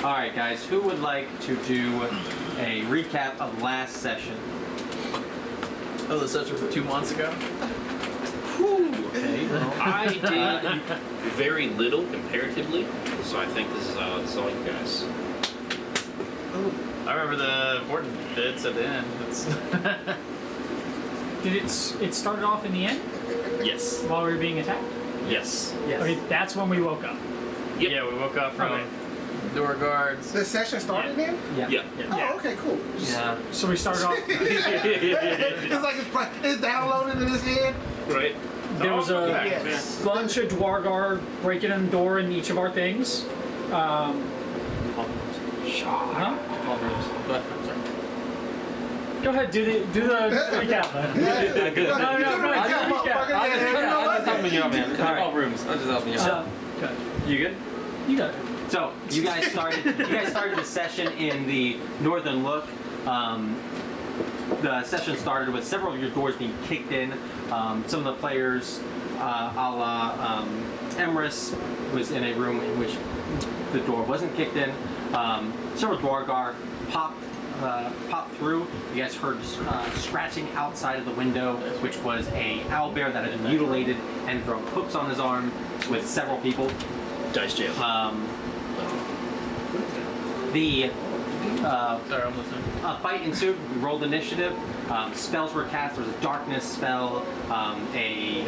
Alright guys, who would like to do a recap of last session? Oh, the session from 2 months ago? Okay, well, I did very little comparatively, so I think this is all you guys. I remember the important bits at the end. Did it started off in the end Yes. while we were being attacked? Yes. yes. Okay, that's when we woke up. Yep. Yeah, we woke up from Okay. door guards. The session started then? Yeah. Yeah. Oh, okay, cool. Yeah. So we started off. It's like it's downloaded in his head. Right. There was a Yes. bunch of Dwargar breaking in the door in each of our things. Huh? Go ahead, do the recap. Good. No, Recap, motherfucker. I'm just helping you out, man. Alright. rooms. I'm just helping you out. Good. You good? You got it. So you guys started the session in the northern look. The session started with several of your doors being kicked in. Some of the players, a la Emrys, was in a room in which the door wasn't kicked in. Several Dwargar popped through. You guys heard scratching outside of the window, which was a owlbear that had been mutilated and thrown hooks on his arm with several people. Dice jail. The Sorry, I'm listening. a fight ensued. We rolled initiative. Spells were cast. There was a darkness spell, a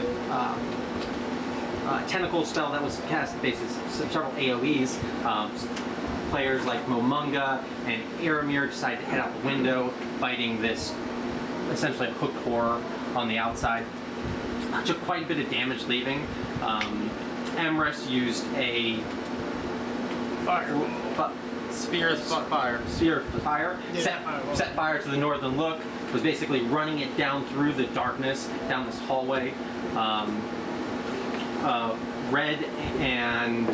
tentacle spell that was cast. Basically, several AOE's. Players like Momunga and Aramir decided to head out the window, fighting this essentially a hooked horror on the outside. Took quite a bit of damage leaving. Emrys used a Sphere of fire. sphere of fire, Yeah. set fire to the northern look, was basically running it down through the darkness, down this hallway. Red and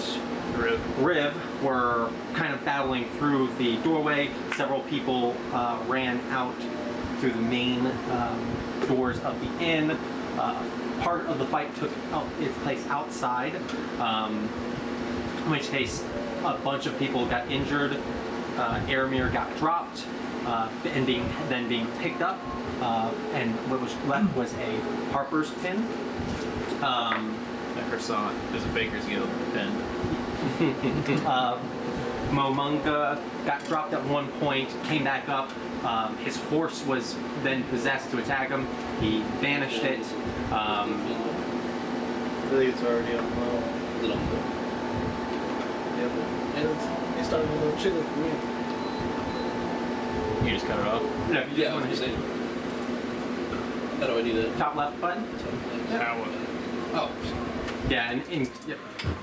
Riv were kind of battling through the doorway. Several people ran out through the main doors of the inn. Part of the fight took its place outside, in which case a bunch of people got injured. Aramir got dropped, and then being picked up, and what was left was a Harper's pin. A croissant. There's a Baker's Guild pin. Momunga got dropped at one point, came back up. His horse was then possessed to attack him. He banished it. I think it's already on low. Little. Yeah, but it started a little chilly for me. You just cut it off. No, if you just Yeah, I want was to gonna say. How do I do that? top left button. Oh. Yeah, and yep.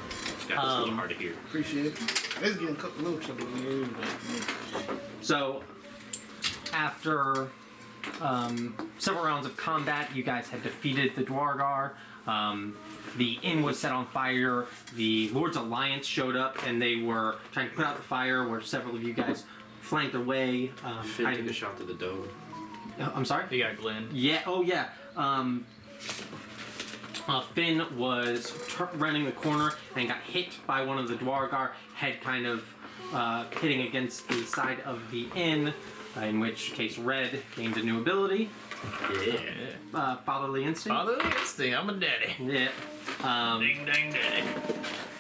It's got this a little hard to hear. Appreciate it. It's getting cooked a little chilly. So, after several rounds of combat, you guys had defeated the Dwargar. The inn was set on fire. The Lord's Alliance showed up, and they were trying to put out the fire, where several of you guys flanked away. Finn took a shot to the dome. I'm sorry? You got Glenn. Yeah, oh yeah. Finn was running the corner and got hit by one of the Dwargar, head kind of hitting against the side of the inn, in which case Red gained a new ability. Yeah. Fatherly Instinct. Fatherly instinct. I'm a daddy. Yeah. Ding dang daddy.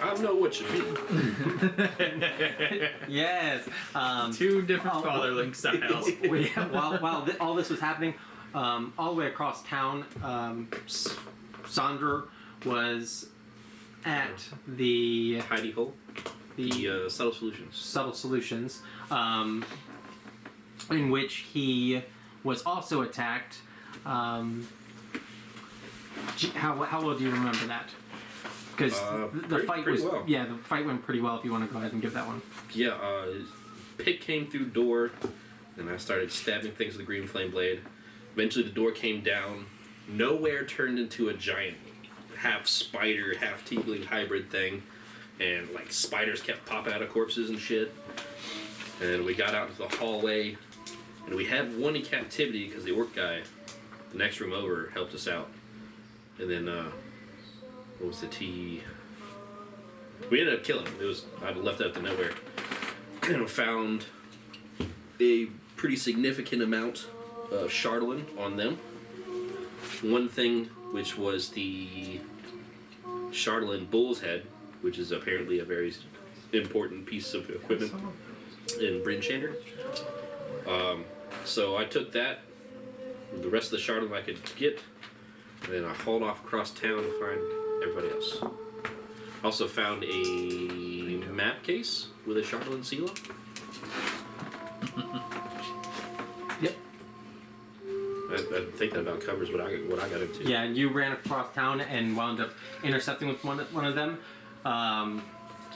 I know what you mean. Yes. Two different fatherling styles. While all this was happening, all the way across town, Sandra was at the Hidey hole. The subtle solutions. Subtle Solutions, in which he was also attacked. How well do you remember that? Because the fight was well. yeah, the fight went pretty well. If you want to go ahead and give that one. Yeah, pig came through door, and I started stabbing things with a green flame blade. Eventually the door came down. Nowhere turned into a giant half spider, half tiefling hybrid thing. And like spiders kept popping out of corpses and shit. And we got out into the hallway, and we had one in captivity because the orc guy, the next room over, helped us out. And then, what was the T? We ended up killing him. I left out to nowhere. and found a pretty significant amount of Chardonnay on them. One thing, which was the Chardonnay bull's head, which is apparently a very important piece of equipment in Bryn Shander. So I took that, the rest of the Chardonnay I could get, and then I hauled off across town to find everybody else. Also found a map case with a Chardonnay seal. Yep. I think that about covers what I got into. Yeah, you ran across town and wound up intercepting with one of them.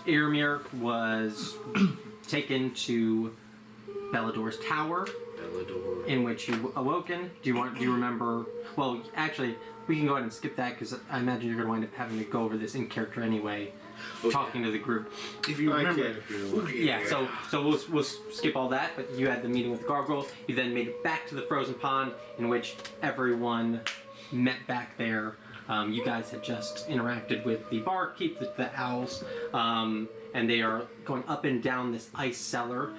Iramir was taken to Bellador's tower, Bellador. in which you awoken. Do you remember? Well, actually, we can go ahead and skip that because I imagine you're going to wind up having to go over this in character anyway, talking to the group. If you remember. Yeah, so we'll skip all that, but you had the meeting with the gargoyle. You then made it back to the frozen pond, in which everyone met back there. You guys had just interacted with the barkeep, the owls, and they are going up and down this ice cellar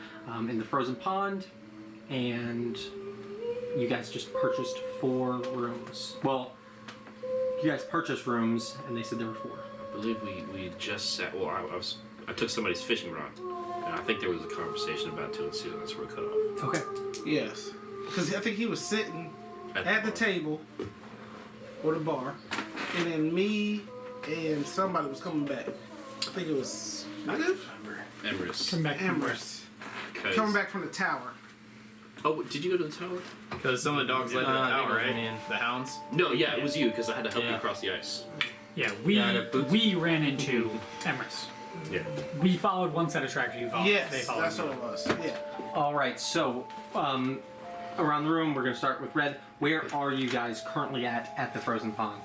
in the frozen pond, and you guys just purchased 4 rooms. Well, you guys purchased rooms, and they said there were 4. I believe we just sat. Well, I took somebody's fishing rod, and I think there was a conversation about 2 and 2, and that's where it cut off. Okay. Yes. Because I think he was sitting at the table or the bar, and then me and somebody was coming back. I think it was Emrys. Come back from Amherst. Coming back from the tower. Oh, did you go to the tower? Because some of the dogs led to the I think tower, it was right? me. The hounds. No, yeah, it was you because I had to help you Yeah. across the ice. Yeah, boots. we ran into Emrys. Yeah. We followed one set of tracks. You followed. They Yes, followed. that's you. what it was. Yeah. All right, so around the room, we're going to start with Red. Where are you guys currently at the frozen pond?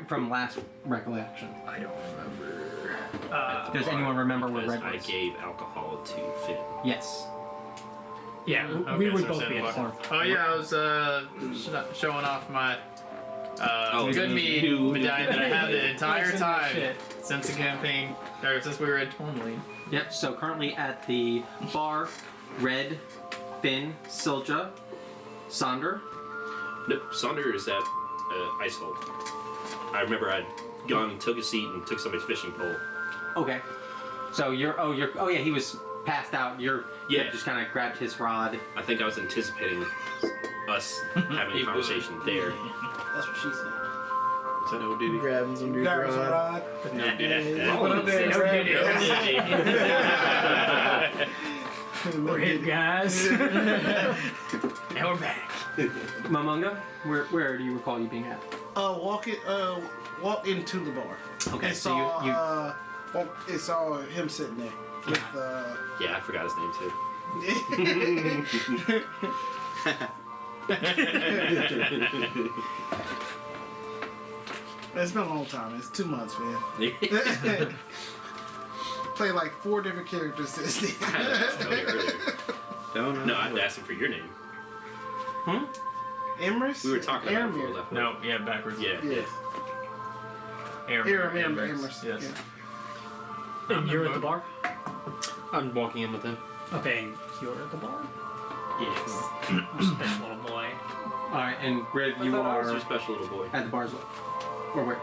From last recollection. I don't remember. Does anyone remember where Because Red I was? gave alcohol to Finn. Yes. Yeah, Okay, we would so both we're be at the saying bar. Oh yeah, I was showing off my good you mead knew. medallion that I had the entire That's in that time shit. since the campaign, or since we were at Tourmaline. Yep, so currently at the bar, Red, Finn, Silja, Sonder. Nope, Sonder is at ice hole. I remember I'd gone and took a seat and took somebody's fishing pole. Okay. So oh yeah, he was passed out. You Yeah. just kind of grabbed his rod. I think I was anticipating us having a conversation there. That's what she said. Is that old duty? Grabbing some dude Grab his rod. rod. No duty. Yeah, put up there and grab it. We're hit, guys. And we're back. Mamunga, where do you recall you being at? Walk into the bar. Okay, And so you it saw him sitting there with Yeah, I forgot his name too. It's been a long time. It's 2 months, man. Play like 4 different characters since then. I had to ask him earlier. No, I had to ask him for your name. Emrys? We were talking about it before we Aramir. left. No, yeah, backwards. Yeah. Yes. Emrys. Yes. Yeah. And you're at the bar. I'm walking in with him. Okay, and you're at the bar. Yes. Special little boy. all right, and Red, you Who's are your special little boy? at the bar as well. Or where?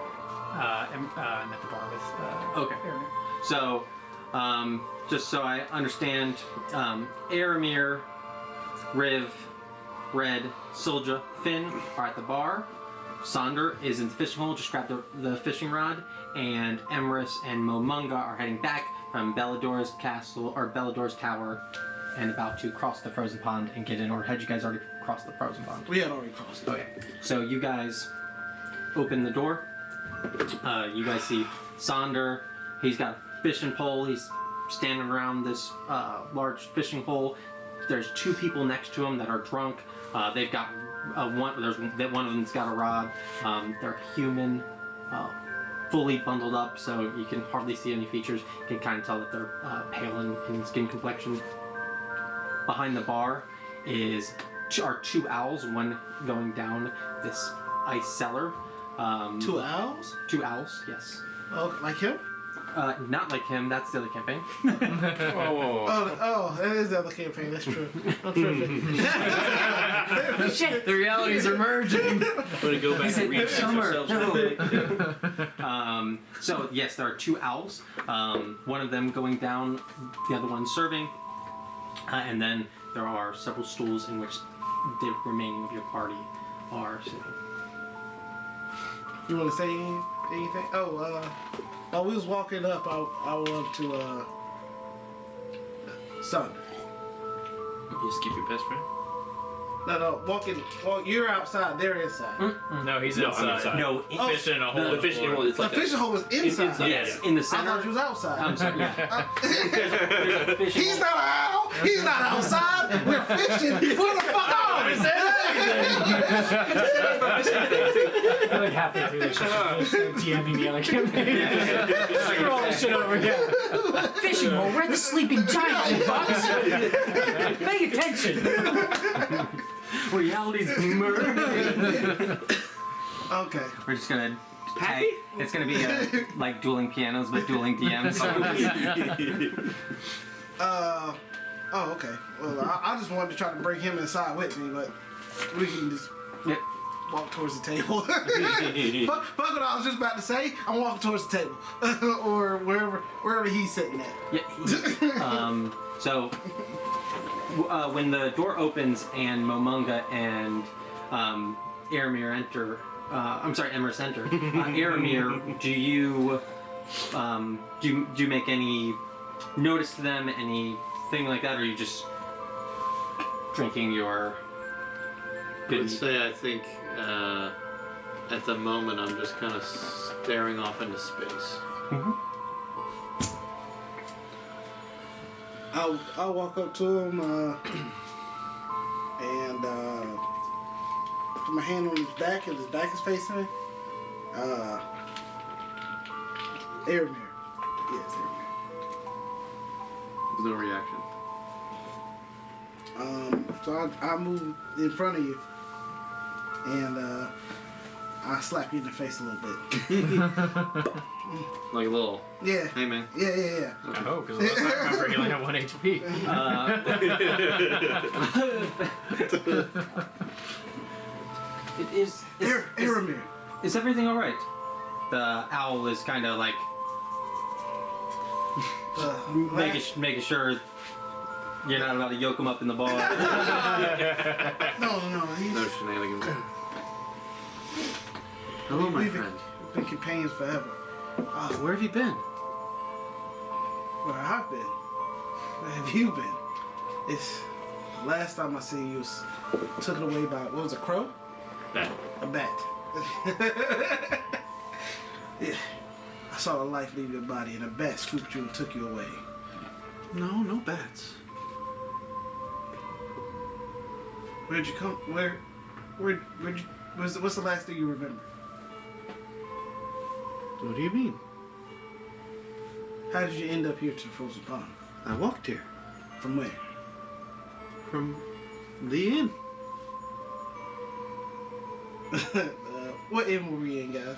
I'm at the bar with. Okay. Aramir. So, just so I understand, Aramir, Riv, Red, Silja, Finn are at the bar. Sonder is in the fishing hole, just grabbed the fishing rod, and Emrys and Momunga are heading back from Bellador's castle or Bellador's tower, and about to cross the frozen pond and get in. Or had you guys already crossed the frozen pond? We had already crossed it. Okay, so you guys open the door. You guys see Sonder. He's got a fishing pole. He's standing around this large fishing hole. There's 2 people next to him that are drunk. They've got one of them's got a rod. They're human, fully bundled up, so you can hardly see any features. You can kind of tell that they're pale in skin complexion. Behind the bar are 2 owls, one going down this ice cellar. 2 owls? 2 owls, yes. Oh, like him? Not like him. That's the other campaign. Oh, that is the other campaign. That's true. I'm tripping. Shit, the realities are merging. I'm gonna go back and read ourselves. So yes, there are 2 owls. One of them going down, the other one serving, and then there are several stools in which the remaining of your party are sitting. You want to say anything? Oh, while we was walking up, I want to son. You skip your best friend? No, walking. Well, you're outside. They're inside. No, he's No, I'm inside. inside. No, Fishing in a hole. The fishing hole is The like fishing hole was inside. inside. yes, in the I center. thought you was outside. I'm sorry. Yeah. There's a fishing He's hole. not an owl. He's not outside. We're fishing. What the fuck on? I feel like halfway through this, I should just start DMing the other campaign. Screw all this shit over here. Fishing hole, we're at the sleeping giant, you fucks. Pay attention. Reality's merging. Okay. We're just gonna tag. It's gonna be like dueling pianos, but dueling DMs. Oh, okay. Well, I just wanted to try to bring him inside with me, but we can just Yep. walk towards the table. fuck what I was just about to say. I'm walking towards the table, or wherever he's sitting at. Yeah. So when the door opens and Momonga and Aramir enter, Emrys enter. Aramir, do you make any notice to them, anything like that, or are you just drinking your I would say I think at the moment I'm just kind of staring off into space. I'll walk up to him and put my hand on his back, and his back is facing me. Aramir. Yes, Aramir. No reaction. So I move in front of you, and I slap you in the face a little bit. Like a little. Yeah. Hey man. Yeah. Oh, because last time I remember he only had 1 HP. It is. Aramir. Is everything all right? The owl is kind of like making sure you're not about to yoke him up in the bar. No. He's, No shenanigans. Hello, my we've friend. been companions forever. Where have you been? Where I've been. Where have you been? It's the last time I seen you was taken away by, what was it, a crow? Bat. A bat. Yeah. I saw the life leave your body, and a bat swooped you and took you away. No bats. Where'd you come? Where'd you? What's the last thing you remember? What do you mean? How did you end up here to the frozen pond? I walked here From where? from the inn. What inn were we in, guys?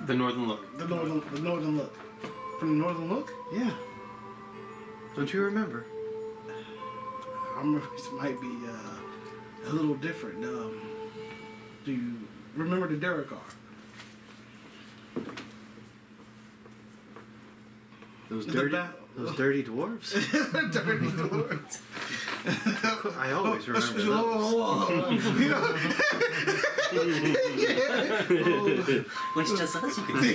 The Northern Look. The northern look. From the northern look? Yeah. Don't you remember? I remember this might be a little different. Do you remember the Durakar? Those The dirty, bat- those dirty dwarves. Dirty dwarves. I always remember those. You know? Which just us, you can see.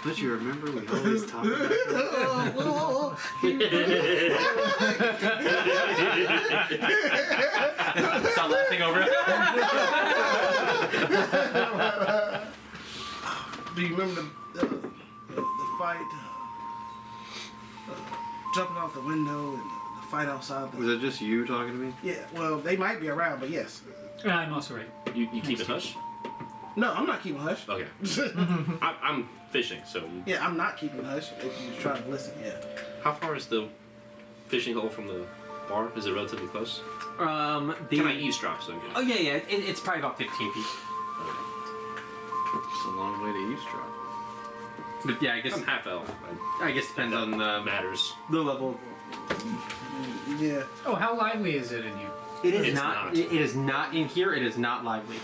Don't you remember we always talked about that? Stop laughing over it. Do you remember the fight? Jumping off the window and the fight outside. Was it just you talking to me? Yeah, well, they might be around, but yes. I'm also right. You keep it hush? No, I'm not keeping hush. Okay. I'm fishing, so. Yeah, I'm not keeping hush. If you're trying to listen, yeah. How far is the fishing hole from the bar? Is it relatively close? Can Can I eavesdrop? So I'm good. Oh yeah. It's probably about 15 feet. It's a long way to eavesdrop. But yeah, I guess I'm half elf. I guess depends on the Matters. level. Yeah. Oh, how lively is it in here? It is It's not. not. It is not in here. It is not lively.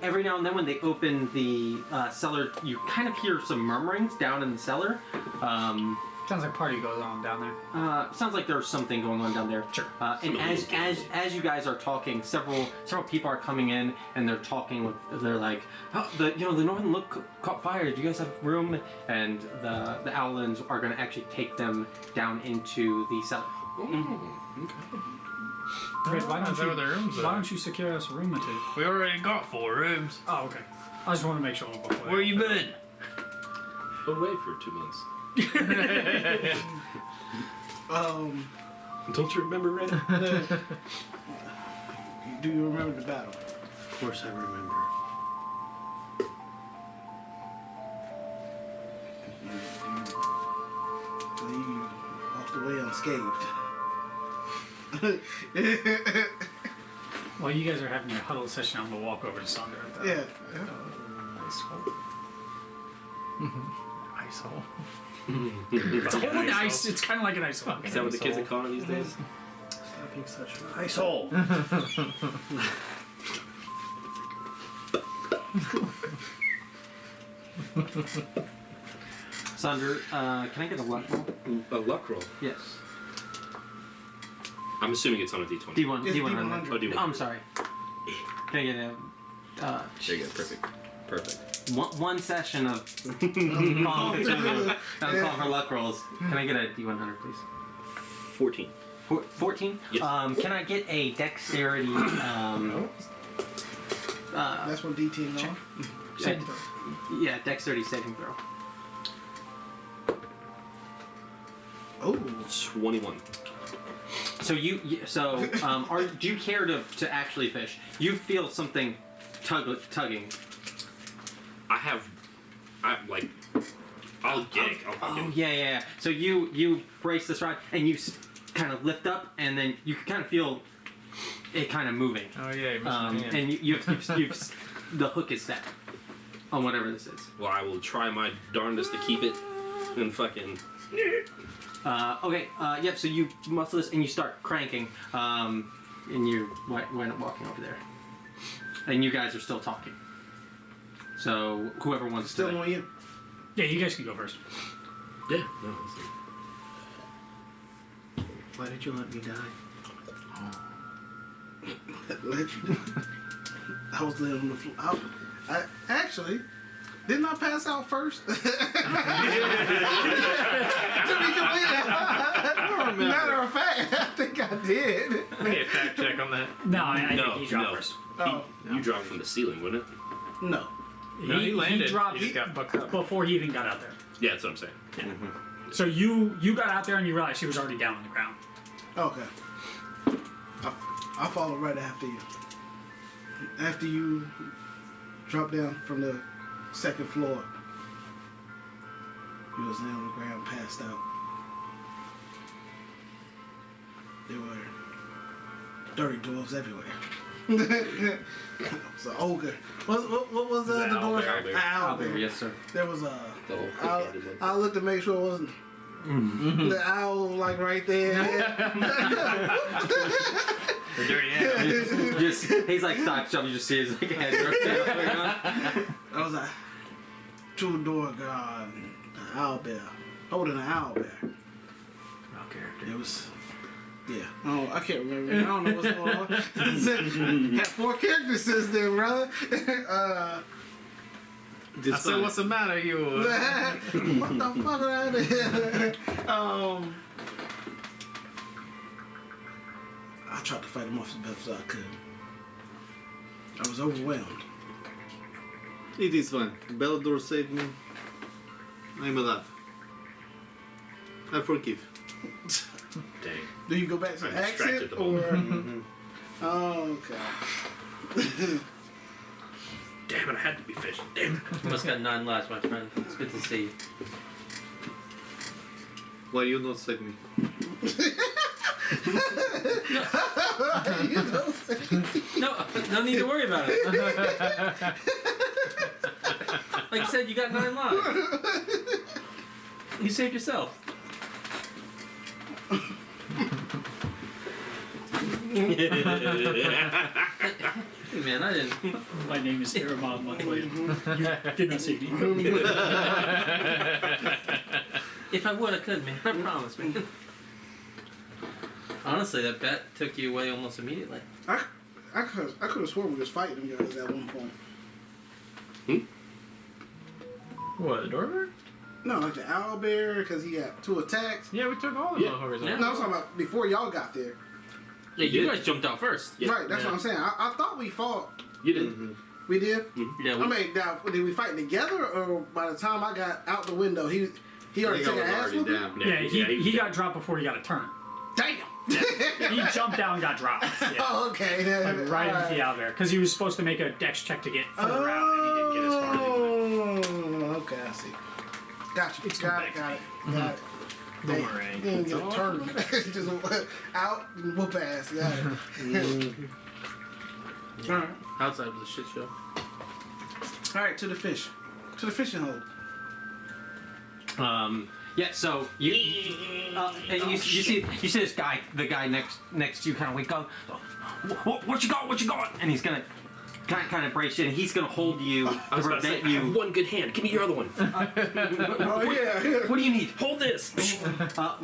Every now and then, when they open the cellar, you kind of hear some murmurings down in the cellar. Sounds like party goes on down there. Sounds like there's something going on down there. Sure. And as you guys are talking, several people are coming in and they're talking with. They're like, oh, the northern look caught fire. Do you guys have room? And the Owlins are going to actually take them down into the cellar. Chris, why Is that where the rooms why are? don't you secure us a room or two? We already got 4 rooms. Oh, okay. I just want to make sure before. Where you been? Away for 2 months. Don't you remember, Red? Do you remember the battle? Of course I remember. You walked away unscathed. While you guys are having your huddle session, I'm gonna walk over to Sandra. Yeah. Ice hole. Ice hole. It's a hole in the ice. It's kind of like an ice hole. Is that what the kids are calling it these days? Stop being such an Ice hole. Sandra, can I get a luck roll? A luck roll. Yes. I'm assuming it's on a D20. D1. It's D100. Oh, D100. Oh, I'm sorry. Can I get a? There you go. Perfect. Perfect. One session of calling for luck rolls. Can I get a D100, please? 14. 14? Yes. Can I get a dexterity? That's what D10 on. Saving throw. Yeah, dexterity saving throw. Oh. 21. So do you care to actually fish? You feel something tugging. I'll get it. I'll Oh fucking- yeah. So you brace this rod and you kind of lift up, and then you kind of feel it kind of moving. Oh yeah, you missed my hand. And you've the hook is set on whatever this is. Well, I will try my darndest to keep it and fucking. Okay. Yep. So you muscle this and you start cranking, and you wind up walking over there, and you guys are still talking. So whoever wants Still to. on you. Yeah, you guys can go first. Yeah. No. Why did you let me die? Let you. I was laying on the floor. I actually didn't I pass out first? Matter of fact, I think I did. Let me get a fact check on that. No, I No, think he dropped no. first. Oh You dropped from the ceiling, wouldn't it? no. No, he landed. dropped He just got bucked up. before he even got out there. Yeah, that's what I'm saying. So you got out there and you realized she was already down on the ground. Okay. I followed right after you. After you dropped down from the second floor, you was laying on the ground, passed out. There were dirty dwarves everywhere. It's an ogre. What was the It's an door? owlbear. Owlbear, yes, sir. There was a. The whole I one. looked to make sure it wasn't the owl like right there. The dirty animal. He's like stock shop. You just see his like head rotate up and down. I was like, two door guard, an owlbear, holding an owlbear. It was, yeah. Oh, I can't remember. I don't know what's going on. Had 4 characters since then, brother. I said, what's the matter, you? What the fuck around here? I tried to fight him off as best as I could. I was overwhelmed. It is fine. Bellador saved me. I'm alive. I forgive. Dang. Do you go back to I'm the distracted accent the or? moment. Oh, okay. Damn it! I had to be fishing. Damn it. You must got 9 lives, my friend. It's good to see you. Why you not save me? No need to worry about it. Like you said, you got 9 lives. You saved yourself. Hey man, I didn't. My name is Aramon Montoya. You did not see me. If I would, I could, man. I promise, man. Honestly, that bet took you away almost immediately. I could have sworn we was fighting them guys at one point. What, the door? No, like the owlbear, because he got 2 attacks. Yeah, we took all the motherfuckers Yeah. out. No, I'm talking about before y'all got there. Yeah, you guys jumped out first. Yeah. Right, that's what I'm saying. I thought we fought. You didn't. We did? Yeah. I mean, now, did we fight together, or by the time I got out the window, he already took an ass whooping? Yeah, he got dropped before he got a turn. Damn! He jumped down and got dropped. Yeah. Oh, okay. Then, Like right into the owlbear. Because he was supposed to make a dex check to get further out, and he didn't get as far as he wanted. Oh, okay, I see. Gotcha. It's Got come it. back. Got it. Don't worry. He didn't get a turn. Just out and whoop ass. Got it. Alright. Outside was a shit show. Alright, to the fish. To the fishing hole. Yeah, so you and you see this guy, the guy next to you, kind of wake up. What you got? And he's gonna kind of brace you, and he's gonna hold you to I was about to say, prevent I have you. one good hand. Give me your other one. Oh, yeah. What do you need? Hold this.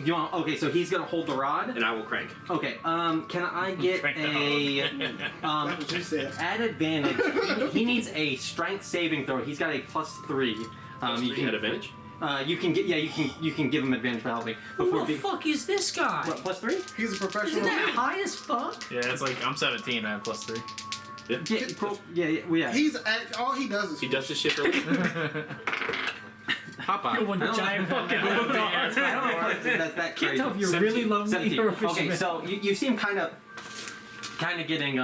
You want? Okay, so he's gonna hold the rod. And I will crank. Okay. Can I get Crank the a That's what you said. at advantage? He needs a strength saving throw. He's got a +3. You You can can advantage. you can get you can give him advantage for helping. Who the fuck is this guy? What, +3? He's a professional. Isn't that high as fuck? Yeah, it's like I'm 17. I have +3. Yeah, cool. Yeah. All he does is He does this shit early. Hop You're on. one giant fucking I don't know if that's that Can't crazy. tell if you're really lonely 17. or a fisherman. Okay, so you see him kind of getting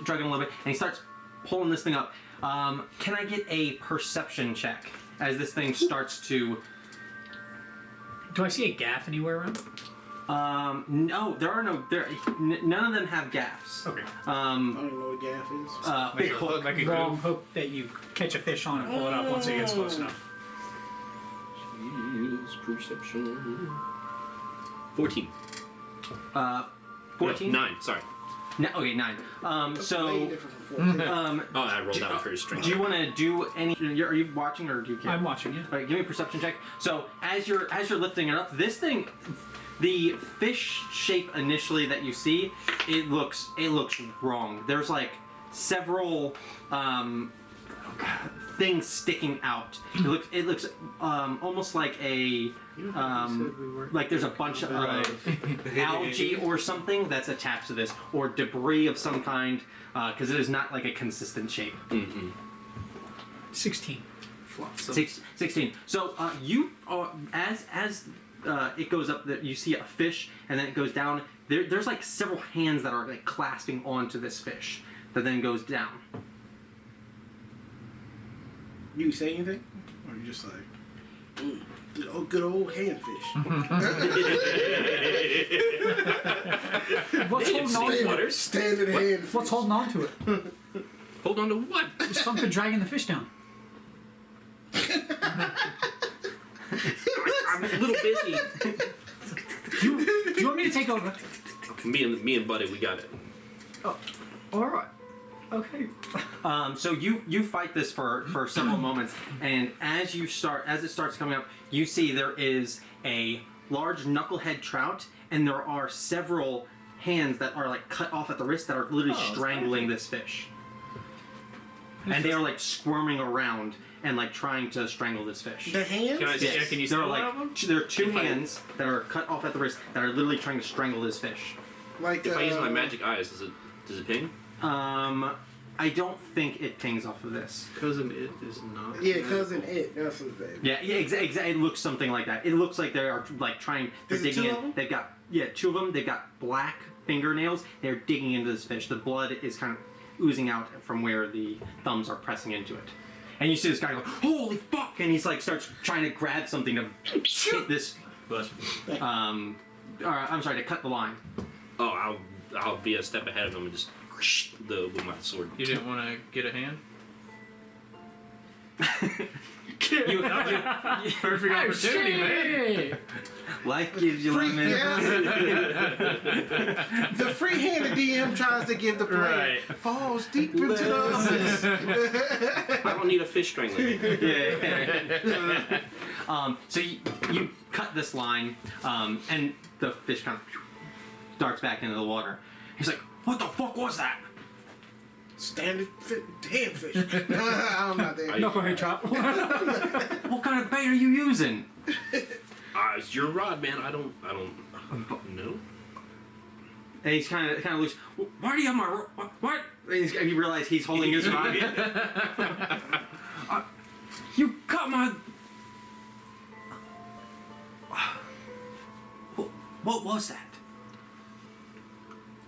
struggling a little bit, and he starts pulling this thing up. Can I get a perception check as this thing starts to? Do I see a gaff anywhere around? No, there are no. None of them have gaffs. Okay. I don't even know what gaff is. Big Make it hook. look like a Wrong. goof. Hope that you catch a fish on and pull it up once it gets close enough. Use perception. 14. 14. 9. Sorry. Okay, 9. Way So. different from 14. Oh, I rolled out for his strength. Do you want to do any? Are you watching or do you care? I'm watching you. All right, give me a perception check. So as you're lifting it up, this thing, the fish shape initially that you see, it looks wrong. There's like several things sticking out. It looks almost like a like there's a bunch of algae or something that's attached to this, or debris of some kind, because it is not like a consistent shape. 16. 16. So you as it goes up, you see a fish, and then it goes down. There's like several hands that are like clasping onto this fish that then goes down. You say anything? Or you just like, good old handfish. What's holding on to it? Standing handfish. What's holding on to it? Hold on to what? There's something dragging the fish down. I'm a little busy. Do you want me to take over? Me and Buddy, we got it. Oh, all right. Okay. So you fight this for several moments, and as it starts coming up, you see there is a large knucklehead trout, and there are several hands that are like cut off at the wrist that are literally strangling this fish, and they are like squirming around and like trying to strangle this fish. The hands? Can I see? Yes. Can you there steal are one like of them? there are two hands that are cut off at the wrist that are literally trying to strangle this fish. Like, If I use my magic eyes, does it ping? I don't think it pings off of this. Cousin It is not. Yeah, cousin It. That's his name. Yeah, exactly. It looks something like that. It looks like they are like trying. They're Is it digging two in. of them? They've got 2 of them. They've got black fingernails. They're digging into this fish. The blood is kind of oozing out from where the thumbs are pressing into it. And you see this guy go, "Holy fuck!" And he's like starts trying to grab something to hit this. I'm sorry, to cut the line. Oh, I'll be a step ahead of him and just with my sword. You didn't want to get a hand? Perfect opportunity, man. Life gives you lemons. The free-handed DM tries to give the player falls deep into the abyss. I don't need a fish strangling me. So you cut this line, and the fish kind of darts back into the water. He's like, "What the fuck was that?" Standard dead fish. I'm not there. Knucklehead trap. What kind of bait are you using? It's your rod, man. I don't know. And he's kind of loose. Why do you have my what? And you realize he's holding his rod. You cut my. What was that?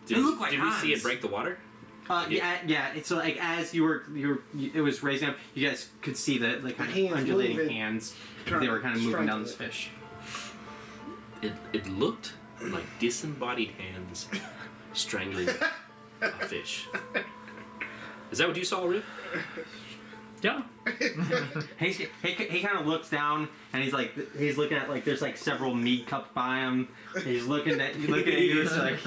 Did It looked like we see Hans. it break the water? Yeah. It's so like as you were, it was raising up. You guys could see the like kind of hands undulating moving. hands. They were kind of moving down this fish. It looked like disembodied hands strangling a fish. Is that what you saw, Rip? Yeah. He kind of looks down and he's looking at like there's like several mead cups by him. He's looking at you. It's like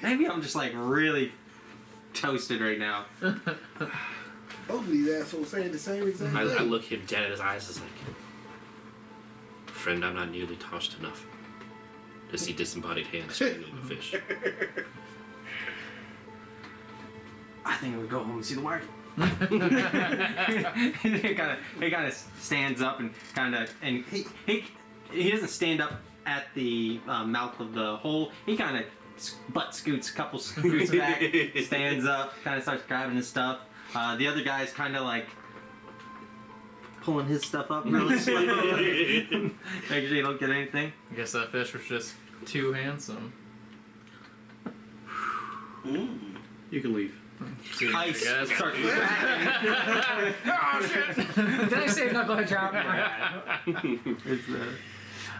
maybe I'm just like really toasted right now. Both of these assholes saying the same exact I thing. look him dead in his eyes. It's like, friend, I'm not nearly tossed enough to see disembodied hands strangling a fish. I think we go home and see the wife. he kind of stands up and he doesn't stand up at the mouth of the hole. He kind of butt scoots a couple scoots back, stands up, kind of starts grabbing his stuff. The other guy's kind of like pulling his stuff up really slowly, make sure you don't get anything. I guess that fish was just too handsome. You can leave. See you later, Ice guys. starts cracking. Oh shit! Did I say knucklehead trap?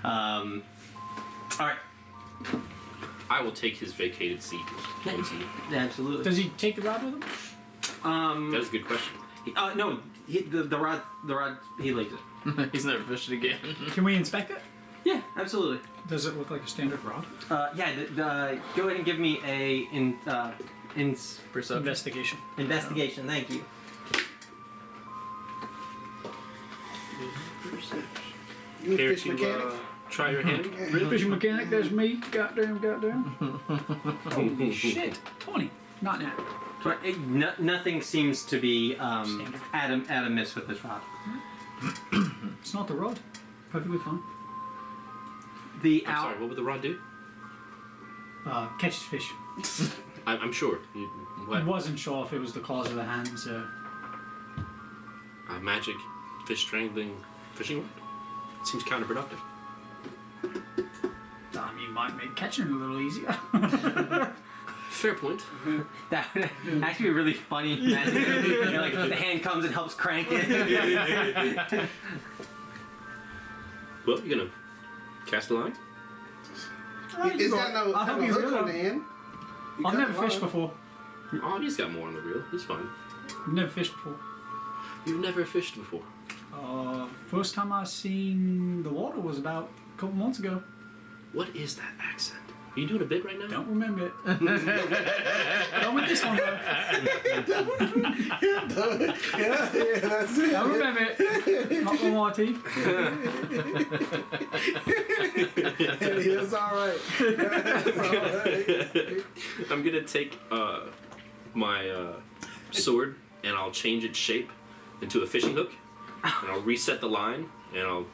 All right. I will take his vacated seat. Yeah, absolutely. Does he take the rod with him? That's a good question. No, the rod, he leaves it. He's never fished it again. Can we inspect it? Yeah, absolutely. Does it look like a standard rod? Yeah, go ahead and give me a Perception. Investigation. investigation. Thank you. You a Care fish to mechanic? try your hand? Fishing mechanic, there's me. Goddamn. Holy shit. 20. Not now. So, nothing seems to be Standard. at a miss with this rod. It's not the rod. Perfectly fine. The I'm sorry, what would the rod do? Catches fish. I'm sure. I What? wasn't sure if it was the cause of the hands. Magic fish strangling fishing rod? Seems counterproductive. I mean, might make catching it a little easier. Fair point. that would actually be really funny. Like the hand comes and helps crank it. Well, you're gonna cast a line? It's got no I'll help you hook reel on the it. end. You I've cut never the fished line. before. Oh, he's got more on the reel. He's fine. I've never fished before. You've never fished before. First time I seen the water was about a couple months ago. What is that accent? Are you doing a bit right now? Don't remember it. Don't with this one though. Yeah, that's it. Don't remember it. Not the Marty. It's all right. It's all right. I'm gonna take my sword and I'll change its shape into a fishing hook, and I'll reset the line and I'll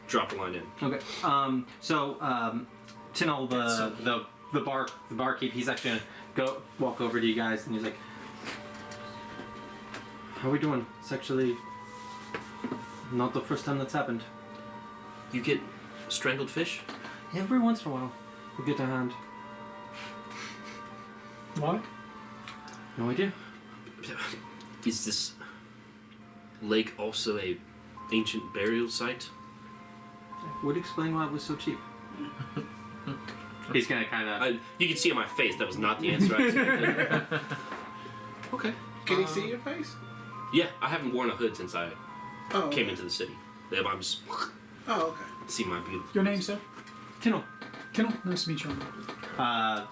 drop the line in. Okay. Tinel, the barkeep, he's actually gonna walk over to you guys and he's like, "How are we doing? It's actually not the first time that's happened. You get strangled fish? Every once in a while, we get a hand. Why? No idea. Is this lake also a ancient burial site? Would explain why it was so cheap." He's gonna kind of. You can see on my face that was not the answer I expected. Okay. Can he see your face? Yeah, I haven't worn a hood since I Oh, came okay. into the city. I'm just Oh, okay. see my beautiful. Your name, sir? Tino. Kendall. Nice to meet you.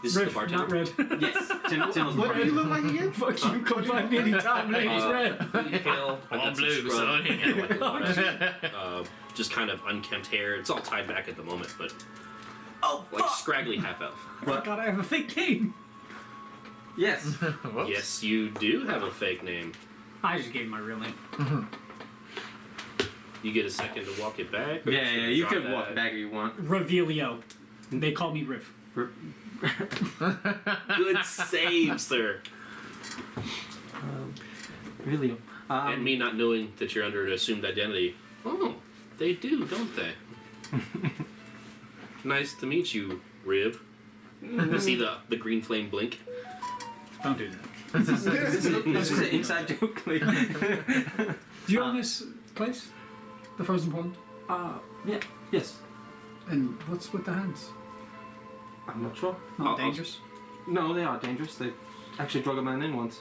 This is Red, the bartender. not red. Yes, Tino's the What do you bartender. look like again? Fuck you. Come find me anytime. My name's Red. Pale, I got All some blue, scrub, son. and like a lot of, just kind of unkempt hair. It's all tied back at the moment, but Oh, like scraggly half elf. I God, I have a fake name. Yes. Whoops. Yes, you do have a fake name. I just gave him my real name. You get a second to walk it back. or Yeah, just yeah, gonna you drop could that? walk it back if you want. Revelio. They call me Riv. Good save, sir. Really? And me not knowing that you're under an assumed identity. Oh, they do, don't they? Nice to meet you, Riv. You see the green flame blink. Don't do that. This is an inside joke. Like, Do you own this place? The Frozen Pond? yeah, yes. And what's with the hands? I'm not sure. Not dangerous? No, they are dangerous. They actually drug a man in once.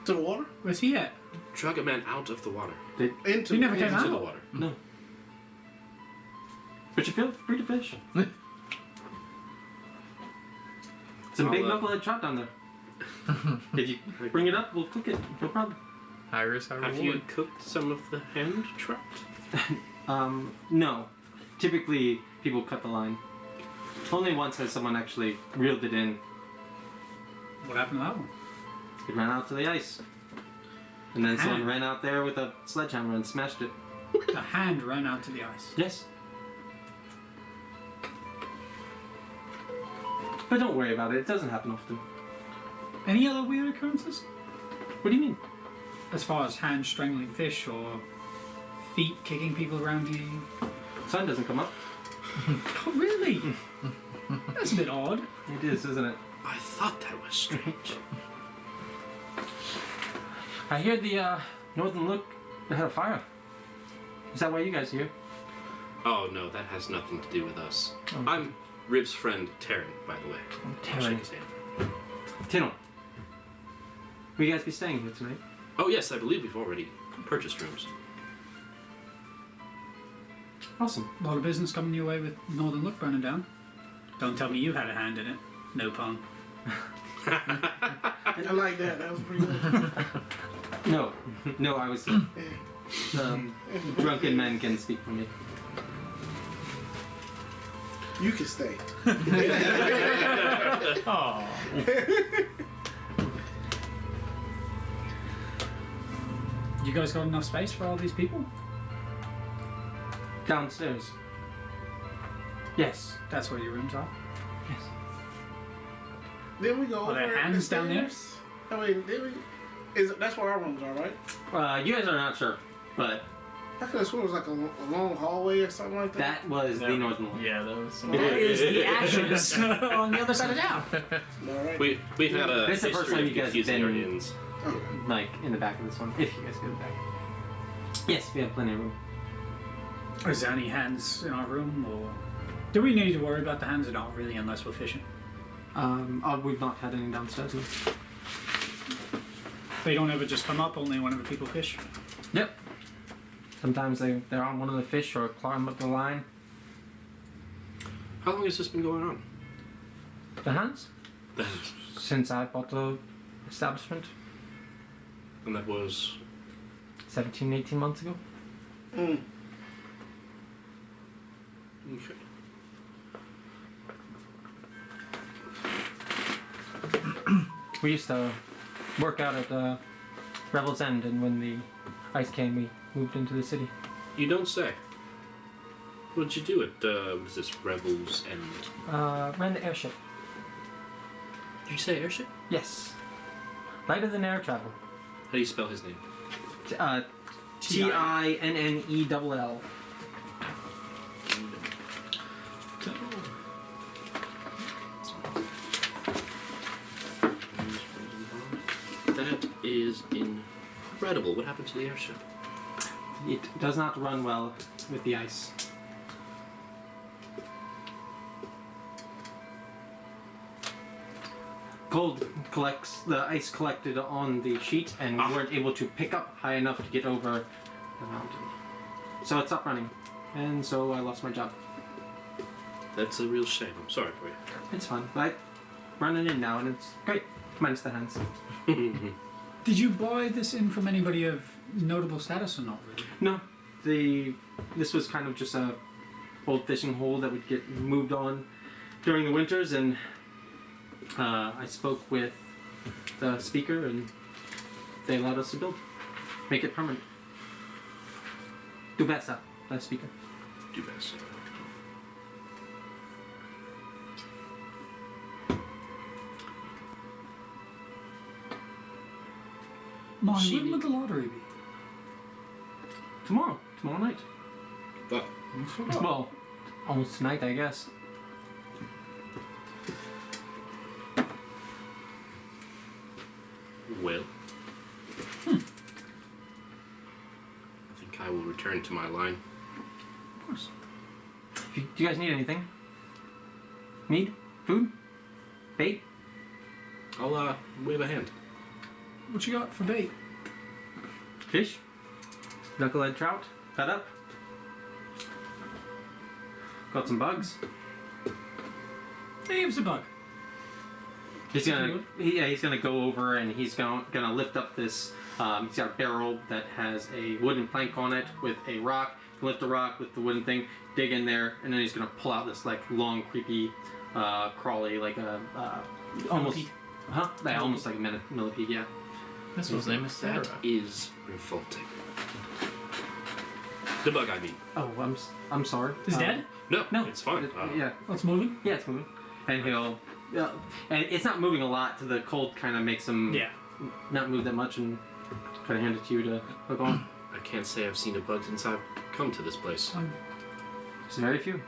To the water? Where's he at? Drug a man out of the water. Into He never came Into out? the water. No. But you feel free to fish. Some big I'll, knucklehead trout down there. If you bring it up, we'll cook it. No problem. High risk, high Have reward. you cooked some of the hand trout? No. Typically, people cut the line. Only once has someone actually reeled it in. What happened to that one? It ran out to the ice. And then someone ran out there with a sledgehammer and smashed it. The hand ran out to the ice. Yes. But don't worry about it. It doesn't happen often. Any other weird occurrences? What do you mean? As far as hands strangling fish or feet kicking people around you? Sun doesn't come up. Oh, really? That's a bit odd. It is, isn't it? I thought that was strange. I hear the Northern Look had a fire. Is that why you guys are here? Oh no, that has nothing to do with us. Oh. I'm Rib's friend, Taryn, by the way. I'll shake Taryn. his hand. Tino. Will you guys be staying here tonight? Oh yes, I believe we've already purchased rooms. Awesome. A lot of business coming your way with Northern Look burning down. Don't tell me you had a hand in it. No pun. I like that. That was pretty good. No. No, I was... drunken men can speak for me. You can stay. Oh. You guys got enough space for all these people? Downstairs. Yes. That's where your rooms are. Yes. Then we go Are over there hands down there? stairs. I mean, then that's where our rooms are, right? You guys are not sure, but I could have sworn it was like a long hallway or something like that. that was the Northern Look. Yeah, that was some. That is the ashes on the other side of town. All right. We've had a This is the first history time of you guys have confusing our been- inns. Okay. Like, in the back of this one. If you guys go to the back. Yes, we have plenty of room. Is there any hands in our room, or do we need to worry about the hands or not really, unless we're fishing? We've not had any downstairs. No. They don't ever just come up only whenever people fish. Yep. Sometimes they're on one of the fish or climb up the line. How long has this been going on? The hands? That Since I bought the establishment and that was 17, 18 months ago. Mm. okay. We used to work out at Revel's End, and when the ice came, we moved into the city. You don't say. What did you do at what is this Rebels End? Ran the airship. Did you say airship? Yes. Lighter than air travel. How do you spell his name? Tinnell. That is incredible. What happened to the airship? It does not run well with the ice. the ice collected on the sheet, and we weren't able to pick up high enough to get over the mountain. So it stopped running, and so I lost my job. That's a real shame. I'm sorry for you. It's fun. But running in now, and it's great. Minus the hands. Did you buy this in from anybody of notable status or not really? No, this was kind of just a old fishing hole that would get moved on during the winters, and I spoke with the speaker, and they allowed us to make it permanent. Do best, that speaker. Do best. Mine, when would the lottery be? Tomorrow night. But Well, almost tonight, I guess. well, I think I will return to my line. Of course. Do you guys need anything? Need? Food? Bait? I'll wave a hand. What you got for bait? Fish? Knucklehead trout? Cut up? Got some bugs? Hey, give us a bug. He's gonna go over and he's gonna lift up this. He's got a barrel that has a wooden plank on it with a rock. Lift the rock with the wooden thing, dig in there, and then he's gonna pull out this like long, creepy, crawly, like a almost, Millipede. almost like a millipede. Yeah. This one's name is Sarah. That is revolting. The bug, I mean. Oh, I'm sorry. Is dead? No, No, it's fine. Yeah, Oh, it's moving? yeah, it's moving, and he'll. Yeah, and it's not moving a lot. The cold kind of makes him Yeah. not move that much, and try to hand it to you to hook on. I can't say I've seen a bug since I've come to this place. It's very few.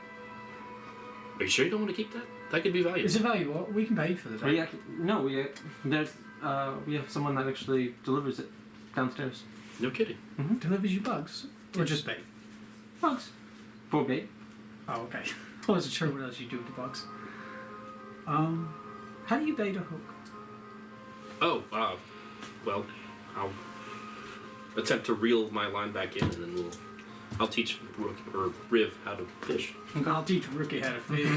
Are you sure you don't want to keep that? That could be valuable. Is it valuable? We can pay for the We bait. we have someone that actually delivers it downstairs. No kidding. Delivers you bugs? Or just bait? Bugs. For bait. Oh, okay. I wasn't sure what else you do with the bugs. How do you bait a hook? Oh, well, I'll attempt to reel my line back in, and then I'll teach Riv how to fish. I'll teach Rookie how to fish.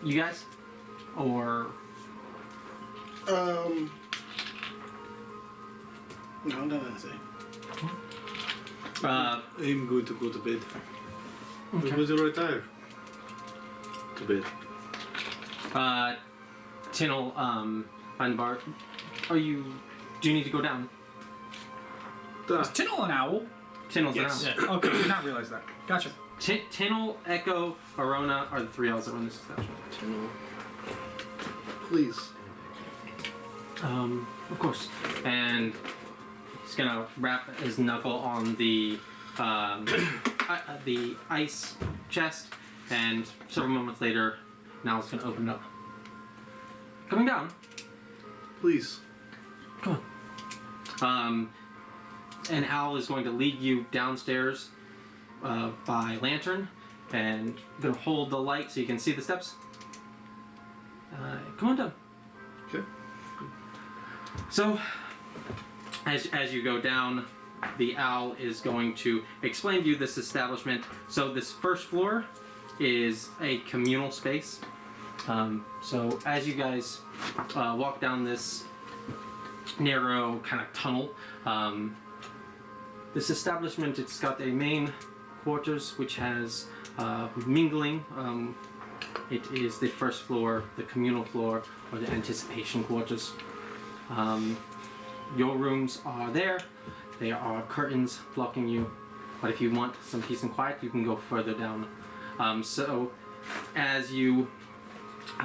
You guys? Or... No, nothing to say. I'm going to go to bed. Okay. I'm going to retire. To bed. Tinnel, behind the bar. Do you need to go down? Is Tinnel an owl? Tinnel's Yes. down. Yeah. Okay, did not realize that. Gotcha. Tinnel, Echo, Arona are the three owls that run this establishment. Please. Of course. And he's gonna wrap his knuckle on the ice chest, and several moments later, now it's gonna open up. Coming down. Please. Come on. An owl is going to lead you downstairs by lantern, and gonna hold the light so you can see the steps. Come on down. Okay. So, as you go down, the owl is going to explain to you this establishment. So this first floor is a communal space. So as you guys walk down this narrow kind of tunnel, this establishment, it's got a main quarters which has mingling. It is the first floor, the communal floor, or the anticipation quarters. Your rooms are there. There are curtains blocking you, but if you want some peace and quiet, you can go further down. So, as you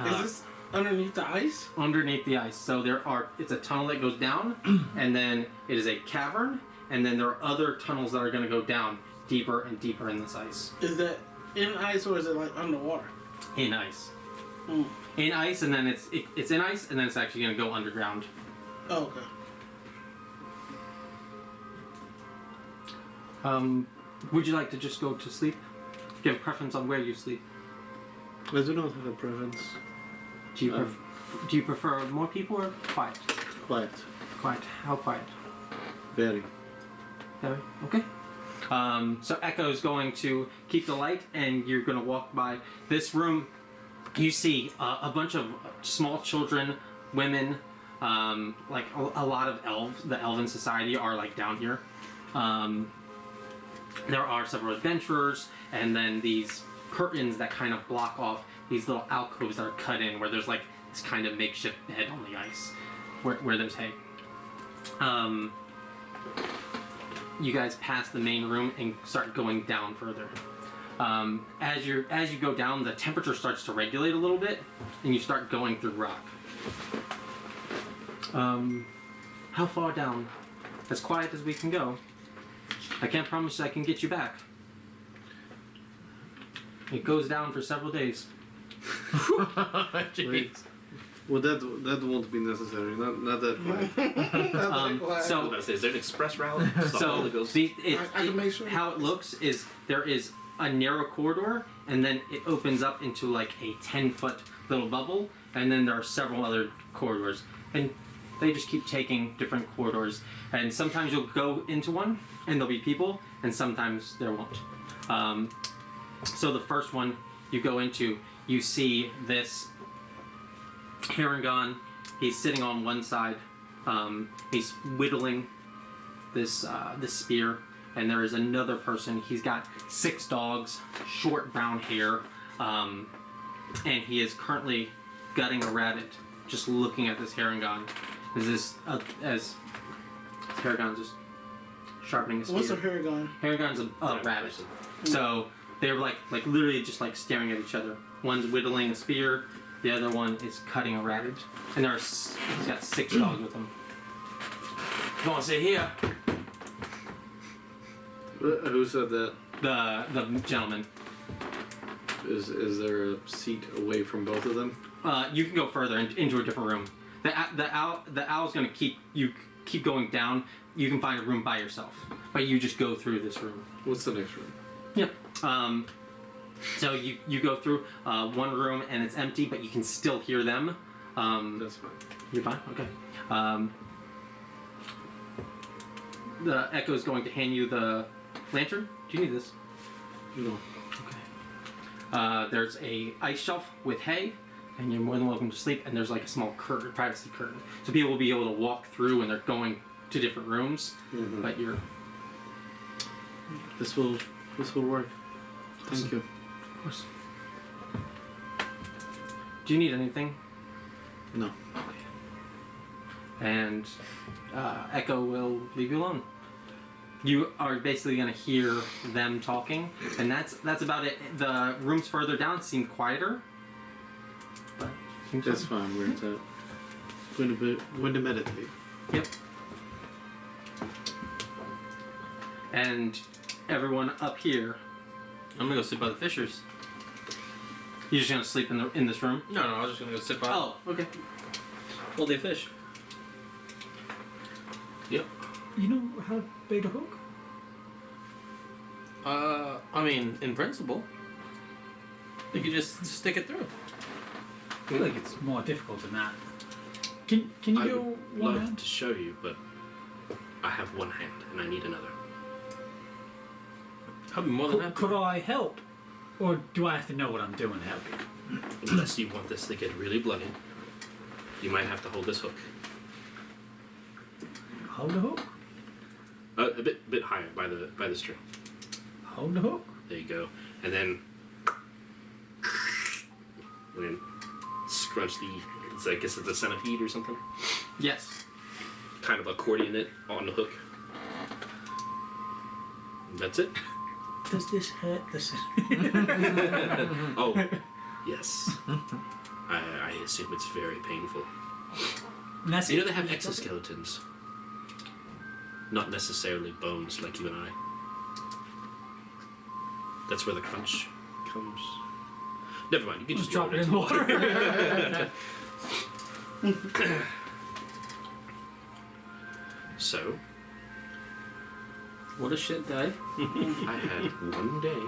Is this underneath the ice? underneath the ice, so it's a tunnel that goes down, and then it is a cavern, and then there are other tunnels that are going to go down deeper and deeper in this ice. Is that in ice or is it like underwater? In ice. Mm. In ice, and then it's in ice, and then it's actually going to go underground. Oh, okay. Would you like to just go to sleep? Do you have a preference on where you sleep? I do not have a preference. Do you prefer more people or quiet? Quiet. Quiet. How quiet? Very. Very. Okay. So Echo's going to keep the light, and you're going to walk by this room. You see a bunch of small children, women, like a lot of elves. The elven society are like down here. There are several adventurers, and then these curtains that kind of block off these little alcoves that are cut in, where there's like this kind of makeshift bed on the ice, where there's hay. You guys pass the main room and start going down further. As you go down, the temperature starts to regulate a little bit, and you start going through rock. How far down? As quiet as we can go. I can't promise I can get you back. It goes down for several days. Wait. Well, that won't be necessary. Not that far. So, Is there an express route? so I can make sure. how it looks is there is a narrow corridor, and then it opens up into like a 10-foot little bubble, and then there are several other corridors, and they just keep taking different corridors, and sometimes you'll go into one and there'll be people, and sometimes there won't. So the first one you go into, you see this Harangon. He's sitting on one side. He's whittling this spear, and there is another person. He's got 6 dogs, short brown hair, and he is currently gutting a rabbit, just looking at this Harangon. As Harangon's just sharpening his spear. What's a Paragon? Harangon's a rabbit. So they're like literally just like staring at each other. One's whittling a spear, the other one is cutting a rabbit, and he's got 6 dogs with him. You want to sit here? Who said that? The gentleman. Is there a seat away from both of them? You can go further into a different room. The owl's gonna keep going down. You can find a room by yourself, but you just go through this room. What's the next room? Yep. So you go through one room and it's empty, but you can still hear them. That's fine. You're fine? Okay. The Echo's going to hand you the lantern. Do you need this? No. Okay. There's a ice shelf with hay, and you're more than welcome to sleep, and there's like a small curtain, privacy curtain. So people will be able to walk through when they're going to different rooms, but you're... This will work. Thank you. Of course. Do you need anything? No. And Echo will leave you alone. You are basically going to hear them talking, and that's about it. The rooms further down seem quieter. But That's fine. Where it's at. Going to meditate. Yep. And everyone up here. I'm gonna go sit by the fishers. You're just going to sleep in this room? No, I was just gonna go sit by. Oh, okay. Well, they fish. Yep. You know how to bait a hook? I mean, in principle, you could just stick it through. I feel like it's more difficult than that. Can you I do would one love hand? to show you, but I have one hand and I need another. I'd be more than happy. Could I help? Or do I have to know what I'm doing to help you? Unless you want this to get really bloody, you might have to hold this hook. Hold the hook? A bit higher by the string. Hold the hook? There you go. And then scrunch I guess it's a centipede or something. Yes. Kind of accordion it on the hook. That's it. Does this hurt? Oh, yes. I assume it's very painful. And that's You know it? they have exoskeletons. Not necessarily bones like you and I. That's where the crunch comes. Never mind, you can just Drop it in the water. So, What a shit day. I had one day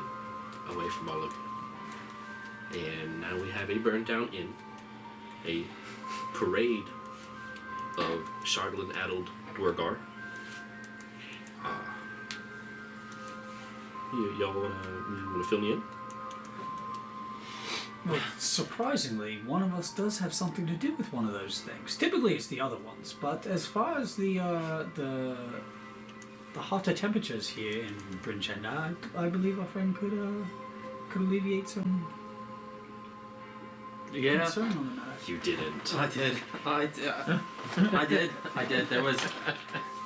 away from all of And now we have a burned down inn, a parade of Shardlin-addled Dwargar. Y'all wanna fill me in? Well, surprisingly, one of us does have something to do with one of those things. Typically, it's the other ones, but as far as the hotter temperatures here in Brinchenda, I believe our friend could alleviate some concern on the matter. You didn't. I did. I did. It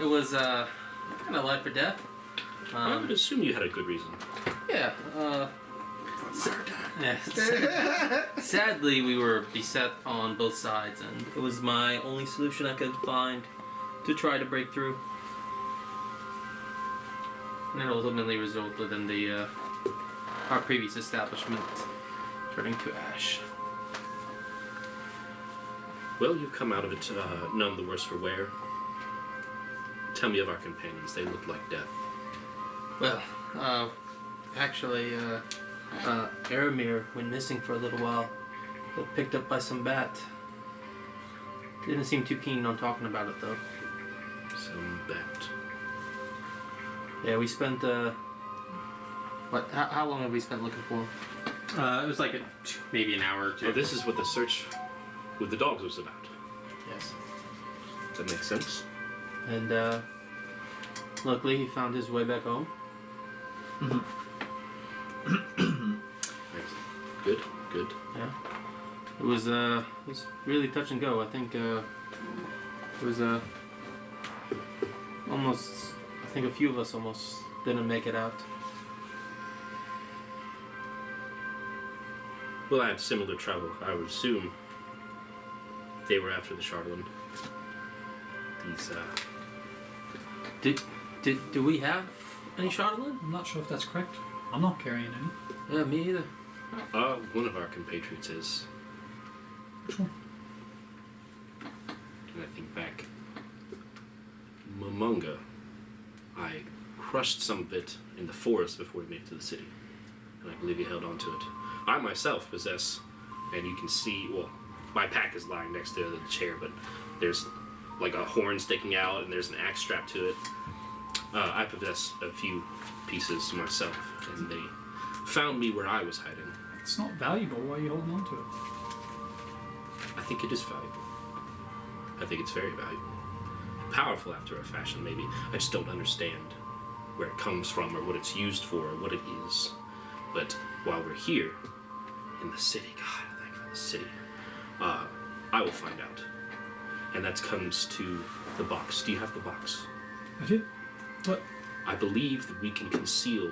was kind of life or death. I would assume you had a good reason. Yeah. Sadly, we were beset on both sides, and it was my only solution I could find to try to break through. And it ultimately resulted in our previous establishment turning to ash. Well, you've come out of it none the worse for wear. Tell me of our companions. They look like death. Well, actually, Aramir went missing for a little while. Got picked up by some bat. Didn't seem too keen on talking about it, though. Some bat. Yeah, we spent, how long have we spent looking for him? It was like maybe an hour or two. Oh, this is what the search with the dogs was about. Yes. That makes sense. And, luckily he found his way back home. Good, good. Yeah. It was really touch and go. I think, it was, almost, I think a few of us almost didn't make it out. Well, I had similar trouble. I would assume they were after the Shardlin. These, Do we have any Shardlin? I'm not sure if that's correct. I'm not carrying any. Yeah, me either. one of our compatriots is. Which one? And I think back. Momonga. I crushed some of it in the forest before we made it to the city. And I believe he held on to it. I myself possess, and you can see, well, my pack is lying next to the chair, but there's like a horn sticking out and there's an axe strapped to it. I possess a few pieces myself, and they found me where I was hiding. It's not valuable. Why are you holding on to it? I think it is valuable. I think it's very valuable. Powerful after a fashion, maybe. I just don't understand where it comes from or what it's used for or what it is. But while we're here, in the city, God, thank you for the city, I will find out. And that comes to the box. Do you have the box? I do. What? I believe that we can conceal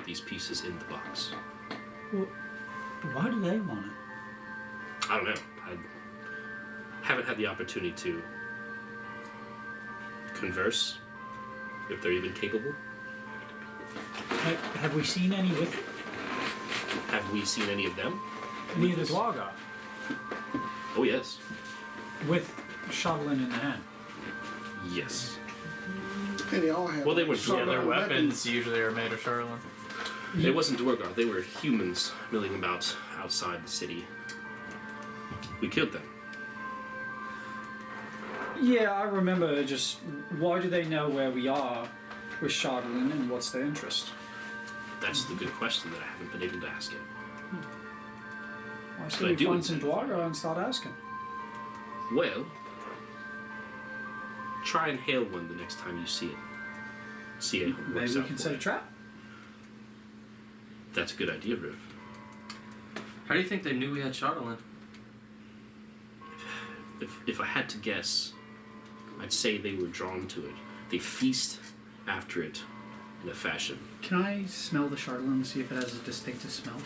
these pieces in the box. Well, why do they want it? I don't know. I haven't had the opportunity to converse, if they're even capable. Have we seen any with Have we seen any of them? any of the Dwargar Oh, yes. with Shardlin in the hand? Yes. And they all have. Well, they were Yeah, their Dwargar. weapons usually are made of Charlatan. It wasn't Dwargar. They were humans milling about outside the city. We killed them. Yeah, I remember. Just why do they know where we are with Shardlin, and what's their interest? That's the good question that I haven't been able to ask yet. Why But I should we do find some intend- Dwargar and start asking? Well, try and hail one the next time you see it. See it works Maybe we out can for set a you. trap. That's a good idea, Riv. How do you think they knew we had Shardlin? If I had to guess, I'd say they were drawn to it. They feast after it in a fashion. Can I smell the Shardlin and see if it has a distinctive smell?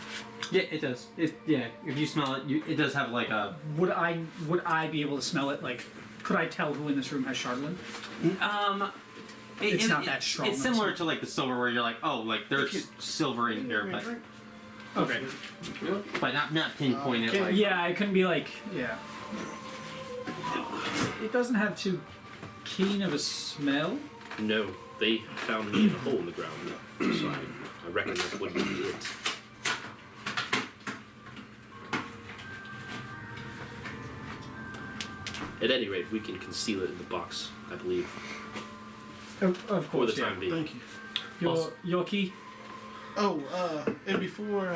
Yeah, it does. Yeah, if you smell it, it does have like a. Would I be able to smell it? Like, could I tell who in this room has Shardlin? It's not that strong. It's similar to like the silver, where you're like, oh, like there's silver in here, but Okay. not pinpoint it. Like, Yeah, it couldn't be like It doesn't have too keen of a smell. No, they found me in a hole in the ground, so I reckon that wouldn't be it. At any rate, we can conceal it in the box, I believe, Of for the course, yeah. time being. Thank you. Your key? Oh, and before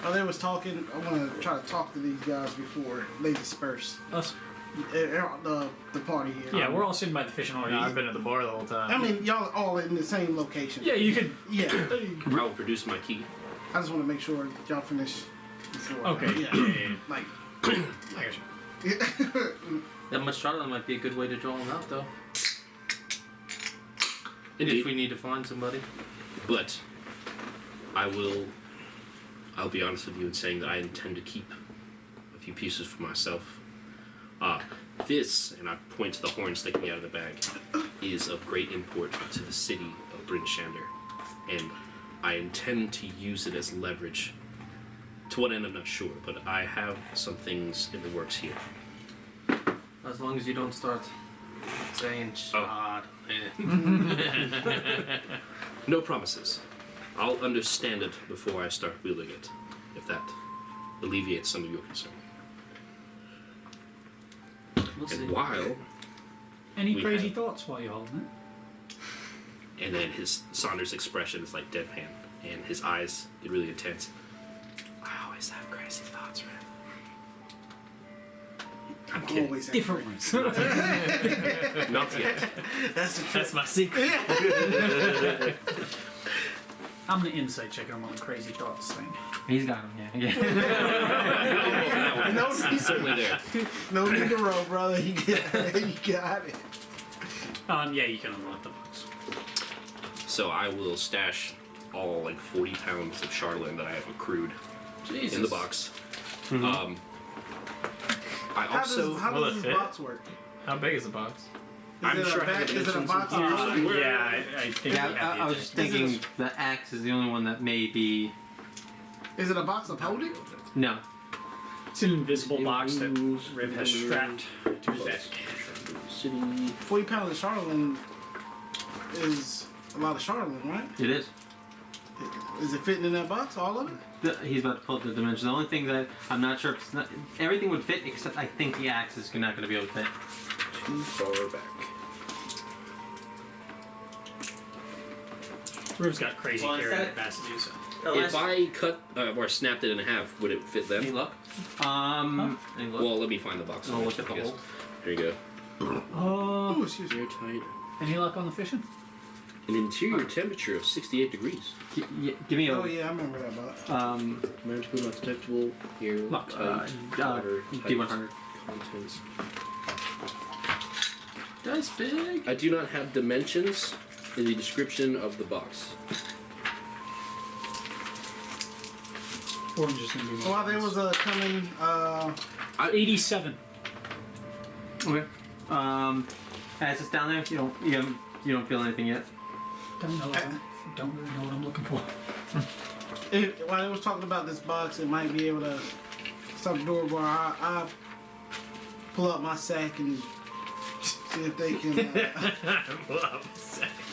while they was talking, I want to try to talk to these guys before they disperse. Us? The party here. Yeah, we're all sitting by the fishing No, hole. I've been at the bar the whole time. I mean, y'all all in the same location. Yeah, you could. Yeah. I will produce my key. I just want to make sure y'all finish before. Okay. Yeah. Like. I got you. That much charlotte might be a good way to draw them out, though. Indeed. If we need to find somebody. But I'll be honest with you in saying that I intend to keep a few pieces for myself. This, and I point to the horn sticking out of the bag, is of great import to the city of Bryn Shander, and I intend to use it as leverage. To what end, I'm not sure, but I have some things in the works here. As long as you don't start saying shot. No promises. I'll understand it before I start wielding it, if that alleviates some of your concern. We'll see. And while, Any We crazy have- thoughts while you're holding it? and then Saunders' expression is like deadpan, and his eyes get really intense. I always have crazy thoughts, man. I'm kidding. Always Different ones. Not yet. That's the truth. That's my secret. I'm gonna insight check him on the crazy thoughts thing. He's got him, yeah. No, It's certainly there. no need to roll, brother. You got it. Yeah, you can unlock the box. So I will stash all like 40 pounds of charlatan that I have accrued Jesus. in the box. Mm-hmm. I also. How will does it this fit? box work? How big is the box? I'm sure I have Is it a dimensions box in of here holding? somewhere. Yeah, I think we have I was just thinking the axe is the only one that may be. Is it a box of holding? No. It's an invisible box that Riv has strapped to his desk. City. 40 pounds of charlatan is a lot of charlatan, right? It is. Is it fitting in that box, all of it? He's about to pull up the dimensions. The only thing that I'm not sure if it's not. Everything would fit except I think the axe is not going to be able to fit. Too far back. Riv's got crazy Well, carrying instead- capacity, so. If I cut or snapped it in half, would it fit Any then? luck? Any luck? Well, let me find the box. I'll look at the I guess. hole. There you go. Oh, excuse me. Airtight. Any luck on the fishing? An interior temperature of 68 degrees. Give me a. Oh, yeah, I remember that box. Magical, not detectable. Air Luck. tight. Water, D100. contents. That's big. I do not have dimensions in the description of the box. Orange is gonna be more. While they was coming, 87. Okay. As it's down there, you don't feel anything yet. Don't know. Don't really know what I'm looking for. while they was talking about this box, it might be able to stop the door where I pull up my sack and see if they can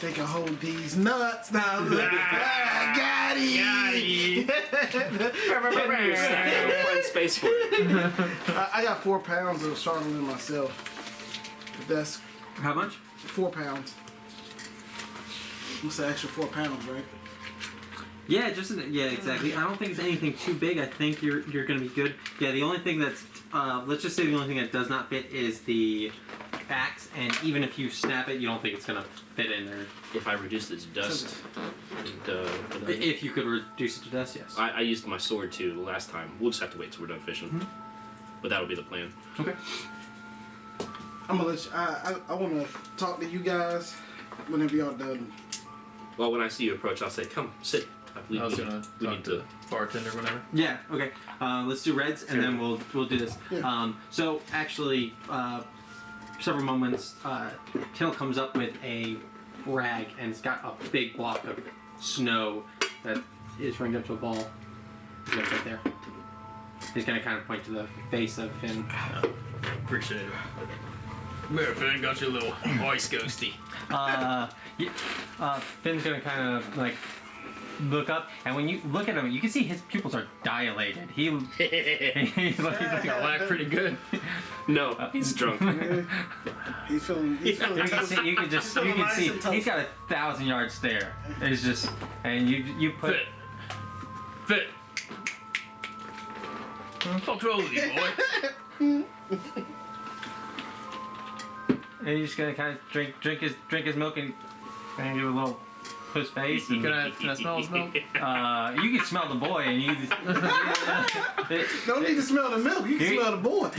they can hold these nuts now. Got it. Find space for it. I got 4 pounds of charlatan myself. If that's How much? 4 pounds. What's the extra 4 pounds, right? Yeah, exactly. I don't think it's anything too big. I think you're gonna be good. Yeah, the only thing that's let's just say the only thing that does not fit is the axe, and even if you snap it, you don't think it's gonna fit in there. If I reduce it to dust, and, If you could reduce it to dust, yes. I used my sword too last time. We'll just have to wait till we're done fishing. But that'll be the plan. Okay. I'm gonna let you, I want to talk to you guys whenever y'all done. Well, when I see you approach, I'll say, "Come, sit." I believe I was we gonna we talk need to to. the bartender, whatever. Yeah. Okay. Let's do reds, and then we'll do this. Yeah. So actually, several moments, Till comes up with a rag, and it's got a big block of snow that is ringed up to a ball. He's gonna put there. He's gonna kind of point to the face of Finn. Appreciate it. Where Finn got your little ice ghosty. Finn's gonna kind of like look up, and when you look at him, you can see his pupils are dilated. He's like, Got whacked pretty good. No, he's drunk. He's feeling you can tough. see, you can nice see and tough. he's got a 1,000-yard stare. It's just, and you put. Fit. What the fuck's wrong with you, boy? And you're just gonna kind of drink his milk and give a little push face. And, Can I smell his milk? you can smell the boy, and you. Don't need to smell the milk. You can You- smell the boy.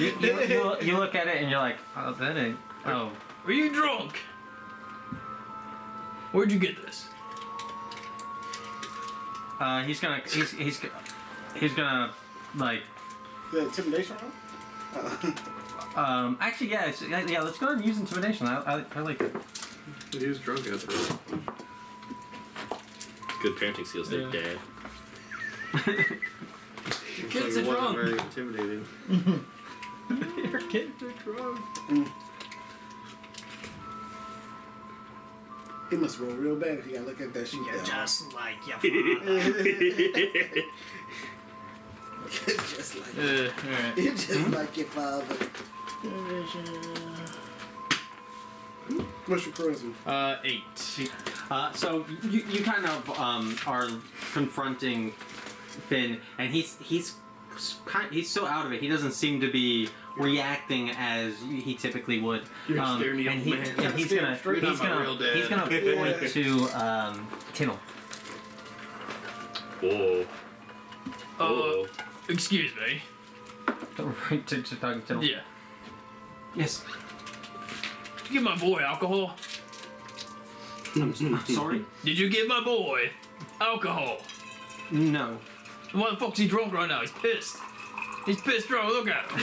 You look at it and you're like, oh, that ain't. Oh, Were you drunk? Where'd you get this? he's gonna like. The intimidation round? Actually, yeah, yeah. Let's go and use intimidation. I like it. He was drunk after all. Good parenting skills there, Dad. Kids It are wasn't drunk. very intimidating. Your kids are drunk. He must roll real bad if you gotta look at that shit. You're just like your father. Just like Alright. you're just like your father. What's your charisma? 8. So you kind of are confronting Finn, and he's so out of it. He doesn't seem to be reacting as he typically would. You're a scary and old man. he's You're gonna not my real dad. he's gonna point to Tinnel. Whoa. Oh. Excuse me. to talking to Tinnel. Yeah. Yes. Did you give my boy alcohol? I'm sorry. Did you give my boy alcohol? No. Why the fuck's he drunk right now? He's pissed. He's pissed drunk. Look at him.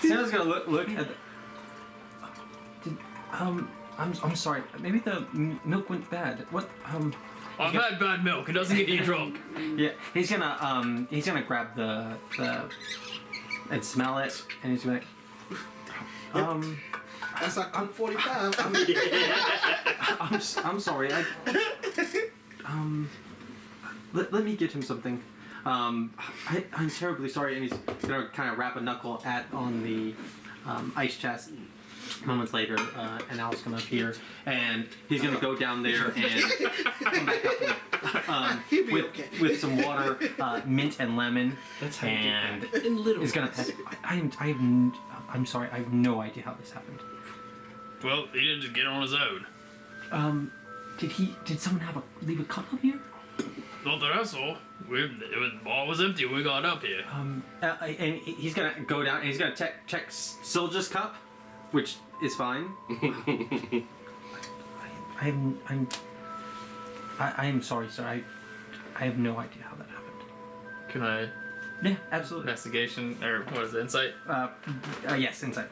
Tinnel's gonna look at. I'm sorry. Maybe the milk went bad. What I've had bad milk. It doesn't get you drunk. Yeah, he's gonna grab the and smell it, and he's gonna That's like I'm 45. I'm sorry. Let me get him something. I'm terribly sorry, and he's gonna kind of wrap a knuckle on the ice chest. Moments later, and Al's gonna appear, and he's gonna go down there and come back up with some water, mint and lemon, and is gonna pet. I'm sorry, I have no idea how this happened. Well, he didn't just get on his own. Did someone leave a cup up here? Not that I saw. The bar was empty when we got up here. And he's gonna go down and he's gonna check Silja's cup, which is fine. I am sorry, sir. I have no idea how that happened. Can I Yeah, absolutely. investigation or what is it? Insight? Yes, insight.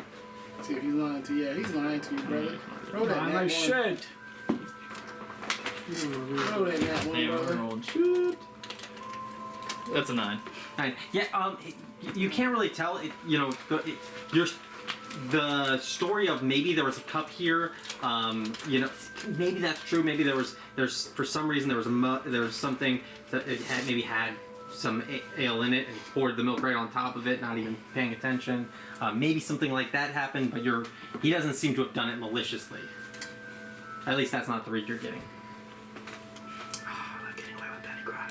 See if he's lying to you. Yeah, he's lying to you, brother. Roll that I'm nat like one. shit. Roll that nat one, Yeah, brother. rolled. That's a 9. Fine. Yeah. You can't really tell. The story of maybe there was a cup here. Maybe that's true. Maybe there's for some reason there was something that it had some ale in it and poured the milk right on top of it, not even paying attention. Maybe something like that happened, but he doesn't seem to have done it maliciously. At least that's not the read you're getting. I'm getting away with Penny Cry.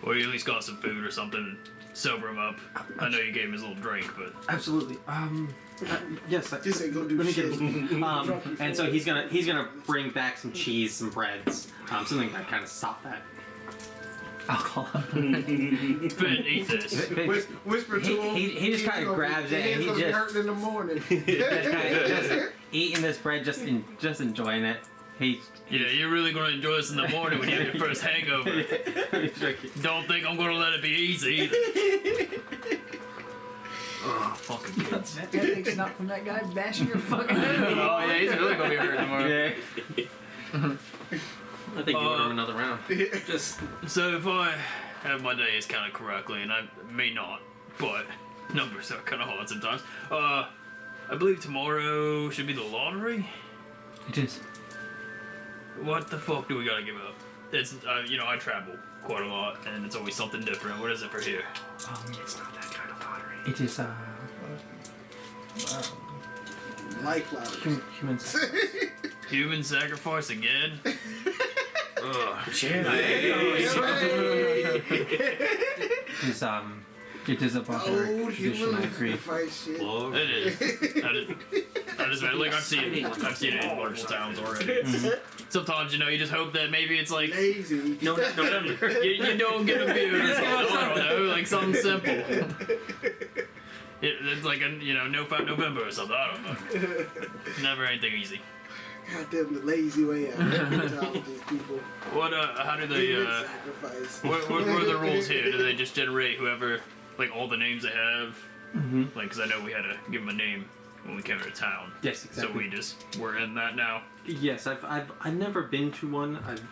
Well, you at least got some food or something. Sober him up. I know you gave him his little drink, but Absolutely. Yes. Just say go do Let me shit. get it. And so he's gonna bring back some cheese, some breads, something that kind of stop that alcohol. Finn, eat this. Whisper to him. He just kind of grabs it and he He's just hurting in the morning. just eating this bread, just enjoying it. Yeah, you're really gonna enjoy this in the morning when you have your first hangover. Don't think I'm gonna let it be easy either. Oh, fucking kids. That think's not from that guy bashing your fucking head. Oh yeah, he's really gonna be hurt tomorrow. Yeah. I think you want him another round. Just so if I have my days kind of correctly, and I may not, but numbers are kind of hard sometimes. I believe tomorrow should be the lottery. It is. What the fuck do we gotta give up? It's I travel quite a lot, and it's always something different. What is it for here? It's not that kind of lottery. It is Life flowers. Human. Human sacrifice again? Ugh. It is a barbaric Old tradition, I human agree. sacrifice shit. It is. I just like I've seen it in large towns already. Sometimes you just hope that maybe it's like Lazy. November. You don't get a beer. I don't know, like something simple. It's like no fat November or something. I don't know. Never anything easy. Goddamn, the lazy way out. With these people. What? How do they? Human sacrifice. What are the rules here? Do they just generate whoever, like all the names they have? Mm-hmm. Like, because I know we had to give them a name when we came to town. Yes, exactly. So we're in that now. Yes, I've never been to one. I've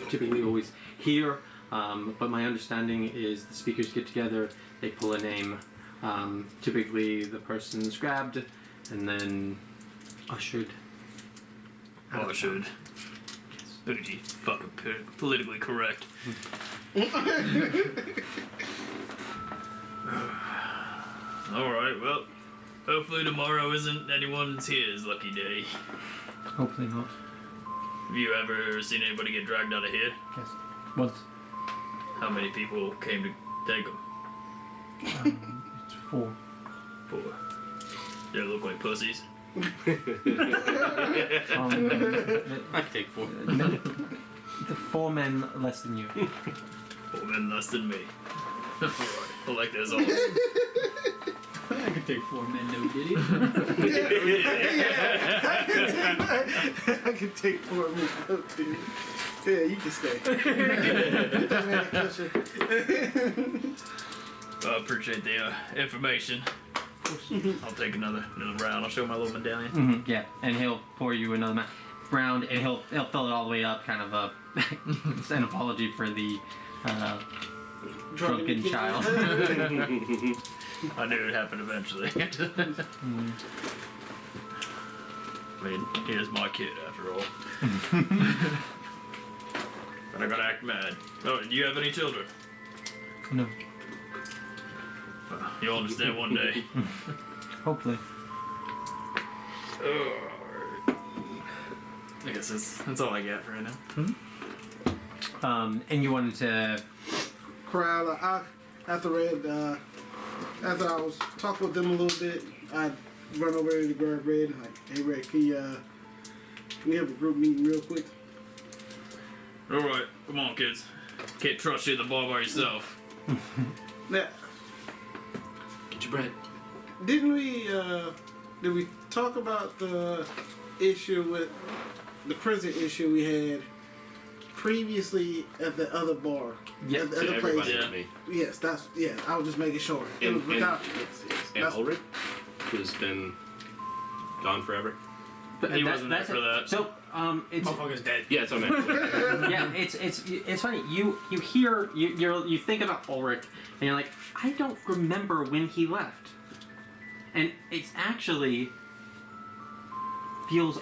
typically always hear, but my understanding is the speakers get together, they pull a name. Typically, the person's grabbed and then ushered. Oh, I should. Booty, fucking politically correct. Alright, well, hopefully tomorrow isn't anyone's here's lucky day. Hopefully not. Have you ever seen anybody get dragged out of here? Yes. Once. How many people came to take them? It's 4. 4. They look like pussies. I take 4. The 4 men less than you. 4 men less than me. Alright, I like this all. I could take 4 men, no diddy. I can take 4 minutes. Oh, dude. Yeah, you can stay. Get that man a cushion. I appreciate the information. I'll take another round. I'll show my little medallion. Mm-hmm. Yeah, and he'll pour you another round, and he'll fill it all the way up. Kind of it's an apology for the drunken child. I knew it would happen eventually. I mean, he is my kid after all. But I gotta act mad. Oh, do you have any children? No. You'll understand one day. Hopefully. I guess that's all I got for right now. And you wanted to. Crowd. After I was talking with them a little bit, I run over there to grab Red. Like, hey Red, can we have a group meeting real quick? Alright, come on kids. Can't trust you at the bar by yourself. Now, Get your bread. did we talk about the issue with the prison issue we had previously at the other bar? Yeah, at the To other everybody place. to me. Yes, I was just making sure. It And- was without. And That's- Ulrich, who's been gone forever. He wasn't there for that. So, it's Motherfucker's dead. Yeah, it's on that. yeah, it's funny. You hear you think about Ulrich, and you're like, I don't remember when he left, and it's actually feels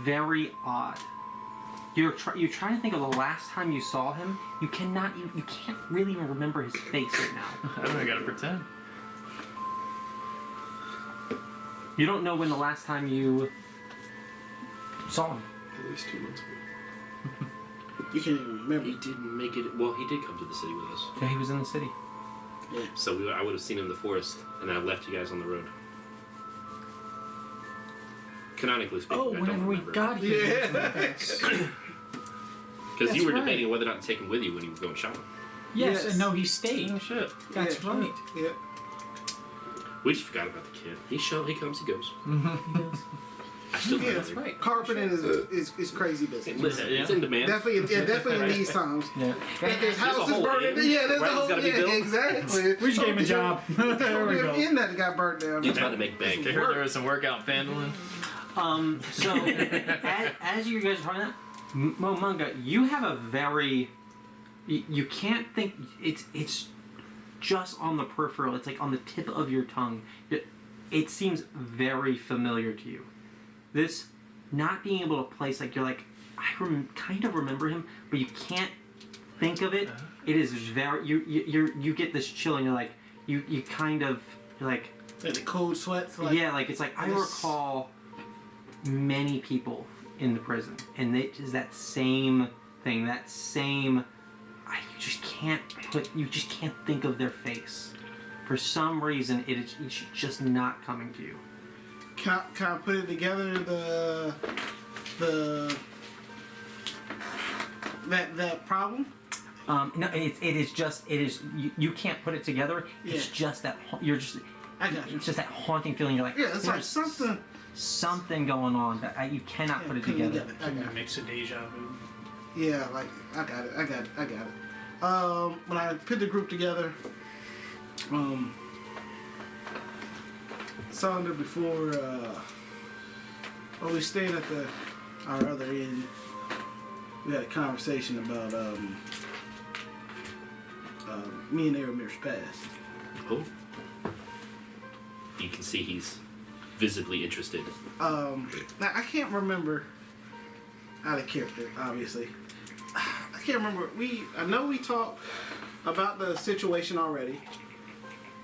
very odd. You're trying to think of the last time you saw him. You can't really even remember his face right now. I don't gotta pretend. You don't know when the last time you saw him. At least 2 months ago. You can't even remember. He didn't make it. Well, he did come to the city with us. Yeah, he was in the city. So I would have seen him in the forest, and I left you guys on the road. Canonically speaking, Oh, I don't whenever we remember. got here. Because you were That's debating whether or not to take him with you when you were going shopping. Yes, Yes. and no, he stayed. Oh shit. That's Yeah. right. Yeah. We just forgot about the kid. He comes, he goes. I still Yeah, that's right. Carpeting is crazy business. Listen, it's in demand. Definitely in these times. Yeah. If his house is whole burning, inn yeah, there's where a it's whole gotta be built. exactly. We just gave him a job. There we go. In that got burnt down. He's about to make bank. I heard there was some work out in Fandolin. So as you guys are talking about, Momunga, you have a very you can't think it's just on the peripheral. It's like on the tip of your tongue. It seems very familiar to you. This not being able to place, like, you're like, kind of remember him, but you can't think of it. It is very, you get this chill, and you're like, you kind of, you're like, Like the cold sweats. Like, yeah, like, it's like, I recall many people in the prison, and it is that same thing, you just can't think of their face. For some reason, it's just not coming to you. Can I put it together? That problem. No, it is. You can't put it together. Yeah. It's just that I got you. It's just that haunting feeling. You're like, Yeah, it's like there's something going on that you cannot put it together. I got it. Makes a deja vu. Yeah, like I got it. When I put the group together, Sonder before we stayed at our other inn, we had a conversation about me and Aramir's past. Oh. You can see he's visibly interested. Now I can't remember out of character, obviously. I can't remember. I know we talked about the situation already.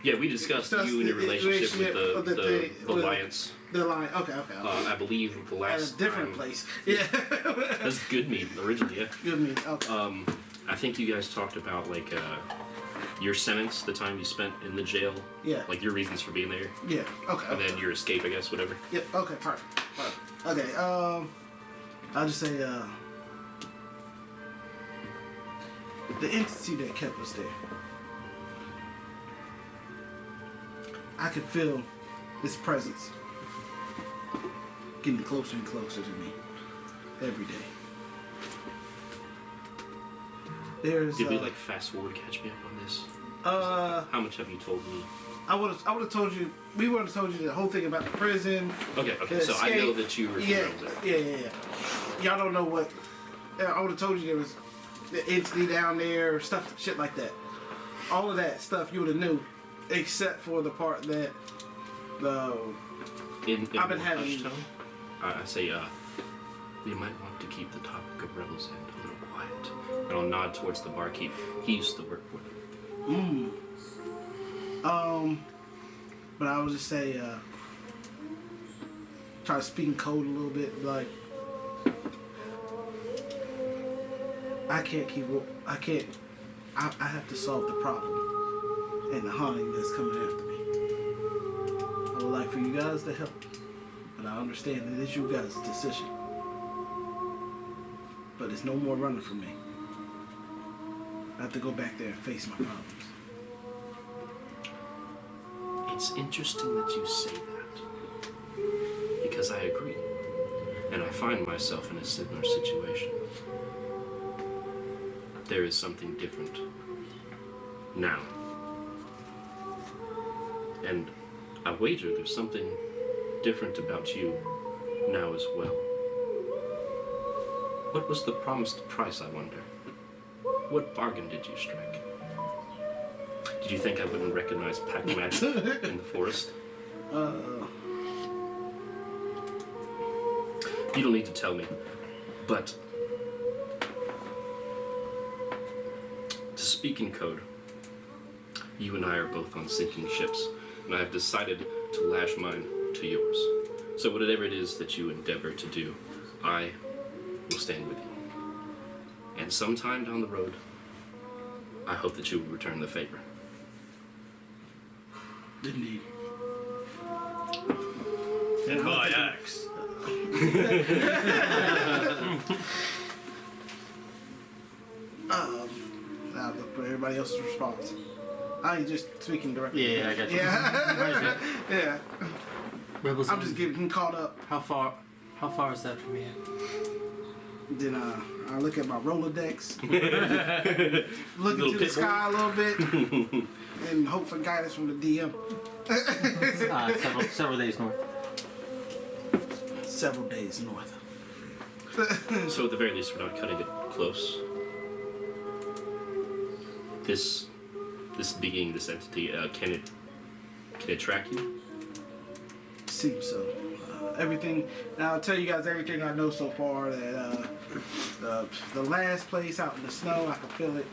Yeah, we discussed you and your relationship with the Alliance. The Alliance. Okay. I believe the At last a different time, place. Yeah. That's good meat originally. Yeah. Good meat. Okay. I think you guys talked about like your sentence, the time you spent in the jail. Yeah. Like your reasons for being there, Yeah. Okay. and then your escape, I guess, whatever. Yep. Okay. Perfect. Okay. I'll just say the entity that kept us there. I could feel its presence getting closer and closer to me every day. There's Did we like fast forward, catch me up on this? How much have you told me? I would have told you. We would have told you the whole thing about the prison. Okay. The So I escape. know that you were. Yeah. Y'all don't know what. I would have told you there was the entity down there, stuff, shit like that. All of that stuff you would have knew, except for the part that In I've been more having- hushed tone, I say, we might want to keep the topic of Rebel's End a little quiet. And I'll nod towards the barkeep. He used to work for them. But I would just say, try to speak in code a little bit, like, I have to solve the problem and the haunting that's coming after me. I would like for you guys to help, but I understand it is you guys' decision. But there's no more running from me. I have to go back there and face my problems. It's interesting that you say that. Because I agree. And I find myself in a similar situation. There is something different now. And I wager there's something different about you now as well. What was the promised price, I wonder? What bargain did you strike? Did you think I wouldn't recognize pack magic in the forest? You don't need to tell me, but to speak in code, you and I are both on sinking ships, and I have decided to lash mine to yours. So whatever it is that you endeavor to do, I will stand with you. And sometime down the road, I hope that you will return the favor. Indeed. And my axe. Now look for everybody else's response. I ain't just speaking directly. Yeah, I got you. Yeah. Yeah. Rebels. I'm just getting caught up. How far is that from here? Then I look at my Rolodex, look Little into the pit sky a little bit, and hope for guidance from the DM. Several days north. Several days north. So at the very least, we're not cutting it close. This being, this entity, can it track you? seems so. Everything. And I'll tell you guys everything I know so far. That the last place out in the snow, I can feel it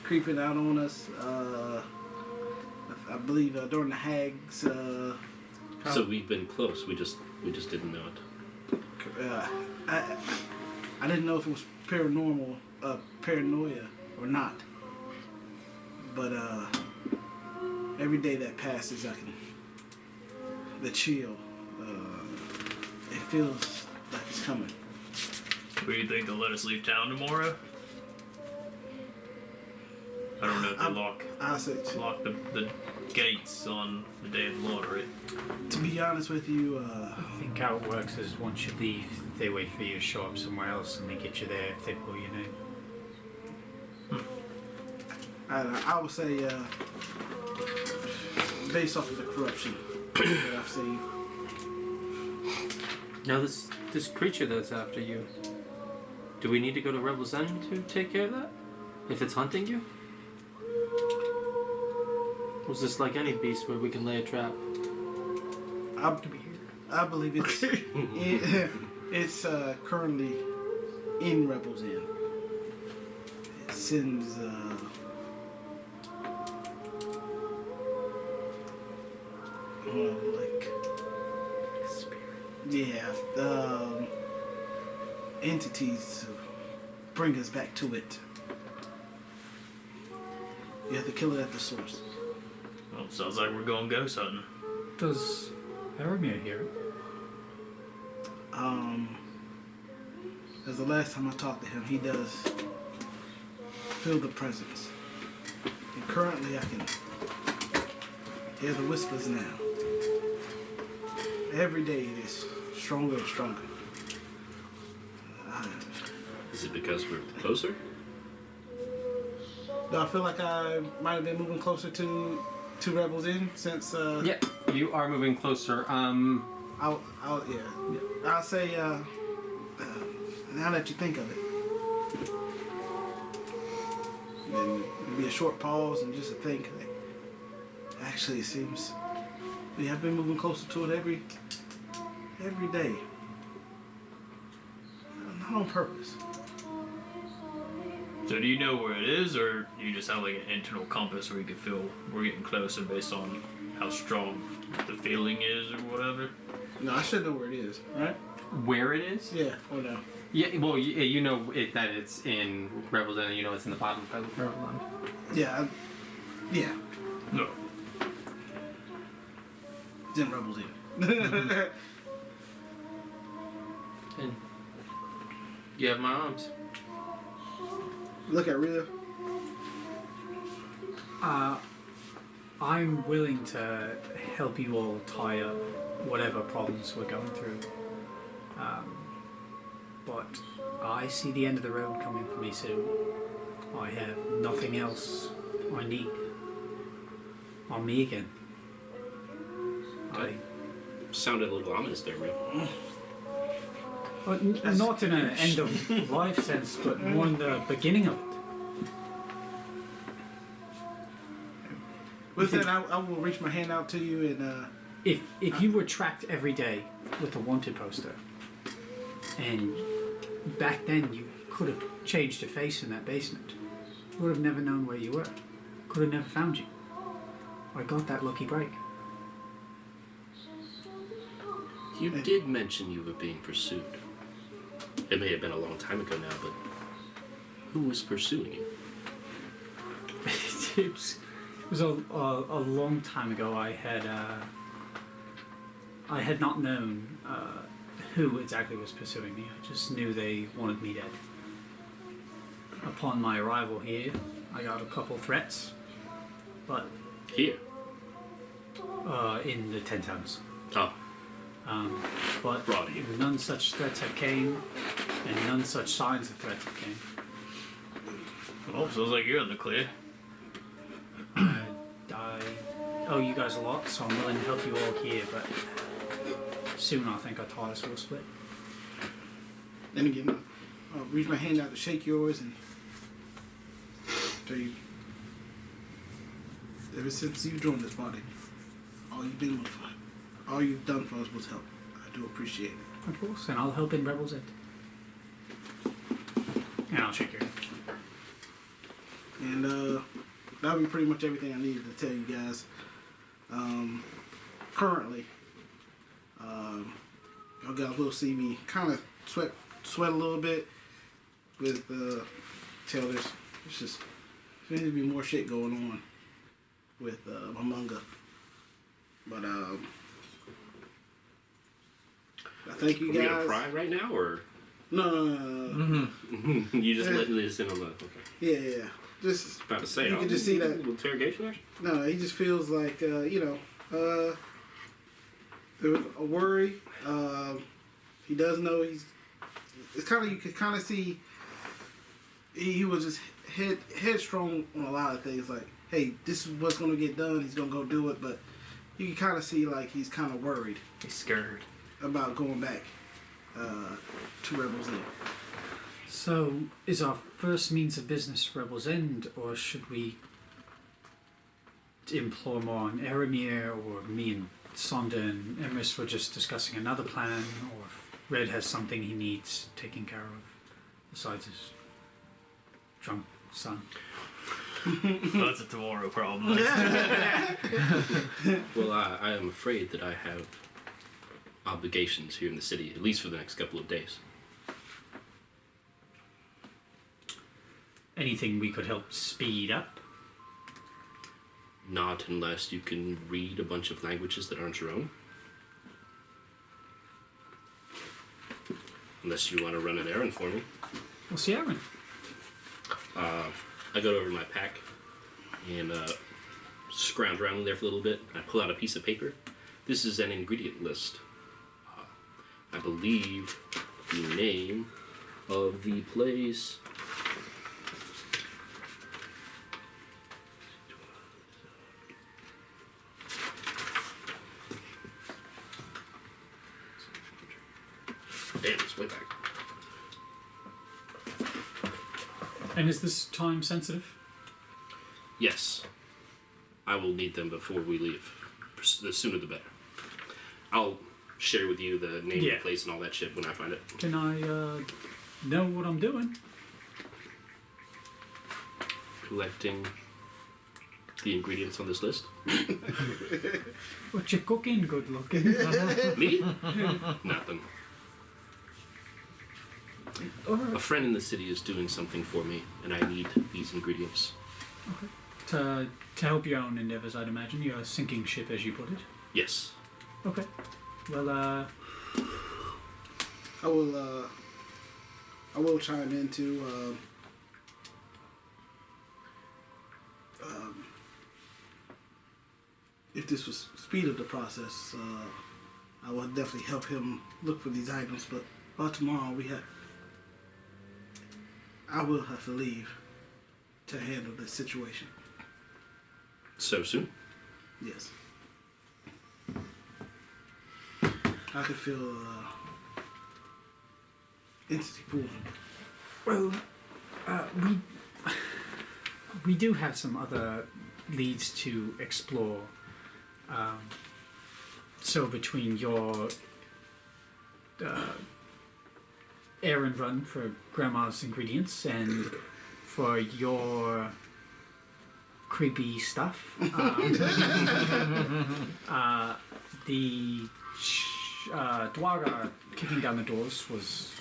creeping out on us. I believe during the hags. So we've been close. We just didn't know it. I didn't know if it was paranoia or not. But every day that passes, the chill. It feels like it's coming. Do you think they'll let us leave town tomorrow? I don't know if they lock the gates on the day of the Lord, right? To be honest with you, I think how it works is once you leave, they wait for you to show up somewhere else and they get you there if they pull your name. I would say, based off of the corruption that I've seen. Now this creature that's after you, do we need to go to Rebel's End to take care of that? If it's hunting you? Was this like any beast where we can lay a trap? I believe it's currently in Rebel's Inn. It sends entities to bring us back to it. You have to kill it at the source. Well, sounds like we're going ghost hunting. Does Aramir hear it? As the last time I talked to him, he does feel the presence. And currently I can hear the whispers now. Every day it is stronger and stronger. Is it because we're closer? Do I feel like I might have been moving closer to Rebels Inn since? Yeah, you are moving closer. I'll say now that you think of it, then it'll be a short pause and just a think. Like, actually, it seems we have been moving closer to it every day. Not on purpose. So do you know where it is, or you just have like an internal compass where you can feel we're getting closer based on how strong the feeling is or whatever? No, I should know where it is, right? Where it is? Yeah, or no? Yeah, well, you know that it's in Rebels End, and you know it's in the bottom of Rebels End. Yeah, yeah, No. it's in Rebels Inn. And you have my arms. Look at Rhea. I'm willing to help you all tie up whatever problems we're going through. But I see the end of the road coming for me soon. I have nothing else I need on me again. Sounded a little ominous there, Ray. Not in an end of life sense, but more in the beginning of it. With that, I will reach my hand out to you and. If you were tracked every day with a wanted poster, and back then you could have changed your face in that basement, you would have never known where you were. Could have never found you. I got that lucky break. You did mention you were being pursued. It may have been a long time ago now, but who was pursuing you? It was a long time ago. I had not known who exactly was pursuing me. I just knew they wanted me dead. Upon my arrival here, I got a couple threats, but Here? in the 10 towns. Oh, But Brought here. none such threats have came, and none such signs of threats have came. Well, sounds like you're in the clear. I owe you guys a lot, so I'm willing to help you all here, but soon I think our ties will split. Then again, I'll reach my hand out to shake yours and tell you. Ever since you joined this body, all you've been was fun. all you've done for us was help. I do appreciate it. Of course, and I'll help in Rebel's End. And I'll shake your hand. And that'll be pretty much everything I needed to tell you guys. Currently, you guys will see me kind of sweat a little bit with Taylor's. It's just there needs to be more shit going on with my manga. But I thank you Are we gonna guys. pry right now, or No. you just letting this in on the? Okay. Yeah. Just About to say, You can just see that- interrogation action. no. He just feels like there was a worry. He does know he's. It's kind of you can kind of see. He was just headstrong on a lot of things. Like, hey, this is what's gonna get done. He's gonna go do it, but you can kind of see like he's kind of worried He's scared. about going back to Rebels End. So, is our first means of business Rebel's End, or should we implore more on Eramir, or me and Sonda and Emrys were just discussing another plan, or if Red has something he needs taken care of besides his drunk son? That's a tomorrow problem. Well, I am afraid that I have obligations here in the city, at least for the next couple of days. Anything we could help speed up? Not unless you can read a bunch of languages that aren't your own. Unless you want to run an errand for me. What's the errand? I go over to my pack and scrounge around in there for a little bit. I pull out a piece of paper. This is an ingredient list. I believe the name of the place. Damn, it's way back. And is this time sensitive? Yes. I will need them before we leave. The sooner the better. I'll share with you the name of Yeah. the place and all that shit when I find it. Can I know what I'm doing? Collecting the ingredients on this list. What you cooking? Good looking. Me? Nothing. A friend in the city is doing something for me, and I need these ingredients. To help your own endeavors, I'd imagine. You're a sinking ship, as you put it. Yes. Okay. Well, I will chime into if this was speed of the process, I will definitely help him look for these items. But by tomorrow, I will have to leave to handle this situation. So soon? Yes. I can feel entity pool. well, we do have some other leads to explore. So between your errand run for Grandma's ingredients and for your creepy stuff, the Dwaga kicking down the doors was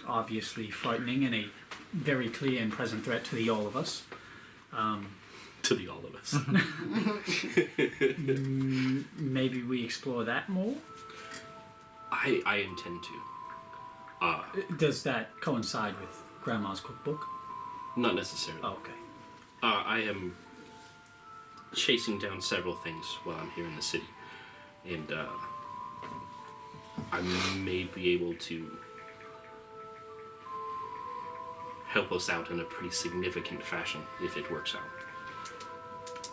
obviously frightening and a very clear and present threat to the all of us. To the all of us. Maybe we explore that more? I intend to. Does that coincide with Grandma's cookbook? Not necessarily. Oh, okay. I am chasing down several things while I'm here in the city. And I may be able to help us out in a pretty significant fashion if it works out.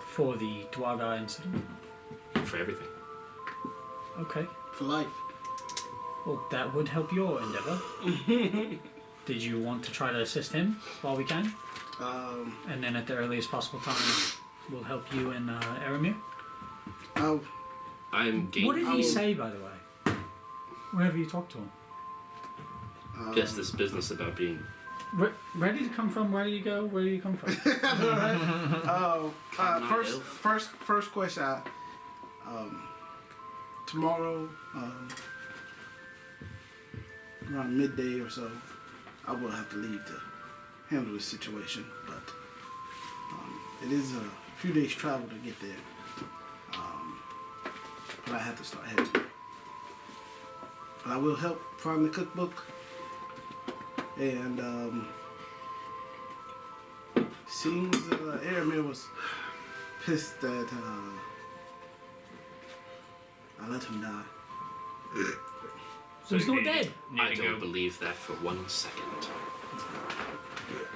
For the Dwaga incident? For everything. Okay. For life. Well, that would help your endeavor. Did you want to try to assist him while we can? And then at the earliest possible time, we'll help you and Eramir? I'm game. What did he say, by the way? Whenever you talk to him. Just this business about being. Where did you come from? Where do you go? Where do you come from? First question. Tomorrow, around midday or so, I will have to leave to handle the situation. But it is a few days travel to get there. But I have to start heading. But I will help find the cookbook. And seems Aramir was pissed that I let him die. So he's not dead. I don't believe that for 1 second.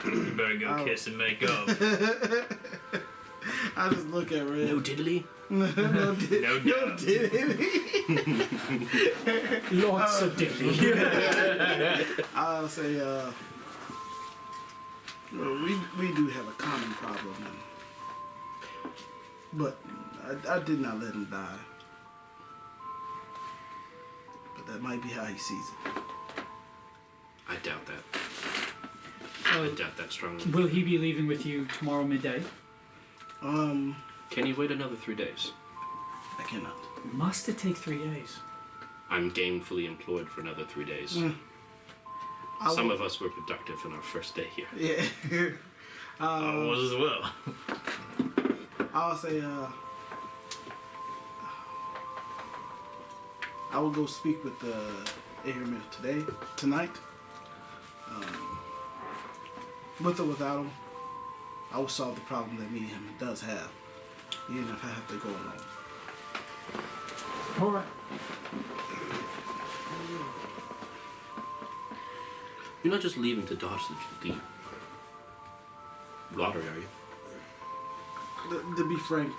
You better go kiss and make up. I just look at Red. No diddly. No No diddly. Lots of diddly. I'll say, we do have a common problem, but I did not let him die. But that might be how he sees it. I doubt that. So, I doubt that strongly. will he be leaving with you tomorrow midday? Can you wait another 3 days? I cannot. Must it take 3 days? I'm gainfully employed for another 3 days. Some of us were productive in our first day here. Yeah. I was as well. I'll say, I will go speak with Aramir tonight. With or without him, I will solve the problem that me and him does have, even if I have to go alone. Alright. You're not just leaving to dodge the lottery, are you? To be frank,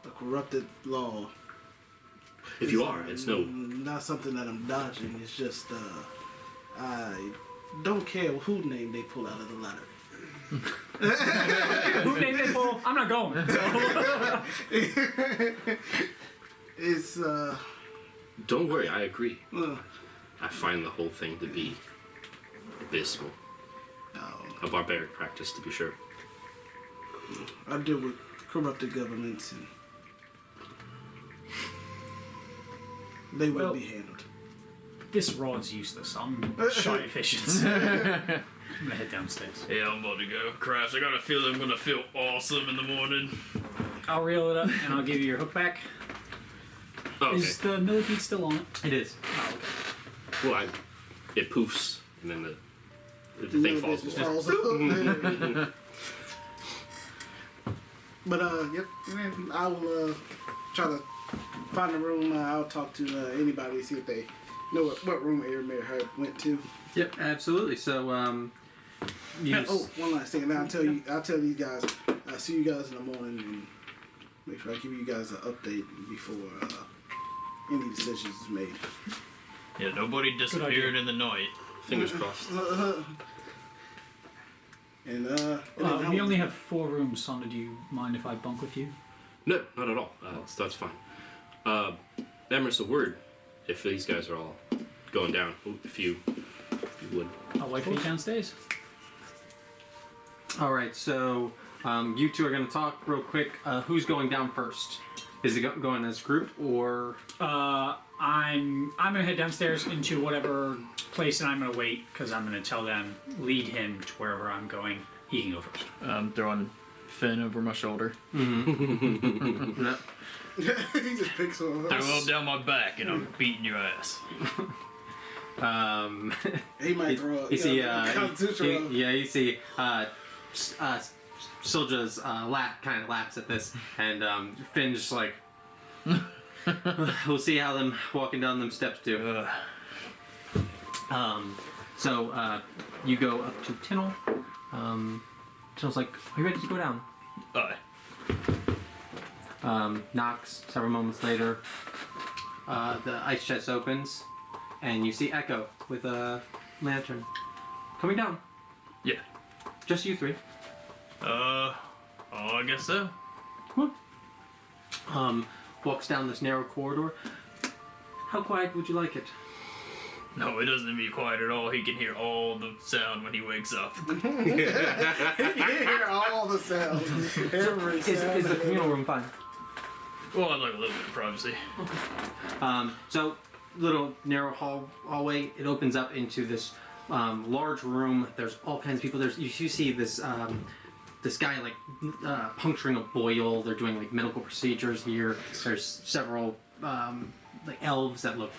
a corrupted law. If you are, it's no. Not something that I'm dodging. It's just I don't care whose name they pull out of the lottery. Who named it for? I'm not going. So. It's Don't worry, I agree. I find the whole thing to be abysmal. A barbaric practice, to be sure. I deal with corrupted governments, and they will be handled. This rod's useless. I'm shy efficient. I'm gonna head downstairs. Yeah, I'm about to go. Crash, I got a feeling I'm gonna feel awesome in the morning. I'll reel it up and I'll give you your hook back. Oh, okay. Is the millipede still on it? It is. Oh, okay. Well, it poofs, and then the thing falls. Just falls But yep. And then I will try to find a room. I'll talk to anybody, see if they know what room Aramir went to. Yep, absolutely. So, one last thing. And I'll tell these guys. I'll see you guys in the morning and make sure I give you guys an update before any decisions is made. Yeah, nobody disappeared in the night. Fingers crossed. And we only have 4 rooms, Sonder. Do you mind if I bunk with you? No, not at all. That's fine. Emerson, a word if these guys are all going down. If you would. I'll wait for you downstairs. all right. So, you two are going to talk real quick. Who's going down first? Is it going as a group or? I'm gonna head downstairs into whatever place, and I'm gonna wait because I'm gonna tell them lead him to wherever I'm going. He can go first. I'm throwing Finn over my shoulder. No. he just picks on Throw us. up down my back, and I'm beating your ass. He might throw up. You see, Constitutional. you see, Silja's kind of laughs at this, and Finn just like, we'll see how them walking down them steps do. So you go up to Tinnel. Tinnel's like, are you ready to go down? Aye. Knocks. Several moments later, the ice chest opens, and you see Echo with a lantern coming down. Yeah. Just you 3. I guess so. Well, walks down this narrow corridor. How quiet would you like it? No, it doesn't be quiet at all. He can hear all the sound when he wakes up. You hear all the sounds. Every sound. Is the communal room fine? Well, I'd like a little bit of privacy. So, little narrow hallway. It opens up into this large room. There's all kinds of people. You see this this guy like puncturing a boil. They're doing like medical procedures here. There's several like elves that look,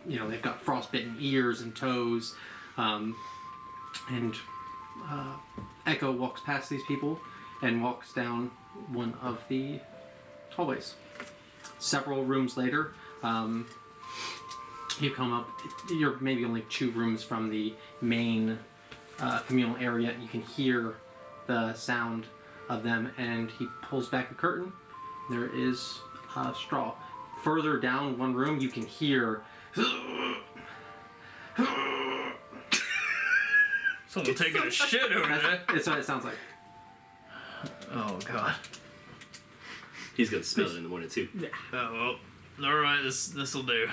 they've got frostbitten ears and toes, and Echo walks past these people and walks down one of the hallways. Several rooms later, you come up. You're maybe only 2 rooms from the main communal area. You can hear the sound of them, and he pulls back a curtain. There is straw. Further down one room, you can hear Someone taking a shit over there. that's what it sounds like. Oh god. He's gonna smell it in the morning too. Oh well. All right, this will do.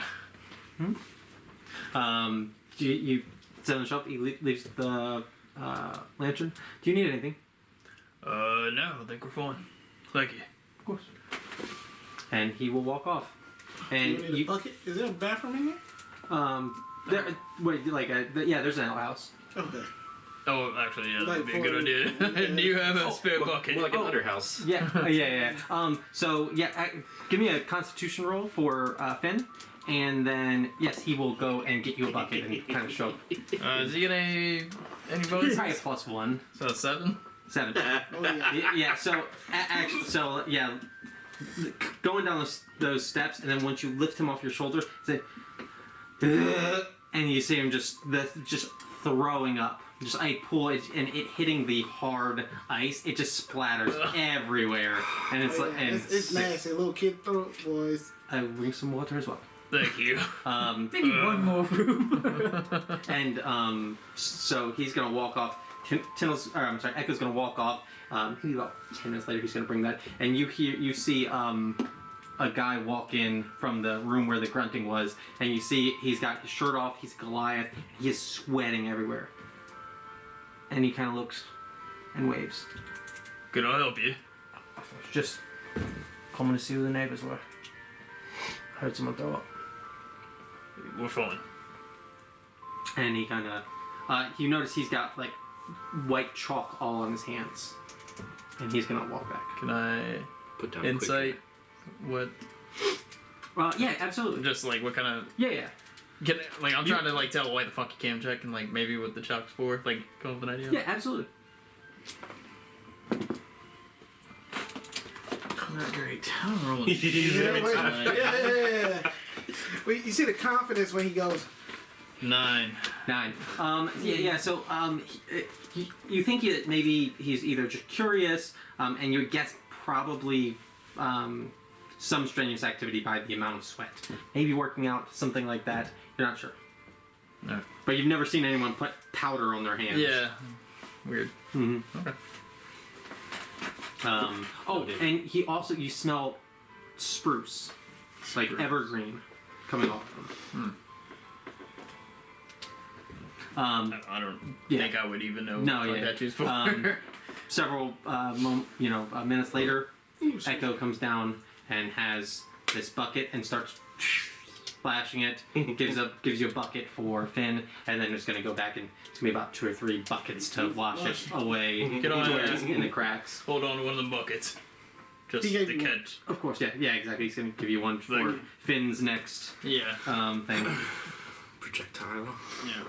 You sit on the shelf. He leaves the lantern. Do you need anything? No, I think we're fine. Thank you. Of course. And he will walk off. And You need a bucket? Is there a bathroom in here? there's an outhouse. Okay. Oh, actually, yeah, that'd Like be a good idea. Do you have a spare bucket? More like an underhouse. Yeah, give me a Constitution roll for Finn, and then yes, he will go and get you a bucket and kind of show up. Does he get any bonuses? Probably a +1. So 7? 7. Oh, yeah. Yeah. So going down those steps, and then once you lift him off your shoulder, say, and you see him just throwing up. Just I pull it, and it hitting the hard ice. It just splatters everywhere, and it's like, and it's nasty. Little kid throat, boys. I bring some water as well. Thank you. Maybe one more room. And so he's gonna walk off. Echo's gonna walk off. Maybe about 10 minutes later, he's gonna bring that, and you see a guy walk in from the room where the grunting was, and you see he's got his shirt off. He's Goliath. He is sweating everywhere, and he kind of looks and waves. Can I help you? Just coming to see who the neighbors were. Heard someone throw up. We're fine. And he kind of, you notice he's got like white chalk all on his hands, and he's gonna walk back. Can I Put down insight? What? Yeah, absolutely. Just like what kind of? Yeah. I'm trying to like tell why the fuck you cam check and like maybe what the chalk's for. Like come up with an idea. Yeah, absolutely. Not great. I'm rolling Yeah, shit wait. tonight. Yeah. Wait, you see the confidence when he goes. 9. 9. So you think that maybe he's either just curious, and you guess probably some strenuous activity by the amount of sweat. Maybe working out, something like that. You're not sure. No. But you've never seen anyone put powder on their hands. Yeah. Weird. Mm-hmm. Okay. And he also, you smell spruce. It's like evergreen coming off of him. I don't think I would even know No, what yeah. that juice for. Several minutes later, Echo comes down and has this bucket and starts splashing it. Gives you a bucket for Finn, and then it's going to go back and it's going to be about 2 or 3 buckets to wash it away in the cracks. Hold on to one of the buckets. Just He gave to you one. catch. Of course, yeah, exactly. He's going to give you one for Like- Finn's next Yeah. thing. Projectile. Yeah.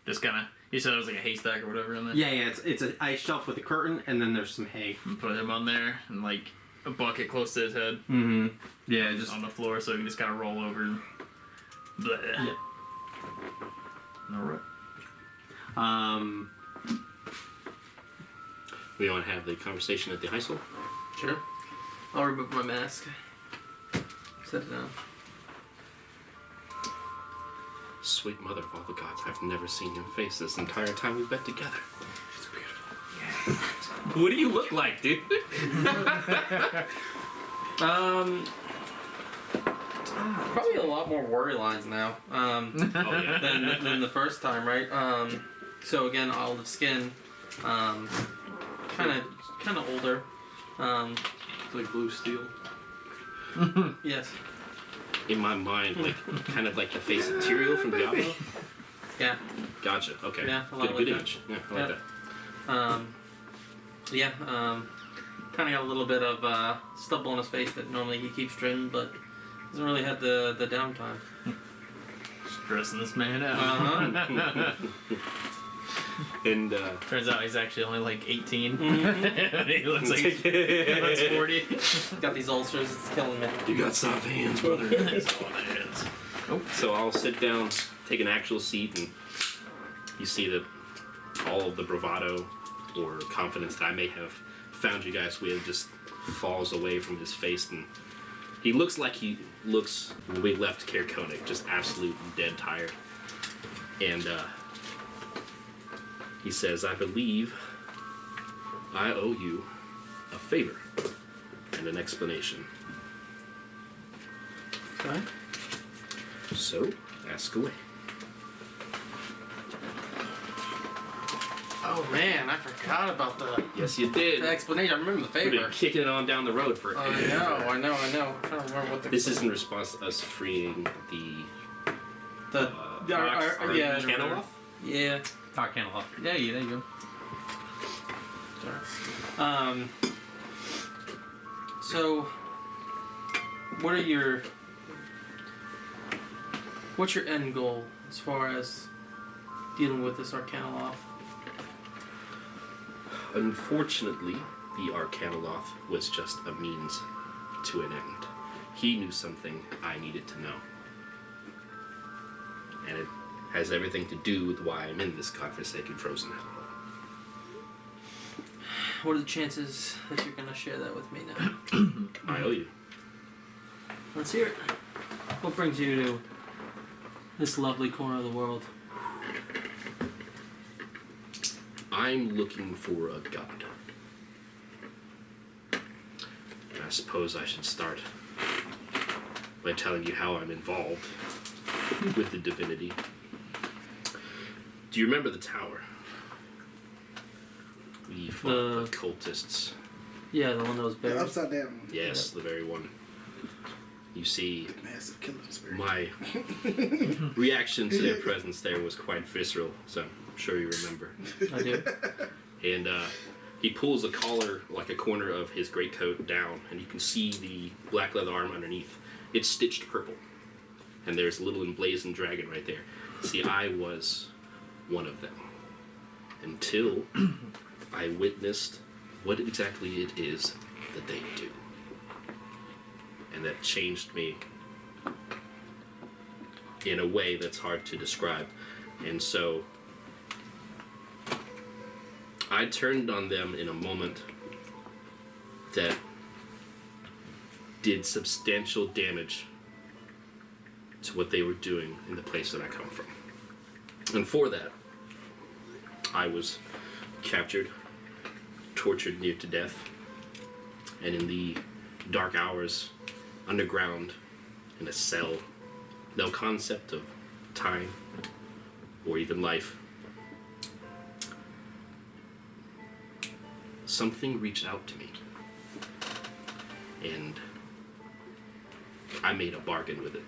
Just kind of. You said it was like a haystack or whatever in there. Yeah, it's an ice shelf with a curtain, and then there's some hay. Put him on there and like a bucket close to his head. Mm-hmm. Yeah, Just on the floor so he can just kind of roll over. And bleh. Yeah. Alright. We want to have the conversation at the high school. Sure. I'll remove my mask. Set it down. Sweet mother of all the gods, I've never seen your face this entire time we've been together. She's beautiful. What do you look like, dude? Probably a lot more worry lines now. Oh yeah. than the first time, right? So again, olive skin, kind of older. It's like blue steel. Yes. In my mind, like kind of like the face of Tyrael from Diablo. Yeah. Gotcha. Okay. Yeah, a lot Good, like good that. image. Yeah, I like Yeah. Kind of got a little bit of stubble on his face that normally he keeps trimmed, but doesn't really have the downtime. Stressing this man out. Uh-huh. And Turns out he's actually only like 18. Mhm. He looks like he looks 40. Got these ulcers, it's killing me. you got soft hands, brother. So I'll sit down, take an actual seat, and you see that all of the bravado or confidence that I may have found you guys with just falls away from his face, and he looks like he looks when we left Caer Koenig, just absolute dead tired. And he says, I believe I owe you a favor and an explanation. Okay. So, ask away. Oh man, I forgot about the Yes, you did. explanation. I remember the We've been favor. kicking it on down the road for I know. I'm trying to remember what the This is in response to us freeing the the our yeah Caneloth? yeah. Talk Cantaloupe. Yeah, there you go. Sorry. So, what's your end goal as far as dealing with this Arcanoloth? Unfortunately, the Arcanoloth was just a means to an end. He knew something I needed to know. And it has everything to do with why I'm in this godforsaken frozen hell. What are the chances that you're gonna share that with me now? I owe you. Let's hear it. What brings you to this lovely corner of the world? I'm looking for a god. And I suppose I should start by telling you how I'm involved with the divinity. Do you remember the tower? We fought the cultists. Yeah, the one that was The buried. upside down. Yes, the very one. You see, Massive killing spirit. my reaction to their presence there was quite visceral, so I'm sure you remember. I do. And he pulls a collar, like a corner of his greatcoat down, and you can see the black leather arm underneath. It's stitched purple. And there's a little emblazoned dragon right there. See, I was one of them. Until I witnessed what exactly it is that they do. And that changed me in a way that's hard to describe. And so I turned on them in a moment that did substantial damage to what they were doing in the place that I come from. And for that, I was captured, tortured near to death, and in the dark hours, underground, in a cell, no concept of time or even life, something reached out to me, and I made a bargain with it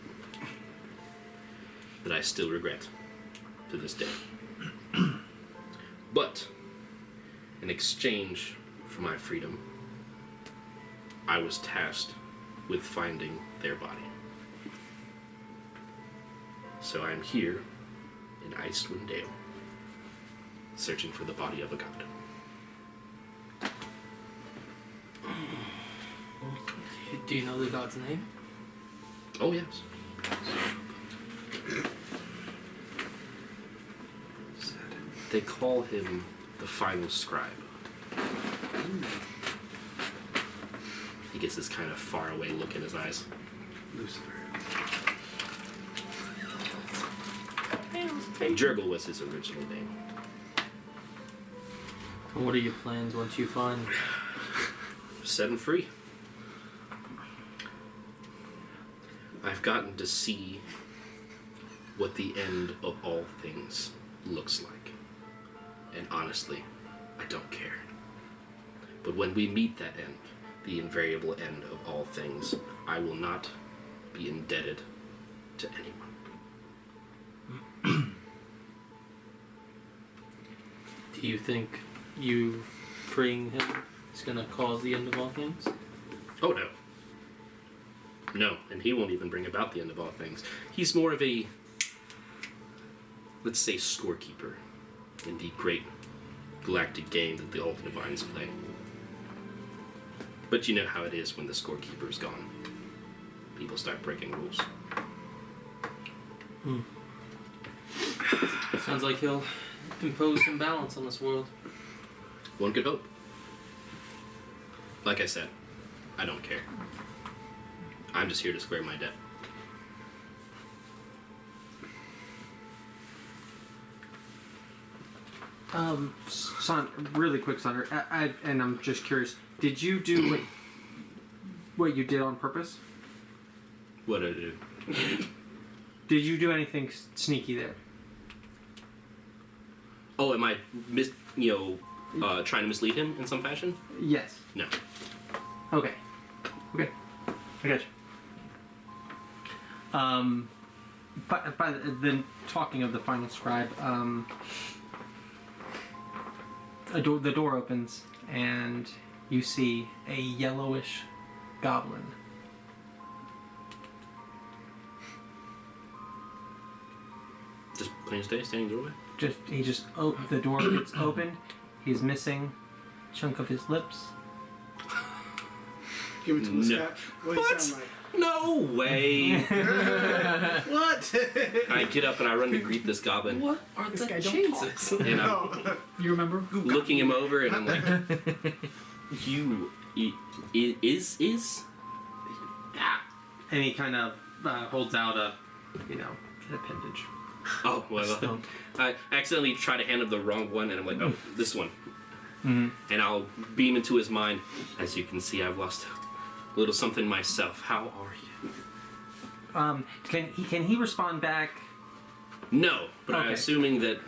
that I still regret to this day. But in exchange for my freedom, I was tasked with finding their body. So I am here in Icewind Dale, searching for the body of a god. Do you know the god's name? Oh, yes. They call him the final scribe. He gets this kind of faraway look in his eyes. Lucifer. Jurgle was his original name. And what are your plans once you find? Set him free. I've gotten to see what the end of all things looks like. And honestly, I don't care. But when we meet that end, the invariable end of all things, I will not be indebted to anyone. Do you think you freeing him is going to cause the end of all things? Oh, no. No, and he won't even bring about the end of all things. He's more of a, let's say, scorekeeper in the great galactic game that the Ultimate Divines play. But you know how it is when the scorekeeper's gone. People start breaking rules. Sounds like he'll impose some balance on this world. One could hope. Like I said, I don't care. I'm just here to square my debt. Really quick, Sonder, and I'm just curious, did you do what you did on purpose? What did I do? Did you do anything sneaky there? Oh, am I trying to mislead him in some fashion? Yes. No. Okay. I got you. By the talking of the final scribe, the door opens and you see a yellowish goblin. Just plain stay, standing in the doorway? The door gets opened. He's missing a chunk of his lips. Give it to No. us, Scott. What do you sound like? No way! What? I get up and I run to greet this goblin. What are This the guy don't chances? And I'm No. You remember? looking him over and I'm like, is? And he kind of holds out an appendage. Oh, well, I accidentally try to hand him the wrong one and I'm like, oh, this one. Mm-hmm. And I'll beam into his mind. As you can see, I've lost a little something myself. How are you? Can he respond back? No, but I'm Okay. assuming that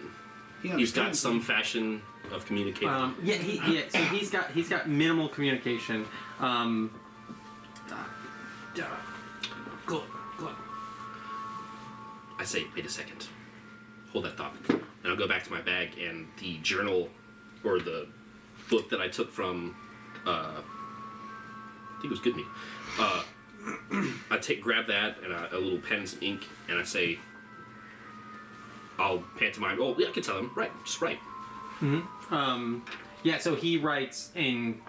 He he's got understands some me. fashion of communicating. So he's got minimal communication. Go. I say, wait a second. Hold that thought. And I'll go back to my bag and the journal or the book that I took from, I think it was Good Meat. Grab that and a little pen and some ink, and I say, I'll pantomime. Oh, yeah, I can tell him. Right, just write. So he writes in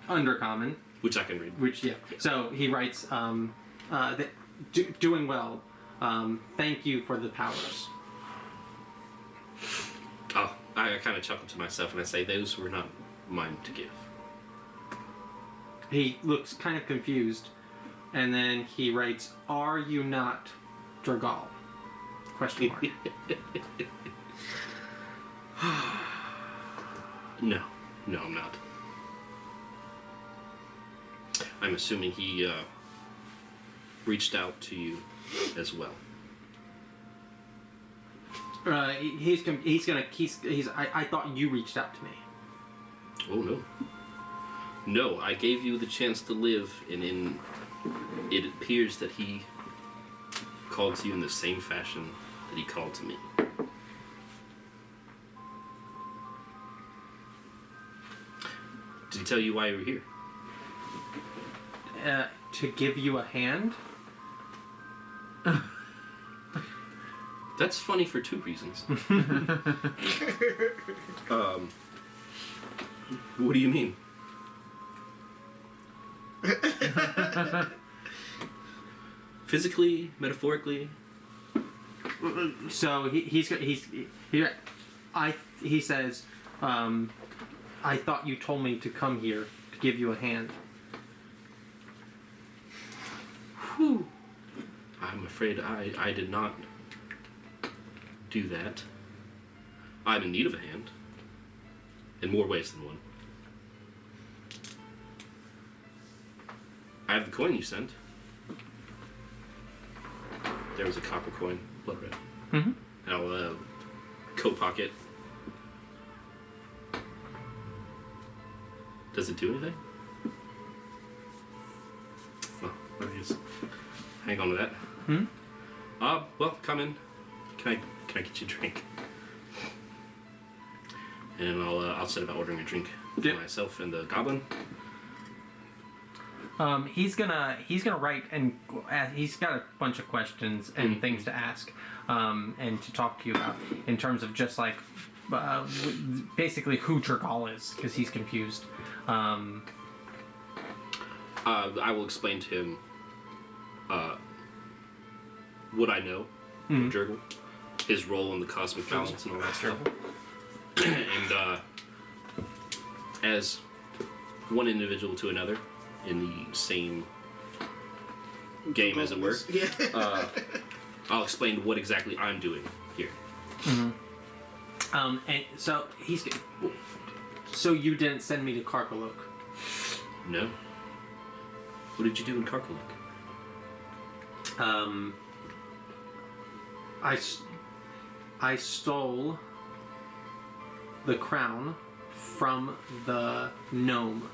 Undercommon, Which I can read. So he writes, doing well. Thank you for the powers. Oh, I kind of chuckle to myself and I say, those were not mine to give. He looks kind of confused, and then he writes, "Are you not Dragal?" Question mark. No, I'm not. I'm assuming he reached out to you as well. I thought you reached out to me. Oh no. No, I gave you the chance to live, and it appears that he called to you in the same fashion that he called to me. Did he tell you why you were here? To give you a hand. That's funny for two reasons. What do you mean? Physically, metaphorically? So he says, I thought you told me to come here to give you a hand. Whew. I'm afraid I did not do that. I'm in need of a hand. In more ways than one. I have the coin you sent. there was a copper coin, blood red. Mm-hmm. I'll coat pocket. Does it do anything? Well, I guess hang on to that. Hmm? Well, come in. Can I get you a drink? And I'll set about ordering a drink for Yep. myself and the goblin. He's gonna write and he's got a bunch of questions and things to ask, and to talk to you about in terms of just like basically who Jergal is, because he's confused. I will explain to him what I know of Jurgle, his role in the cosmic balance and all that stuff. And as one individual to another in the same game, as it were, Yeah. I'll explain what exactly I'm doing here. And so so you didn't send me to Karkalok. No. What did you do in Karkaluk? I stole the crown from the gnome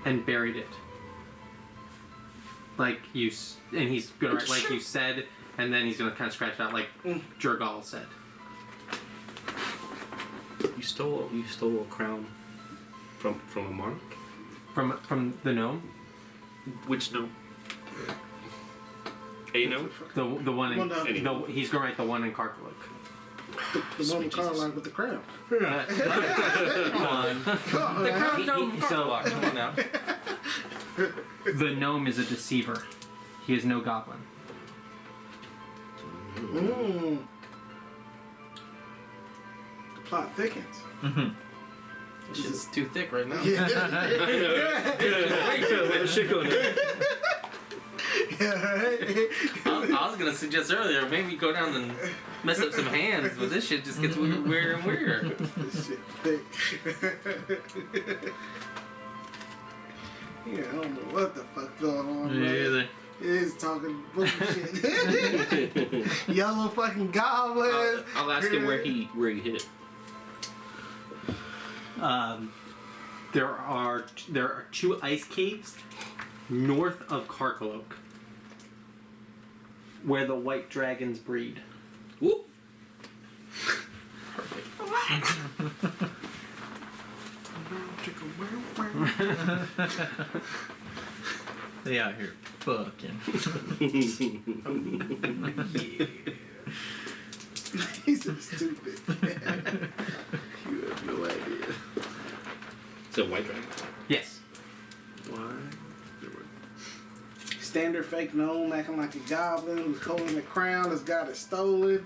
and buried it. Like you, and he's gonna write like you said, and then he's gonna kind of scratch it out like Jergal said. You stole a crown from a monarch? From the gnome, Which gnome? A gnome? the one in Well, no. he's gonna write the one in Karkaluk. The one in Carolina with the crown. The crown dome. Come on now. The gnome is a deceiver. He is no goblin. Mm. The plot thickens. This is too thick right now. I was gonna suggest earlier, maybe go down and mess up some hands, but this shit just gets weirder and weirder. This shit thick. Yeah, I don't know what the fuck going on. Me man. either. He's talking bullshit. Yellow fucking goblin. I'll ask him where he hid it. There are 2 ice caves north of Karkalok where the white dragons breed. Whoop. They out here fucking. He's so stupid. You have no idea. So white dragon. Yes. Why? Standard fake gnome acting like a goblin who's holding the crown that's got it stolen.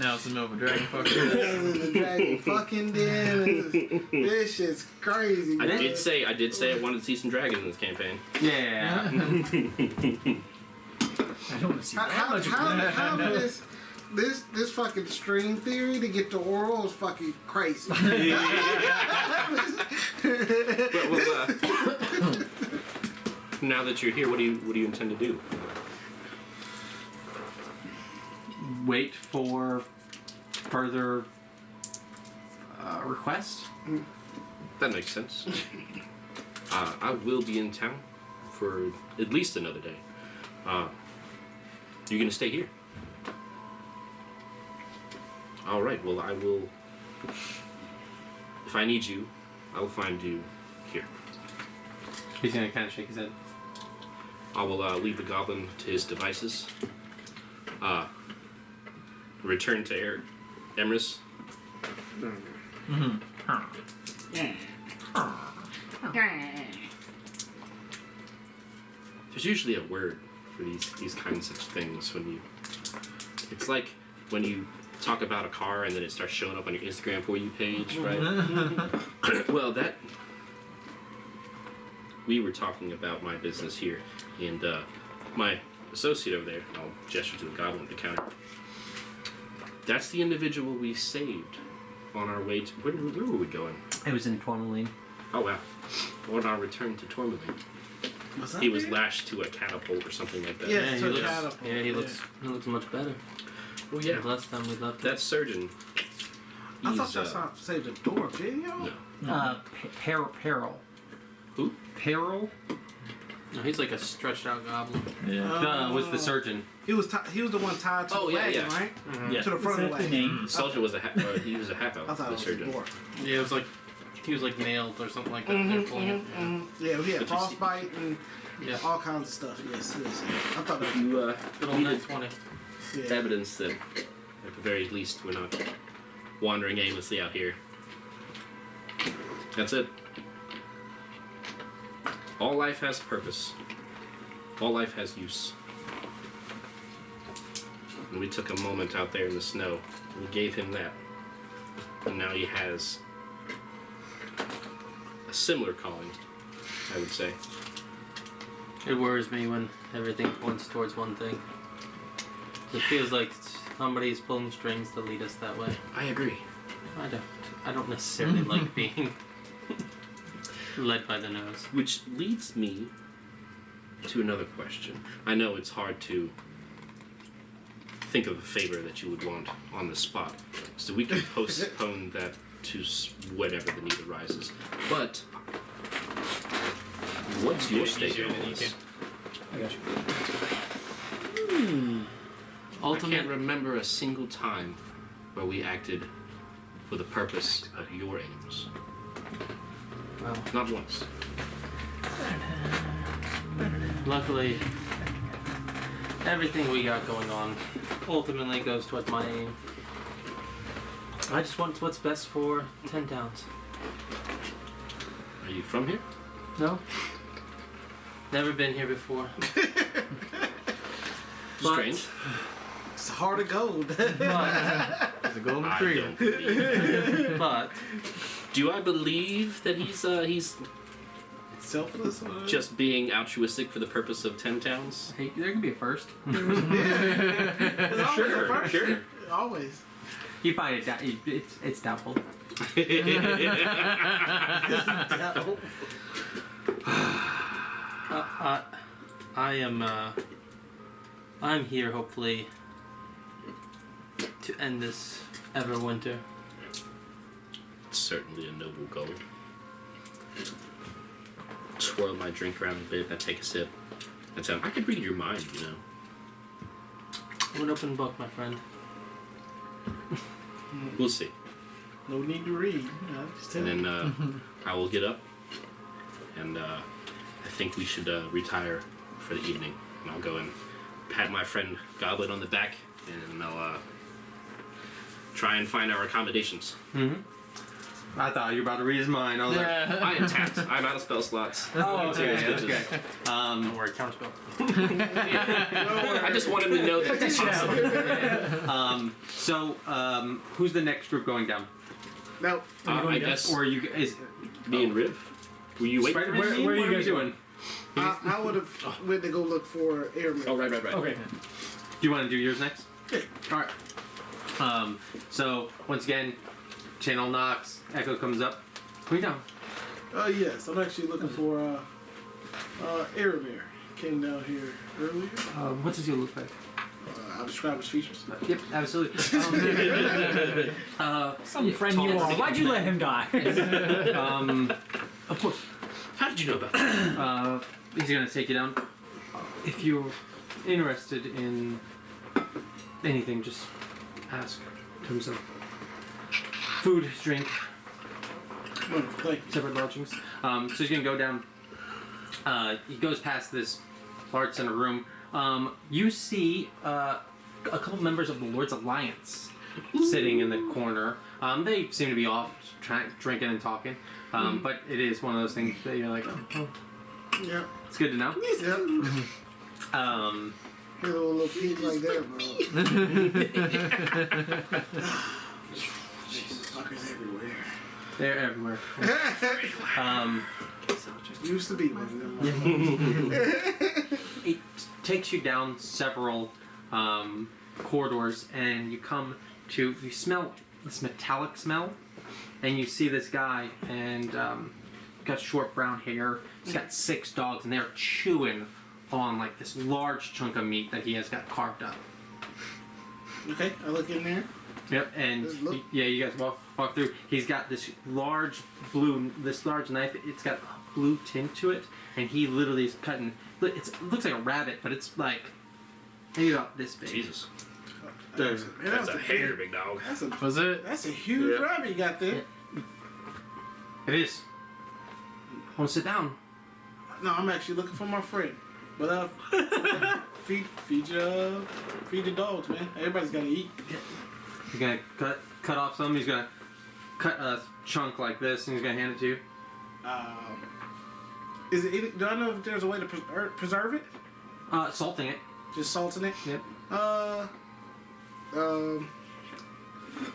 Now it's the middle of a dragon fucker. The dragon fucking den. This shit's crazy. I man. did say I wanted to see some dragons in this campaign. Yeah. I don't want to see that much of that. How this fucking string theory to get to oral is fucking crazy. Well, now that you're here, what do you intend to do? Wait for further requests. That makes sense. I will be in town for at least another day. You're gonna stay here? All right. Well, I will. If I need you, I will find you here. He's gonna kind of shake his head. I will leave the goblin to his devices. Return to Emrys. There's usually a word for these kinds of things when you. It's like when you talk about a car and then it starts showing up on your Instagram for you page, right? Well, that. We were talking about my business here, and my associate over there, I'll gesture to the goblin at the counter. That's the individual we saved on our way to. Where were we going? It was in Tourmaline. Oh, wow. On our return to Tourmaline. Was that He was there? lashed to a catapult or something like that. Yeah, he to a looks. catapult. Yeah, he looks much better. Well, yeah. Last time we left. That surgeon. I thought he's, y'all saw saved the door, didn't y'all? No. Peril. Who? Peril No, he's like a stretched out goblin. Yeah. was the surgeon. He was the one tied to Oh, the yeah, wagon, yeah. right? Yeah. To the front of the wagon. name? Soldier was he was a half elf. I thought The it was a surgeon. dwarf. Yeah, it was like he was like nailed or something like that. They were pulling it. Yeah, he had But you see- frostbite and Yeah. all kinds of stuff. Yes, yes. I thought that was You Good old needed 920. yeah. evidence that, at the very least, we're not wandering aimlessly out here. That's it. All life has purpose. All life has use. And we took a moment out there in the snow. We gave him that. And now he has a similar calling, I would say. It worries me when everything points towards one thing. It feels like somebody's pulling strings to lead us that way. I agree. I don't necessarily like being led by the nose. Which leads me to another question. I know it's hard to think of a favor that you would want on the spot, so we can postpone that to whenever the need arises. But what's your stake on this? I got you. I can't remember a single time where we acted for the purpose of your aims. Well, Not once. luckily, everything we got going on ultimately goes towards my aim. I just want what's best for 10 towns. Are you from here? No? Never been here before. But- Strange. It's a heart of gold. But, The golden I tree. don't believe. but Do I believe that he's Selfless. just being altruistic for the purpose of 10 towns? Hey, there can be a first. It's always Sure, a first. sure. Always. You find it it's doubtful. I'm here hopefully to end this Everwinter. It's certainly a noble goal. Swirl my drink around a bit, I take a sip. And I could read your mind, you know. I'm an open book, my friend. We'll see. No need to read. Just tell And me. then I will get up, and I think we should retire for the evening. And I'll go and pat my friend Goblin on the back, and I'll try and find our accommodations. Mm-hmm. I thought you were about to read his mind. I was like, I am tapped. I'm out of spell slots. oh, okay, Serious okay. bitches. Don't worry, counterspell. I just want him to know that it's possible. Who's the next group going down? No. I guess Or you is me and Riv. Were you waiting? Spider-Man? Where are What you are we guys doing? I would have went to go look for airmen. Oh, right. Okay. Do you want to do yours next? Yeah. All right. So once again, channel knocks. Echo comes up. Who are you down? Yes, I'm actually looking for Aramir. Came down here earlier. What does he look like? I'll describe his features. Yep, absolutely. Some friend you are. Why'd you let him die? Of course. How did you know about that? He's gonna take you down. If you're interested in anything, just ask. In terms of food, drink, Wonderful, thank you. separate lodgings. So he's gonna go down. He goes past this large center room. You see a couple members of the Lord's Alliance sitting in the corner. They seem to be off drinking and talking. But it is one of those things that you're like, oh, Yeah. it's good to know. Yeah. Get a little pig like that, bro. Fuckers everywhere. They're everywhere. Used to be one of them. It takes you down several corridors, and you smell this metallic smell, and you see this guy, and got short brown hair. He's got 6 dogs, and they're chewing on like this large chunk of meat that he has got carved up. Okay, I look in there. Yep, and Just look. you guys walk through. He's got this large knife. It's got a blue tint to it, and he literally is cutting. It looks like a rabbit, but it's like maybe about this big. Jesus. Man, That's a hair, big dog. Was it? That's a huge Yeah. rabbit you got there. It is. Want to sit down? No, I'm actually looking for my friend. But feed your dogs, man. Everybody's gotta eat. He's gonna cut off some. He's gonna cut a chunk like this, and he's gonna hand it to you. Is it? Do I know if there's a way to preserve it? Salting it. Just salting it. Yep.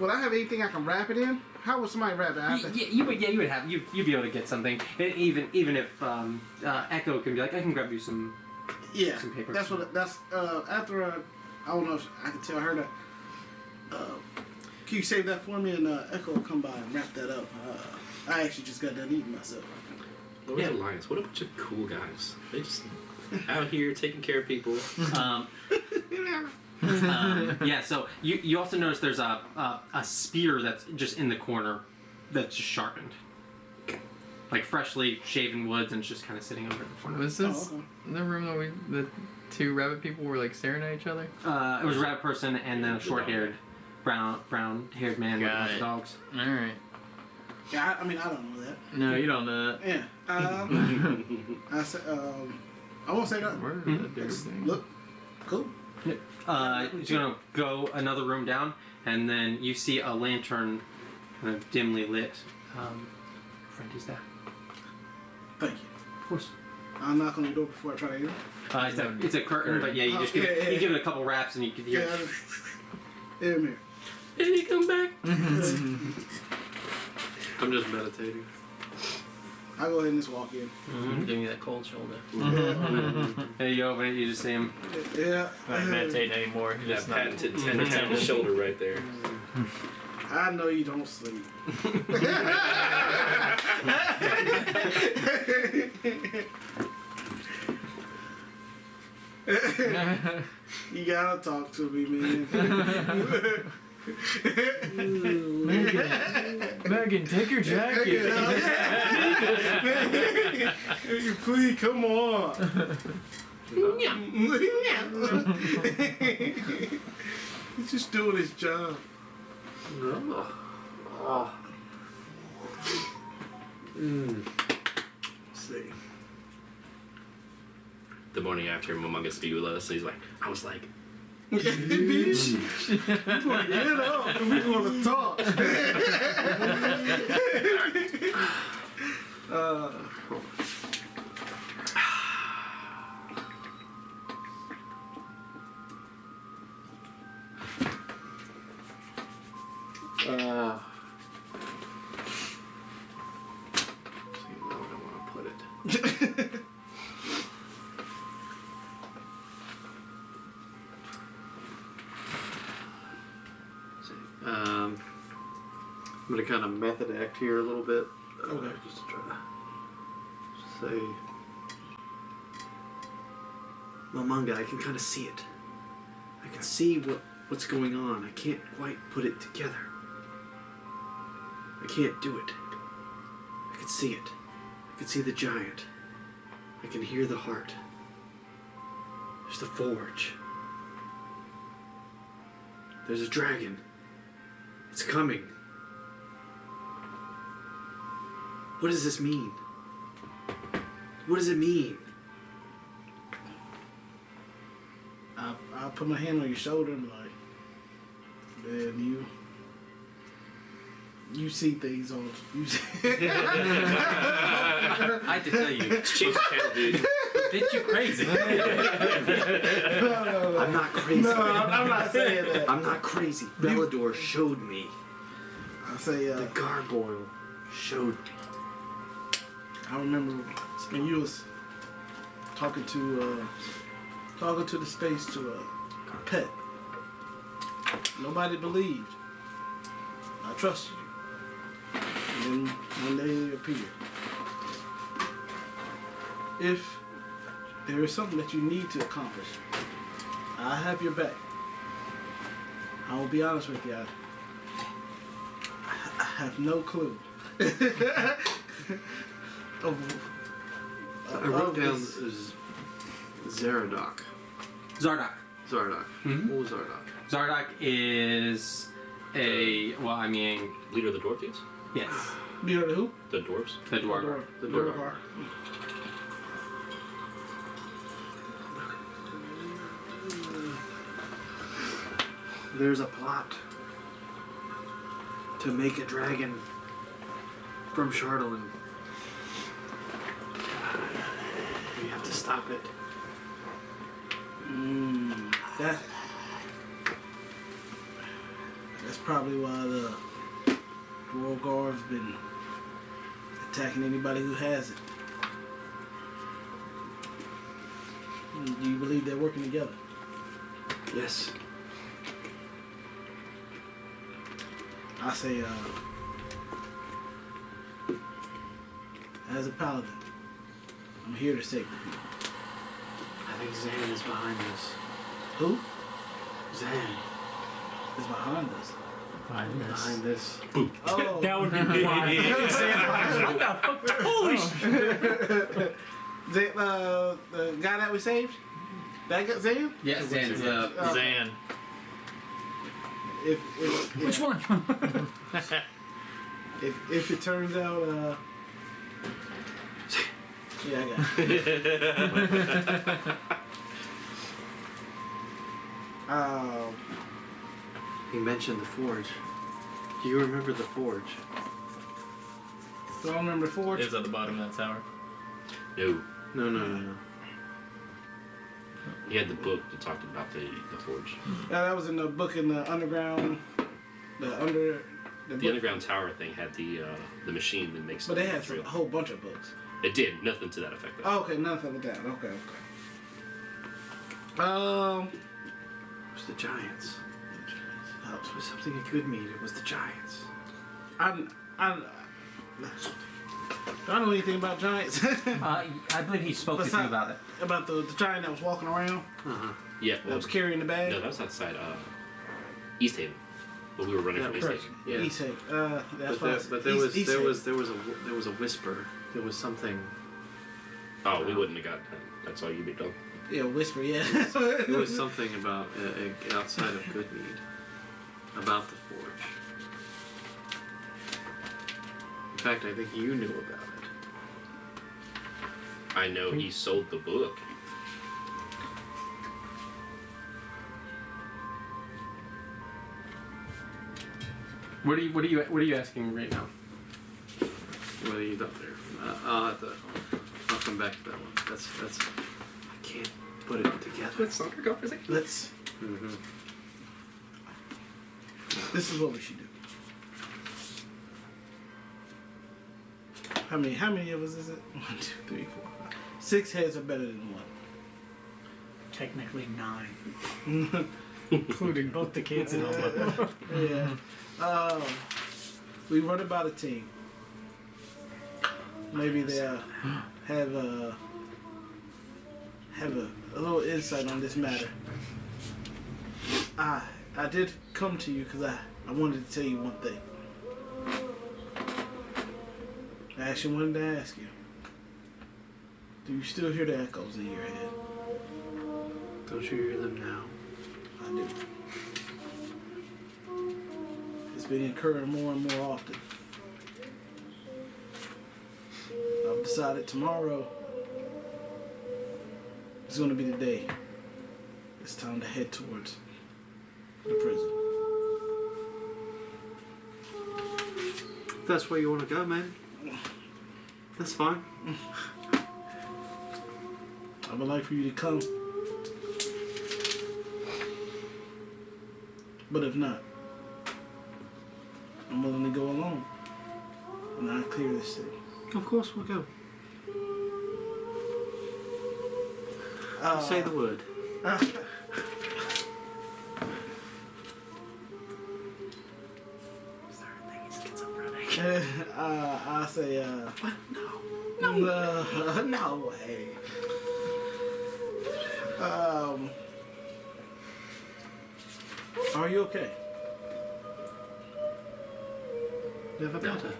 Would I have anything I can wrap it in? How would somebody wrap it? I have to- You would have. You'd be able to get something. Even if Echo can be like, I can grab you some. Yeah, Some paper. that's what. That's after. I don't know if I can tell her that. Can you save that for me and Echo will come by and wrap that up? I actually just got done eating myself. Lord Alliance, what a bunch of cool guys. They just out here taking care of people. Yeah. So you also notice there's a spear that's just in the corner, that's just sharpened, like freshly shaven woods, and it's just kind of sitting over in the corner. Was this okay. the room that the 2 rabbit people were like staring at each other? It was a rabbit person and then a short-haired, brown-haired man with a Got bunch of it. dogs. All right. Yeah, I mean I don't know that. No, you don't know that. Yeah. I said. I won't say that. Where did that dude thing? Look. Cool. He's gonna go another room down, and then you see a lantern, kind of dimly lit. Friend, is that? Thank you. Of course. I'll knock on the door before I try to enter. It's a curtain, but yeah, you just give it, you give it a couple raps, and you can hear. Yeah, man. Did he come back? I'm just meditating. I'll go ahead and just walk in. Giving you that cold shoulder. There you open it, you just see him. Yeah. Not meditating anymore. That Just not. patented 10 on the shoulder right there. I know you don't sleep. You gotta talk to me, man. Megan, take your jacket. Please, come on. He's just doing his job. See. The morning after, Mama gets to be with us, and he's like, I was like, Bitch, you wanna get up and we wanna talk. see where I want to put it. I'm gonna kind of method act here a little bit. Okay. Just to try to say, well, manga, I can kind of see it. I can see what's going on. I can't quite put it together. I can't do it. I can see it. I can see the giant. I can hear the heart. There's the forge. There's a dragon. It's coming. What does this mean? What does it mean? I'll put my hand on your shoulder and be like, man, you see things on. You see. I have to tell you, Change the channel, dude. bitch, you crazy. No. I'm not crazy. No, I'm not saying that. I'm not crazy. Bellador showed me. I say, The gargoyle showed me. I remember when you was talking to the space to a pet. Nobody believed. I trusted you. And then one day it appeared. if there is something that you need to accomplish, I have your back. I will be honest with you. I have no clue. I wrote down Zaradoc. Zardoc. Zardoc. Mhm. What was Zardoc? Zardoc is a, well, I mean, Leader of the dwarf kids? yes, You know who? The dwarves? the dwarf. The Dwarf. There's a plot to make a dragon from Chardolin. We have to stop it. That's probably why the Dwarf Guard's been attacking anybody who has it. Do you believe they're working together? Yes. I say, as a paladin, I'm here to save the people. I think Zan is behind this. Who Zan is behind us? behind this. Oh, That would be wild. What the fuck? Holy shit! the guy that we saved? That guy, Zan? Yes, Zan's the Zan. If Which one? if it turns out, yeah, I got it. He mentioned the forge. Do you remember the forge? Do I remember Forge? It's at the bottom of that tower. No. No. He had the book that talked about the forge. Yeah, that was in the book in the underground, the book. The underground tower thing had the machine that makes But they the had material. a whole bunch of books. It did. Nothing to that effect, though. Oh, okay, nothing with that. Okay. It was the giants. It was something it could mean. It was the giants. Do I know anything about giants? I believe he spoke to you about it. About the giant that was walking around, Yeah. that was carrying the bag? No, that was outside East Haven. When we were running Yeah, from East correct. Haven. Yeah. East Haven. That's But there was a whisper. There was something. Oh, we wouldn't have got that. That's all you big dog. Yeah, whisper. Yeah. There was something about outside of Goodmead about the forge. In fact, I think you knew about it. I know he sold the book. What are you asking right now? What are you up there? I'll come back to that one. That's. I can't put it together. Let's not conversation. Let's. Mm-hmm. This is what we should do. How many of us is it? 1, 2, 3, 4, 5. 6 heads are better than one. Technically 9. Including both the kids and all that. Yeah. We run about a team. Maybe they'll have a little insight on this matter. I did come to you because I wanted to tell you one thing. I actually wanted to ask you. Do you still hear the echoes in your head? Don't you hear them now? I do. It's been occurring more and more often. I've decided tomorrow is going to be the day. It's time to head towards the prison. If that's where you want to go, man. That's fine. I would like for you to come. But if not, I'm willing to go alone. And I clear this city. Of course, we'll go. Say the word. I say, What? No. No way. Are you okay? Never better.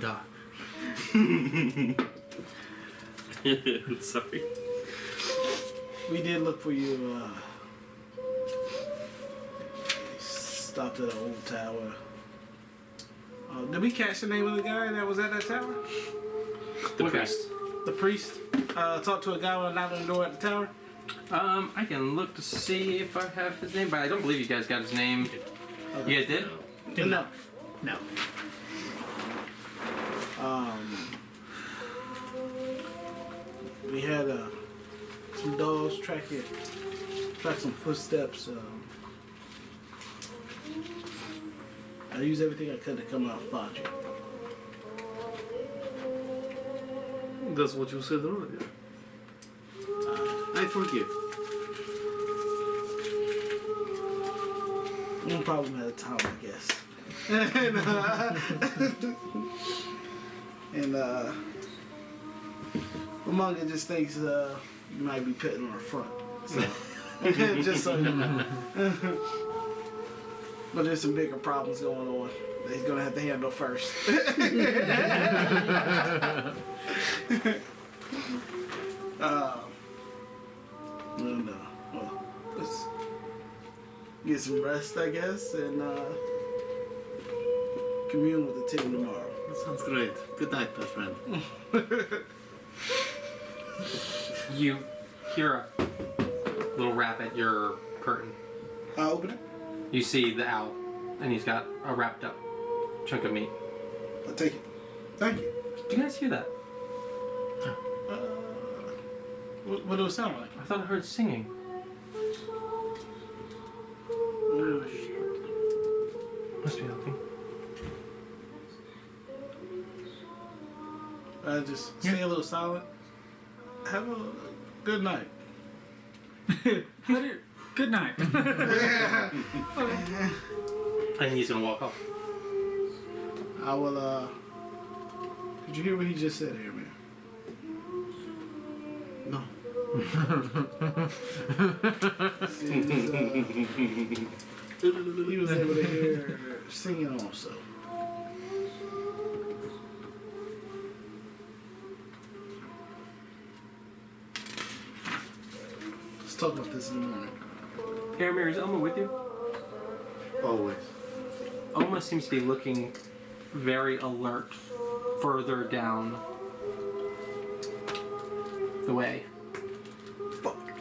Duh. Sorry. We did look for you. Stopped at an old tower. Did we catch the name of the guy that was at that tower? The Okay. priest. The priest? Talked to a guy when I knocked on the door at the tower? I can look to see if I have his name, but I don't believe you guys got his name. You guys did? No. No. We had some dogs track some footsteps. I used everything I could to come out and find you. That's what you said earlier. I forgive. No problem at a time, I guess. and Umonga just thinks you might be putting on the front. So, just so you know. But there's some bigger problems going on that he's gonna have to handle first. Well, let's get some rest, I guess, and commune with the team tomorrow. That sounds great. Good night, my friend. You hear a little rap at your curtain. I'll open it. You see the owl, and he's got a wrapped up chunk of meat. I'll take it. Thank you. Do you guys hear that? What do it sound like? I thought I heard singing. Must be nothing. Just stay a little silent. Have a good night. Good night. And he's gonna walk off. I will, did you hear what he just said here, man? No. He was able to hear singing also. Let's talk about this in the morning. Aramir, is Oma with you? Always. Oma seems to be looking very alert further down the way.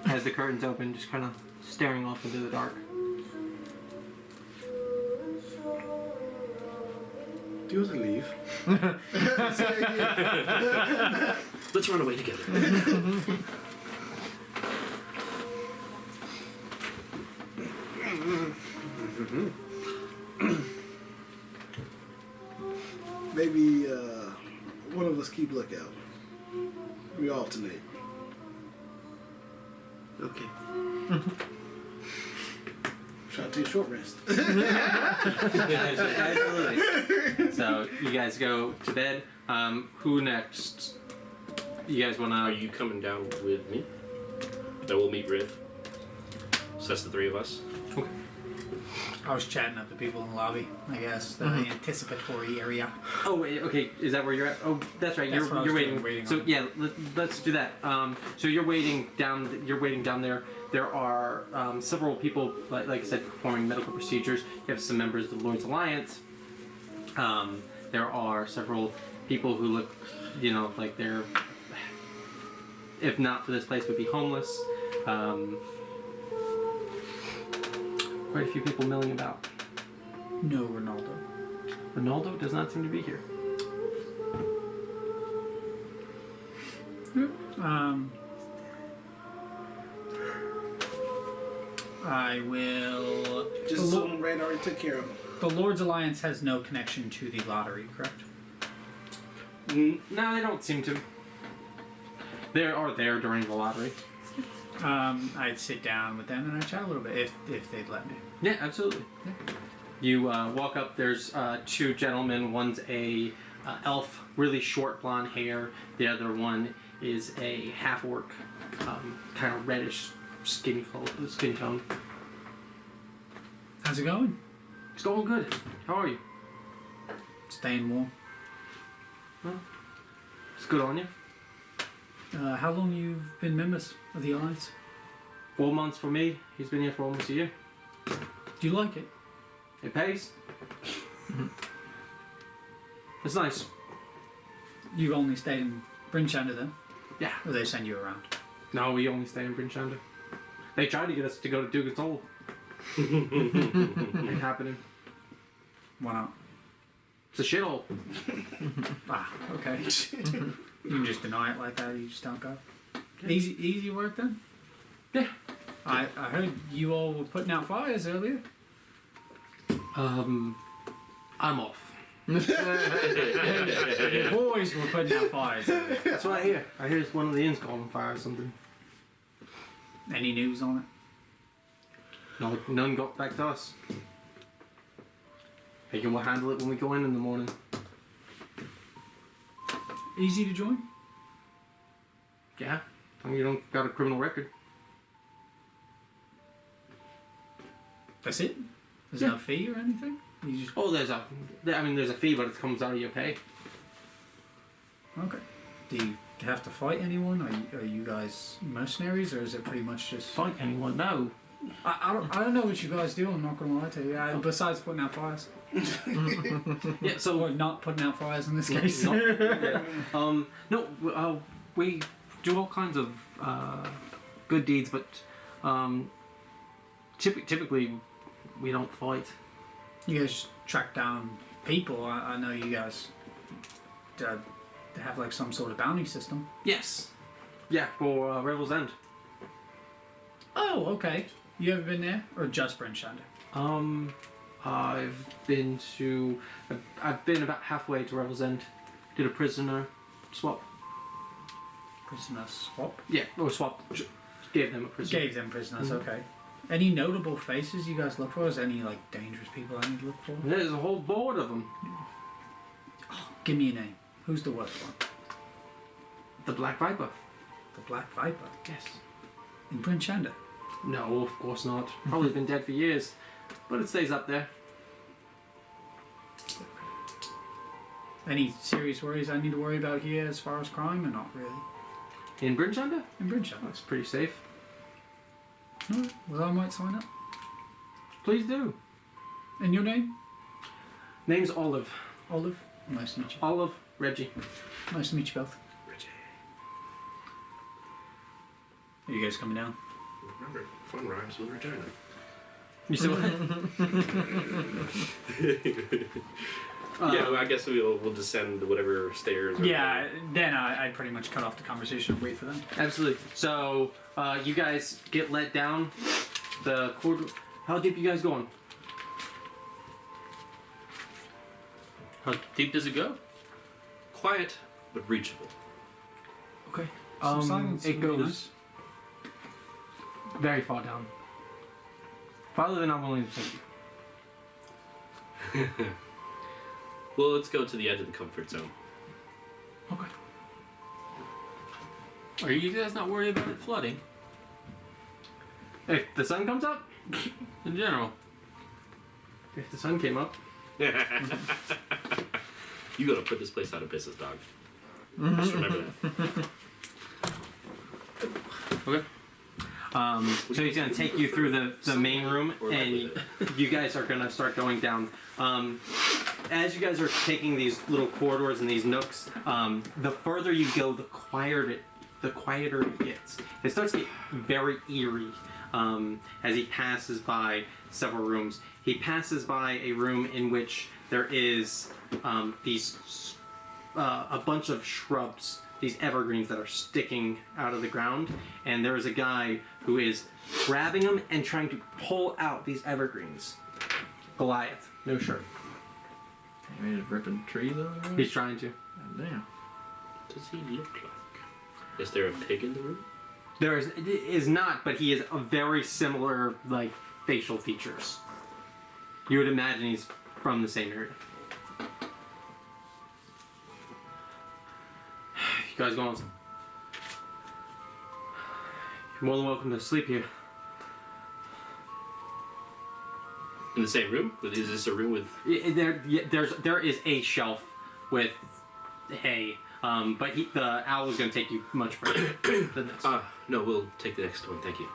As the curtains open, just kind of staring off into the dark. Do you want to leave? Let's run away together. Maybe one of us keep lookout. We alternate. Okay. Try to take a short rest. Absolutely. So you guys go to bed. Who next? You guys wanna? Are you coming down with me? Then we'll meet Riv. So that's the three of us. Okay. I was chatting up the people in the lobby, I guess, the anticipatory area. Oh wait, okay. Is that where you're at? Oh, that's right. That's what I You're was waiting. waiting So on. yeah, let's do that. So you're waiting down. You're waiting down there. There are several people, like I said, performing medical procedures. You have some members of the Lord's Alliance. There are several people who look, like they're, if not for this place, would be homeless. Quite a few people milling about. No, Ronaldo. Ronaldo does not seem to be here. I will. Just assume Red already took care of him. The Lord's Alliance has no connection to the lottery, correct? No, they don't seem to. They are there during the lottery. I'd sit down with them and I'd chat a little bit if they'd let me. Yeah, absolutely. You walk up. There's two gentlemen. One's a elf, really short blonde hair. The other one is a half orc, kind of reddish skin tone. How's it going? It's going good. How are you? Staying warm. It's good on you. How long you've been members of the Alliance? 4 months for me. He's been here for almost a year. Do you like it? It pays. It's nice. You only stayed in Bryn Shander then? Yeah. Or they send you around? No, we only stay in Bryn Shander. They tried to get us to go to Dugan's Hole. Ain't happening. Why not? It's a shithole. Ah, okay. You can just deny it like that, you just don't go. Easy work then? Yeah. I heard you all were putting out fires earlier. I'm off. Your boys were putting out fires earlier. That's what I hear. I hear one of the inns caught on fire or something. Any news on it? No, none got back to us. Thinking we'll handle it when we go in the morning. Easy to join? Yeah. I mean, you don't got a criminal record. That's it? There's Yeah. no fee or anything? You just Oh, there's a fee, but it comes out of your pay. okay. Do you have to fight anyone? Are you guys mercenaries, or is it pretty much just? Fight anyone? No. I don't know what you guys do. I'm not gonna lie to you. Besides putting out fires, Yeah. So or not putting out fires in this case. No, we do all kinds of good deeds, but typically we don't fight. You guys track down people. I know you guys have like some sort of bounty system. Yes. Yeah, for Revel's End. Oh, okay. You ever been there, or just Bryn Shander? I've been about halfway to Revel's End. Did a prisoner swap. Prisoner swap. Yeah, or swap. Gave them a prisoner. Gave them prisoners. Mhm. Okay. Any notable faces you guys look for? Is there any like dangerous people I need to look for? There's a whole board of them. Give me a name. Who's the worst one? The Black Viper. The Black Viper. Yes. In Bryn Shander. No, of course not. Probably been dead for years, but it stays up there. Any serious worries I need to worry about here as far as crime, or not really? In Bryn Shander? In Bryn Shander. That's pretty safe. Alright, well I might sign up. Please do. And your name? Name's Olive. Olive. Nice to meet you. Olive Reggie. Nice to meet you both. Are you guys coming down? Remember, fun rhymes with Regina. You said what? Yeah, well, I guess we'll descend whatever stairs. Or Yeah, then I'd pretty much cut off the conversation and wait for them. Absolutely. So, you guys get let down the corridor. How deep you guys going? How deep does it go? Quiet, but reachable. Okay. Some silence It would be goes nice. very far down. Farther than I'm willing to take you. Well, let's go to the edge of the comfort zone. Okay. Are you guys not worried about it flooding If the sun comes up? in general? If the sun came up. You gotta put this place out of business, dog. Just remember that. Okay. So he's gonna take you through the main room, Or like and with you guys are gonna start going down. As you guys are taking these little corridors and these nooks, the further you go, the quieter it gets. It starts to get very eerie as he passes by several rooms. He passes by a room in which there is a bunch of shrubs, these evergreens that are sticking out of the ground, and there is a guy who is grabbing them and trying to pull out these evergreens. Goliath, no shirt. I mean, ripping trees over there? He's trying to. Damn. What does he look like? Is there a pig in the room? There is not, but he has a very similar facial features. You would imagine he's from the same area. guys going? You're more than welcome to sleep here. In the same room? Is this a room with? There is a shelf with hay, but the owl is going to take you much further than this. No, we'll take the next one. Thank you.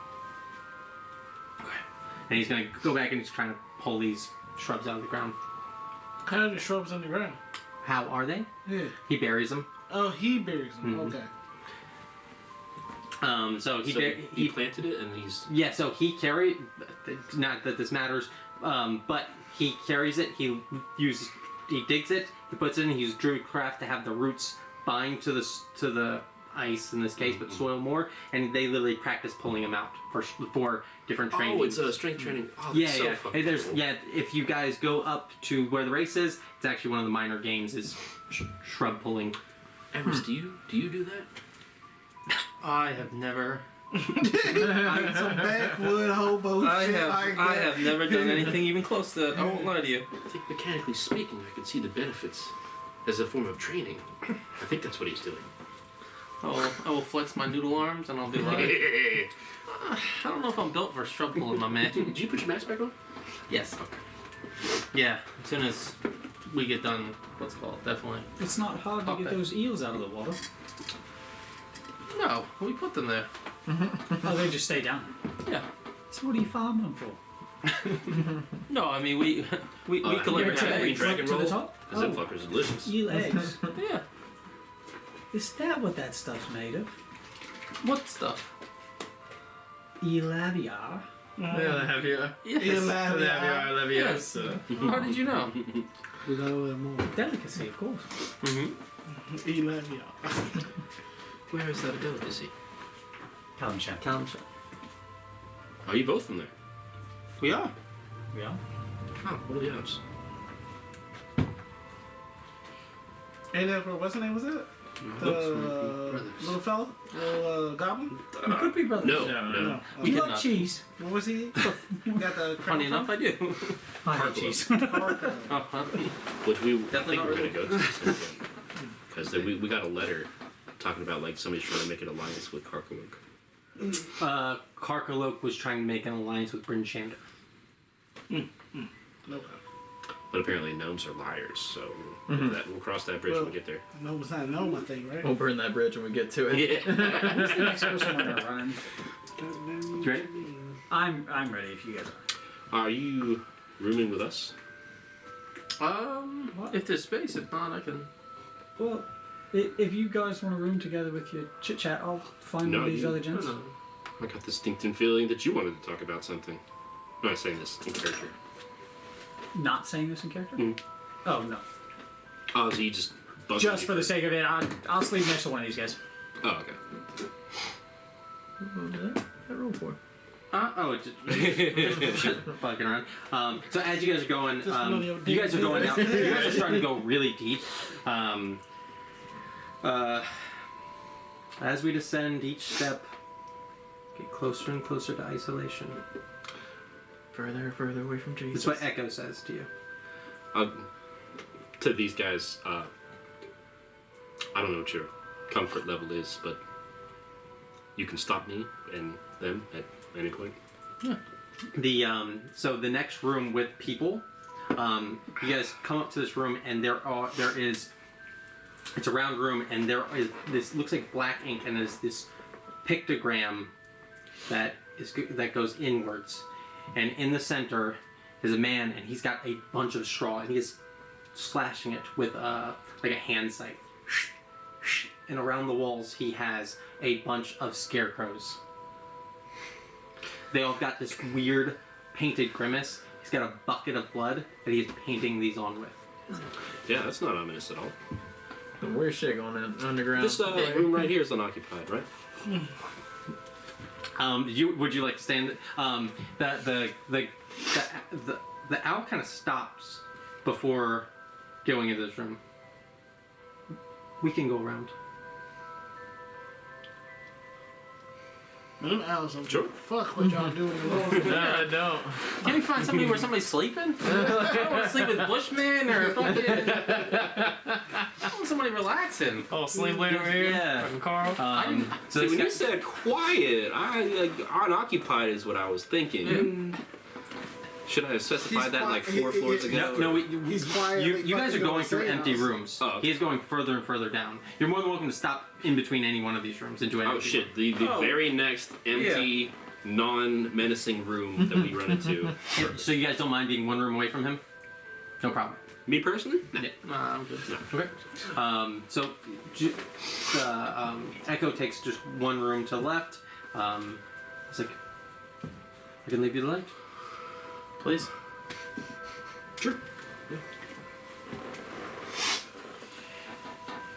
And he's going to go back and he's trying to pull these shrubs out of the ground. How are the shrubs on the ground? How are they? Yeah. He buries them. Oh, he buries them. Mhm. Okay. So He planted it, and he's. Yeah, so he carried. Not that this matters, but he carries it. He digs it. He puts it in. He uses druidcraft to have the roots bind to the ice in this case, but soil more. And they literally practice pulling them out for different training. Oh, it's a strength training. Oh, Yeah, that's so yeah. fucking There's cool. If you guys go up to where the race is, it's actually one of the minor games is shrub pulling. Emerus, do you do that? I have never. Some backwood hobo I shit have. like that. I have never done anything even close to that. I won't lie to you. I think mechanically speaking, I can see the benefits as a form of training. I think that's what he's doing. I will flex my noodle arms and I'll be like, I don't know if I'm built for shrub pulling, my man. Did you put your mask back on? Yes. Yeah. As soon as we get done, what's it called? Definitely. It's not hard to get Okay. those eels out of the water. No, we put them there. Oh, they just stay down. Yeah. So what are you farming them for? No, I mean we You collect ever had eggs. green dragon to the roll? top? Because them fuckers are delicious. Eel eggs. Yeah. Is that what that stuff's made of? What stuff? Elaviar. Yeah, have you? Yes. Leviosa. Yes. How did you know? We got a little more. Delicacy, of course. Mm-hmm. 11 y'all. Where is that a delicacy? Calamsham. Are you both from there? We are. We are. Oh, what are the odds? And what's the name was it? The little fella? Little goblin? We could be brothers. No, No, no. No. We You cannot. like cheese? What was he? Got the Funny enough, I do. I hate cheese. Uh-huh. Which we Definitely think not we're going really. to go to. Because we got a letter talking about like somebody's trying to make an alliance with Karkaluk. Karkalok was trying to make an alliance with Bryn Shander. Okay. But apparently gnomes are liars, so we'll cross that bridge when we get there. No, it's not no my thing, right? We'll burn that bridge when we get to it. Who's the next person we're gonna run? You ready? I'm ready if you guys are. Are you rooming with us? If there's space, if not, I can. Well, if you guys want to room together with your chit chat, I'll find one of these other gents. No. I got the stinking feeling that you wanted to talk about something. No, I'm saying this in character. Not saying this in character? Mm. Oh no. Oh, so you just bugged Just me for the sake of it, I'll sleep next to one of these guys. Oh, okay. What did that roll for? Just fucking around. So as you guys are going, Just one of your you guys are going dick out. You guys are starting to go really deep. As we descend each step, get closer and closer to isolation. Further away from Jesus. That's what Echo says to you. To these guys, I don't know what your comfort level is, but you can stop me and them at any point. So the next room with people, you guys come up to this room and it's a round room and there is this looks like black ink and there's this pictogram that goes inwards, and in the center is a man and he's got a bunch of straw and he is slashing it with like a hand scythe, and around the walls he has a bunch of scarecrows. They all got this weird painted grimace. He's got a bucket of blood that he's painting these on with. Yeah, that's not ominous at all. But where's shit going in underground? This room right here is unoccupied, right? Would you like to stand? The owl kind of stops before going into this room. We can go around. Man, Allison, Sure. fuck what y'all doing in the room. No, I don't. Can we find somebody where somebody's sleeping? I don't want to sleep with Bushman or fucking. I want somebody relaxing. Oh, sleep lane over here? Yeah. Fucking Carl? So See, this when guy- you said quiet, unoccupied is what I was thinking. Should I have specified that like 4 floors ago? No, He's quietly you guys are fucking going on through seance. empty rooms. Oh, okay. He's going further and further down. You're more than welcome to stop in between any one of these rooms into any. Oh shit! The very next empty, non-menacing room that we run into. So you guys don't mind being one room away from him? No problem. Me personally? Nah. Yeah. Nah, I'm good. Okay. So Echo takes just one room to the left. It's like, I can leave you the light. Please. Sure.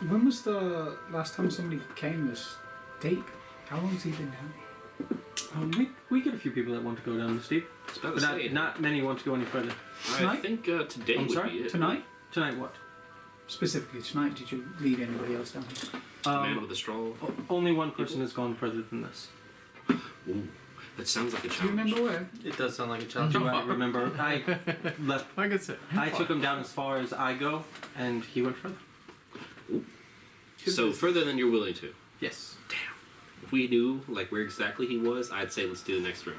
When was the last time somebody came this deep? How long's he been down? We get a few people that want to go down the steep, It's about but to not, say. not many want to go any further. I Tonight? think today I'm would sorry? be it. Tonight? Tonight, what? Specifically tonight, did you lead anybody else down here? Man with a straw. Only one person has gone further than this. Ooh, that sounds like a Do you challenge. remember where? It does sound like a challenge. Do I remember? I left. I could say. I took him down as far as I go, and he went further. So further than you're willing to. Yes. If we knew like where exactly he was, I'd say let's do the next room.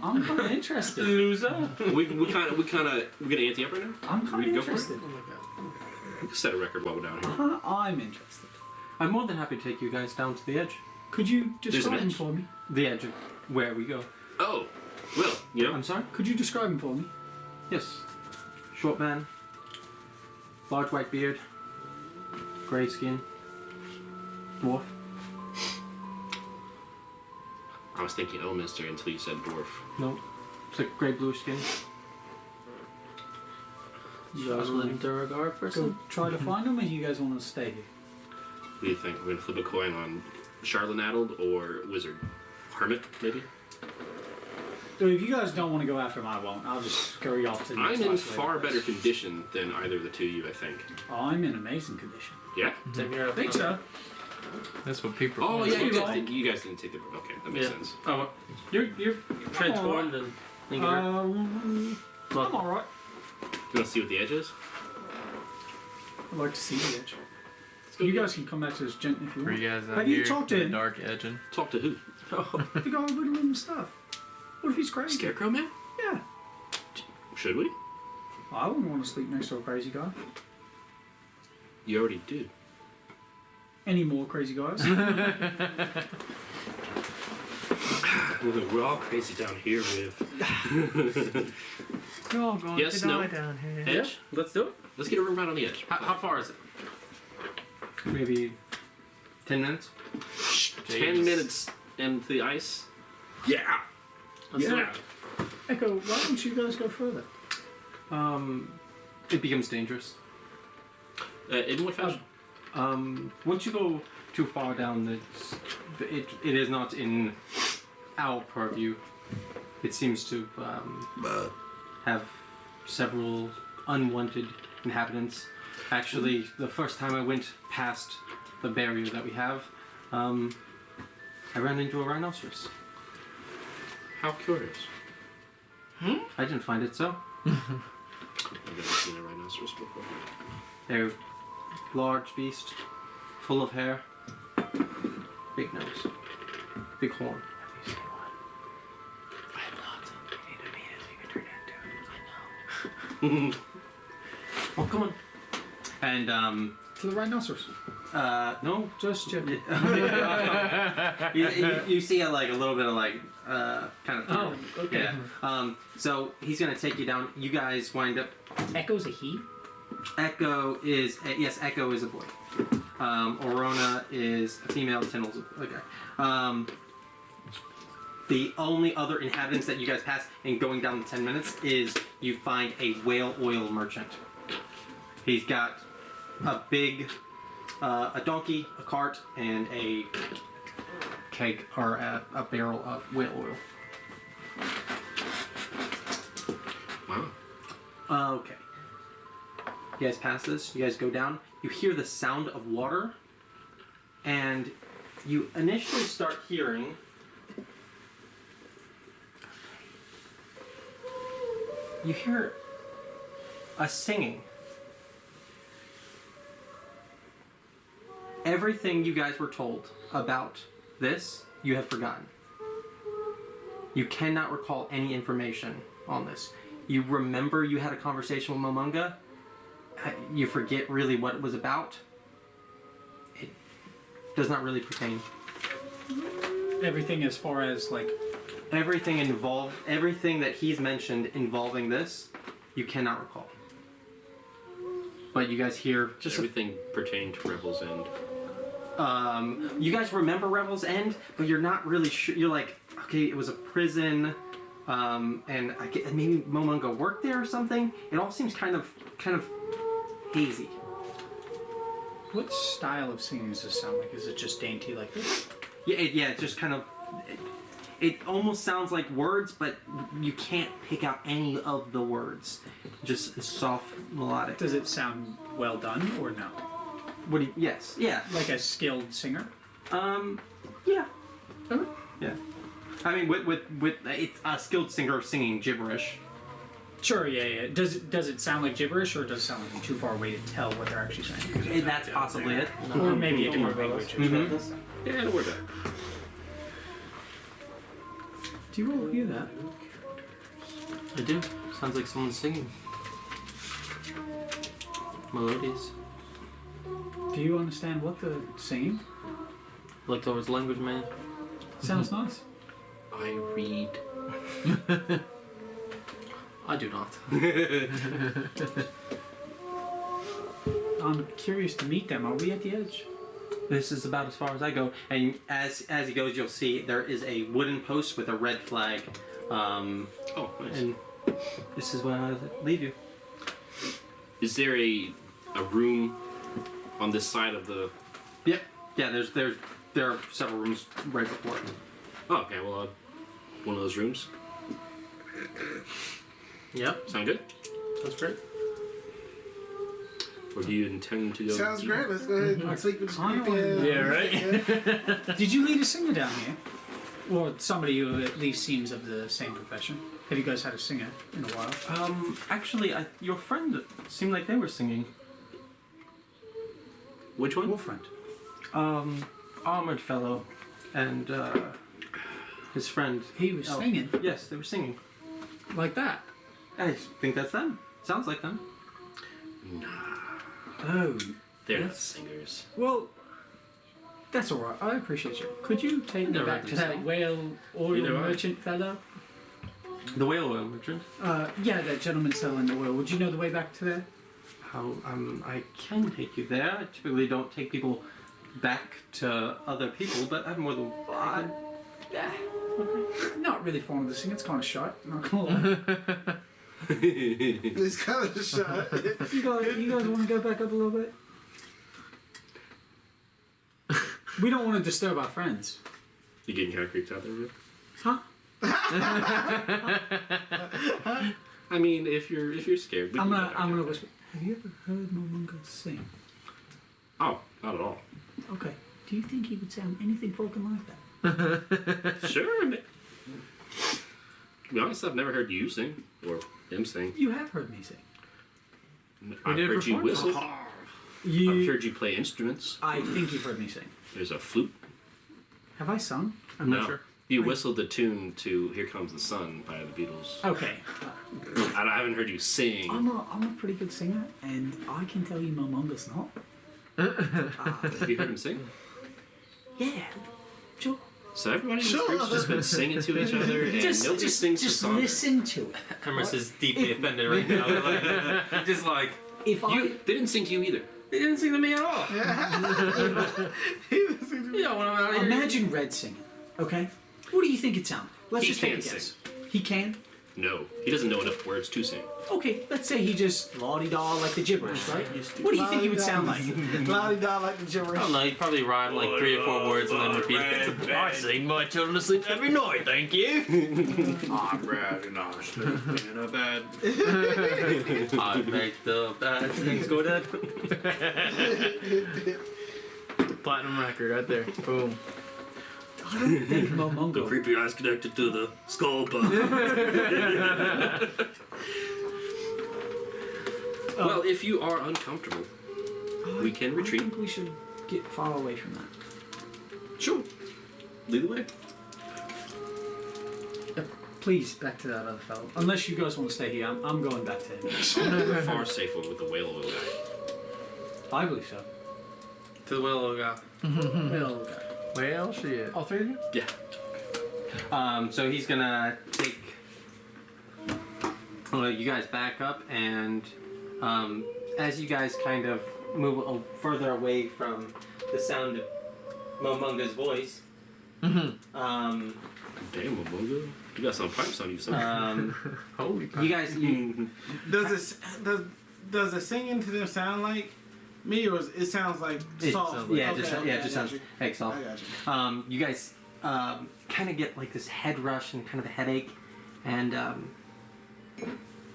I'm kind of interested. Loser. we kind of we're gonna ante up right now. I'm kind We of go for it? interested. We can set a record while we're down here. I'm interested. I'm more than happy to take you guys down to the edge. Could you There's describe an him edge. for me? The edge of where we go. Oh, well, you know. I'm sorry? Could you describe him for me? Yes. Short man. Large white beard. Grey skin. Dwarf. I was thinking Elminster until you said dwarf. No. It's like grey bluish skin. Jocelyn Duragar person? Go try to find him, or you guys want to stay here? What do you think? We're gonna flip a coin on Charlotte Addled or Wizard? Hermit, maybe? So if you guys don't want to go after him, I won't. I'll just scurry off to the next I'm in place far later. better condition than either of the two of you, I think. I'm in amazing condition. Yeah? Same here. I think so. That's what people. Oh, yeah, you You're guys, right. you guys didn't take the. Okay, that makes Yeah. sense. Oh, you're transformed and linger. I'm alright. You want to see what the edge is? I'd like to see the edge. Let's go You get guys can come back to this gent if you For want. you guys out Have you here, talked to the him? dark edging. it. Talk to who? The guy with him stuff. What if he's crazy? Scarecrow Man? Yeah. Should we? I wouldn't want to sleep next to a crazy guy. You already do. Any more crazy guys? We're all crazy down here with We're all going Yes, no. down here. edge. Let's do it. Let's get a room right on the edge. How far is it? Maybe 10 minutes? 10 minutes and the ice. Yeah. Let's do it. Echo, why don't you guys go further? It becomes dangerous. In what fashion? Once you go too far down, it is not in our purview. It seems to have several unwanted inhabitants. Actually, the first time I went past the barrier that we have, I ran into a rhinoceros. How curious. I didn't find it so. I've never seen a rhinoceros before. They're large beast, full of hair, big nose, big horn. Oh, come on. And To the rhinoceros. no, Just checking. you see a little bit of kind of. Oh, okay. Yeah. So he's gonna take you down. You guys wind up. Echo's a he? Echo is yes. Echo is a boy. Orona is a female. Tindall's a guy. The only other inhabitants that you guys pass in going down the 10 minutes is you find a whale oil merchant. He's got a big, a donkey, a cart, and a keg or a barrel of whale oil. Wow. Okay. You guys pass this. You guys go down. You hear the sound of water, and you initially start hearing you hear a singing. Everything you guys were told about this, you have forgotten. You cannot recall any information on this. You remember you had a conversation with Momonga. You forget really what it was about. It does not really pertain. Everything as far as like Everything that he's mentioned involving this, you cannot recall. But you guys hear just everything pertaining to Revel's End. you guys remember Revel's End, but you're not really sure. You're like, okay, it was a prison, and I get maybe Momonga worked there or something. It all seems kind of hazy. what style of singing does this sound like? Is it just dainty like this? Yeah, it's just kind of. It almost sounds like words, but you can't pick out any of the words. Just a soft melodic. Does it sound well done or no? What do you? Yes. Yeah. Like a skilled singer? Yeah. Yeah. I mean, with it's a skilled singer singing gibberish. Sure, yeah. Does it sound like gibberish, or does it sound like I'm too far away to tell what they're actually saying? That's possibly it. Or maybe a different language. Mm-hmm. Yeah, don't worry about it. Do you all hear that? I do. Sounds like someone's singing. Melodies. Do you understand what they're singing? Look towards language, man. Sounds nice. I read. I do not. I'm curious to meet them. Are we at the edge? This is about as far as I go. And as he goes, you'll see there is a wooden post with a red flag. Oh, nice. And this is where I leave you. Is there a room on this side of the? Yep. Yeah. There are several rooms right before it. Oh, okay. Well, one of those rooms. Yep. Sound good? That's great. Or do you intend to go? Sounds great. Let's go ahead and sleep with Kinda creepy. yeah, right? Did you lead a singer down here? Or somebody who at least seems of the same profession? Have you guys had a singer in a while? Actually, your friend seemed like they were singing. Which one? Your friend. Armored fellow, and his friend. He was Oh. singing Yes, they were singing. like that. I think that's them. Sounds like them. Oh, They're not singers. well, that's alright. I appreciate you. Could you take me Never back heard to them that sing. whale oil Neither have I. merchant fellow? The whale oil merchant. Yeah, that gentleman selling the oil. Would you know the way back to there? How I can take you there. I typically don't take people back to other people, but I'm more than. Yeah. Not really fond of the singing. It's kind of short. Not gonna lie. It's kind of shot. You guys want to go back up a little bit? We don't want to disturb our friends. You getting kind of creeped out there, man? Huh? I mean, if you're scared, we I'm can gonna go back out whisper. Have you ever heard Momonga sing? there. Oh, not at all. Okay. Do you think he would sound anything fucking like that? Sure. Man. To be honest, I've never heard you sing or him sing. You have heard me sing. I've did heard you performance. whistle. I've heard you play instruments. I think you've heard me sing. There's a flute. Have I sung? I'm No. not sure. You whistled the tune to "Here Comes the Sun" by the Beatles. Okay. I haven't heard you sing. I'm a pretty good singer, and I can tell you Momonga's not. Have you heard him sing? Yeah. Sure. So everybody in this group's just been singing to each other, and nobody sings the just song. listen to it. Emerson is deeply offended right now. Like, just like, If They didn't sing to you either. they didn't sing to me at all. You don't want him out here. Imagine Red singing, okay? What do you think it sounds? Let's He just take a can't guess. He can? No, he doesn't know enough words to sing. Okay, let's say he just la-di-da like the gibberish, right? What do you think he would sound like? La-di-da like the I gibberish. don't know, he'd probably rhyme like 3 or 4 words and then repeat it. I sing my children to sleep every night, thank you. I'm riding on a sleep in a bed. I make the bad things go dead. Platinum record right there. Boom. I don't think The Momongo. creepy eyes connected to the skull bone. Well, if you are uncomfortable, we can I retreat. think we should get far away from that. Sure. Lead the way. Please, back to that other fellow. Unless you guys want to stay here, I'm going back to him. We're far safer with the whale oil guy. I believe so. To the willow guy. Well, Well, shit. all three of you? Yeah. So he's gonna take you guys back up, and as you guys kind of move further away from the sound of Momunga's voice, Damn, Momongo. You got some pipes on you, son. Holy crap. you guys, Does the singing to them sound like me, or it sounds like soft? sounds like- yeah, Okay, just okay, yeah, I just got sounds you. like soft. I got you. You guys kind of get like this head rush and kind of a headache, and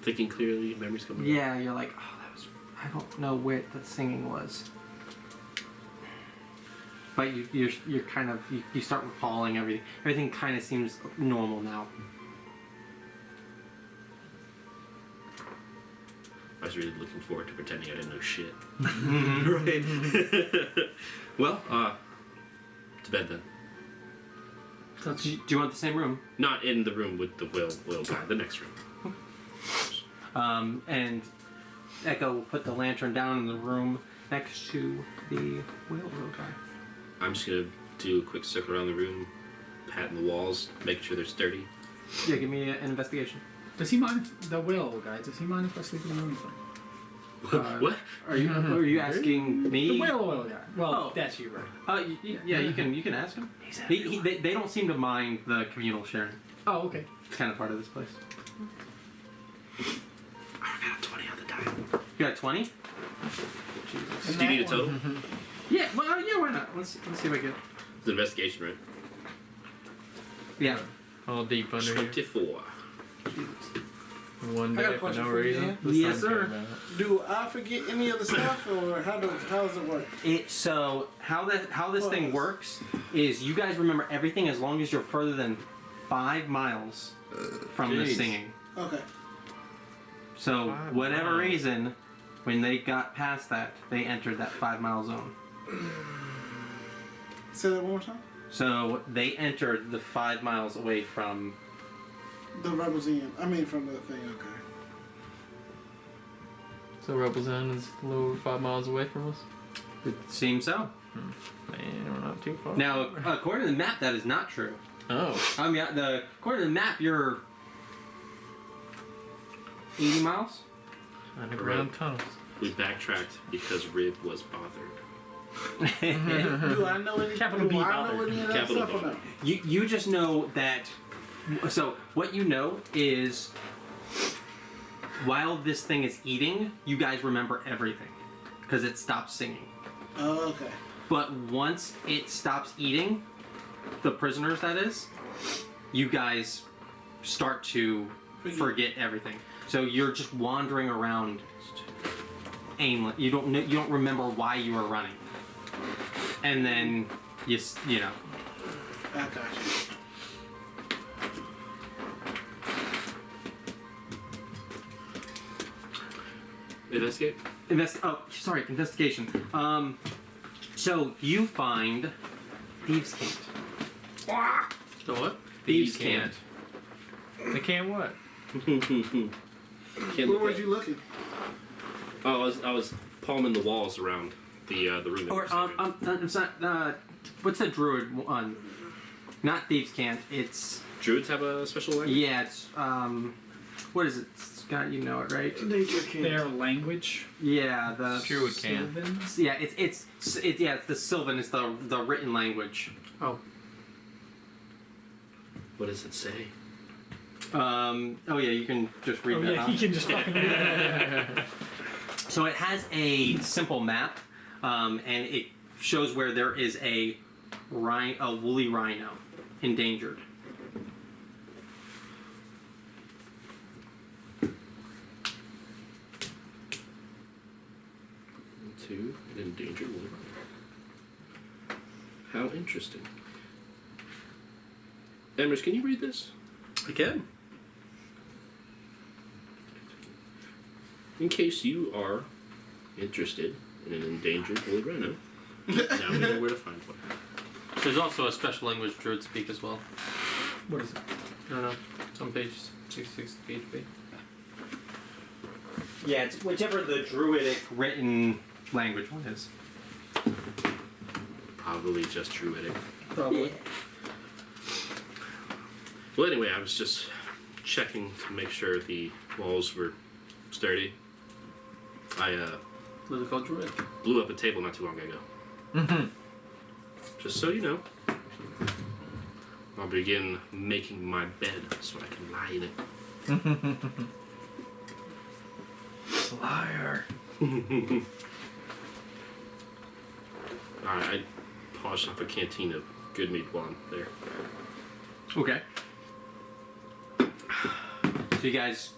Thinking clearly, memories coming. yeah, you're like, oh, that was, I don't know where the singing was. But you're kind of you start recalling everything. Everything kind of seems normal now. I was really looking forward to pretending I didn't know shit. Right. Well, to bed then. Do you want the same room? Not in the room with the whale guy. The next room. And Echo will put the lantern down in the room next to the whale guy. I'm just gonna do a quick circle around the room, patting the walls, making sure they're sturdy. Yeah, give me an investigation. Does he mind if the whale guy? Does he mind if I sleep in the room with him? What? Are you asking me? The whale oil guy. Well, Oh. that's you, right? Yeah, you can ask him. They don't seem to mind the communal sharing. Oh, okay. It's kind of part of this place. I got a 20 on the die. You got 20? Do you need a total? Yeah. Well, yeah. Why not? Let's see if I get. It's an investigation, right? Yeah. All deep under here. 24. One I got a day for question no for you, reason. Dan. The Yes, sun sir. came out. Do I forget any of the stuff, or how does it work? So how this thing works is you guys remember everything as long as you're further than 5 miles from the Jeez. singing. Okay. So 5 whatever miles. reason, when they got past that, they entered that 5 mile zone. Say that one more time. So they entered the 5 miles away from. The Rebels in. I mean, from the thing. Okay. So Rebels Inn is a little over 5 miles away from us. It seems so. Man, we're not too far. Now, according to the map, that is not true. Oh. According to the map, you're 80 miles. Underground tunnels. We backtracked because Rib was bothered. Do I know any? Capital do B I bothered. know any of that Capital stuff or B. no? You just know that. So what you know is, while this thing is eating, you guys remember everything because it stops singing. Oh, okay. But once it stops eating, the prisoners that is, you guys start to forget everything. So you're just wandering around aimless. You don't remember why you were running. And then you know. I got you. Investigate? Investigation. So you find thieves' cant. The what? Thieves' cant. They can't what? Can't Where look was at- you looking? Oh, I was palming the walls around the room. That Or we're sitting in. it's not. What's the druid one? Not thieves' cant. It's Druids have a special language? yeah. It's what is it? Scott, you know it, right? Nature can't. Their language. Yeah, the Druid can. Sylvans? yeah. It's the Sylvan. It's the written language. Oh, What does it say? Oh yeah, you can just read oh that. yeah, huh? he can just fucking read it. So it has a simple map, and it shows where there is a woolly rhino endangered. Two, an endangered one. How interesting. Emrys, can you read this? I can. In case you are interested in an endangered woolly rhino, now we know where to find one. There's also a special language druids speak as well. What is it? I don't know. It's on page 66 of PHP. Yeah, it's whichever the druidic written language one is. Probably just druidic. Probably. Well, anyway, I was just checking to make sure the walls were sturdy. I What is it called, druid? blew up a table not too long ago. Mm-hmm. Just so you know. I'll begin making my bed so I can lie in it. Liar. Alright, I polished off a canteen of good meat while I'm there. Okay. So you guys,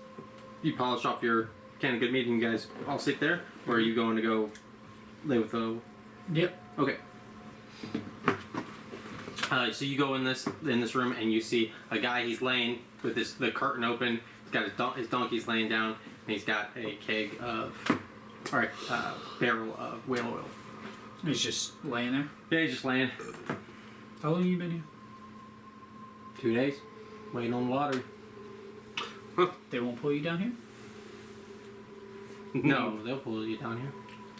you polish off your can of good meat and you guys all sit there? Or are you going to go lay with the... Yep. Okay. So you go in this room and you see a guy. He's laying with the curtain open. He's got his donkey's laying down, and he's got a keg of, barrel of whale oil. He's just laying there. Yeah, he's just laying. How long have you been here? 2 days, waiting on the lottery. They won't pull you down here? No, they'll pull you down here.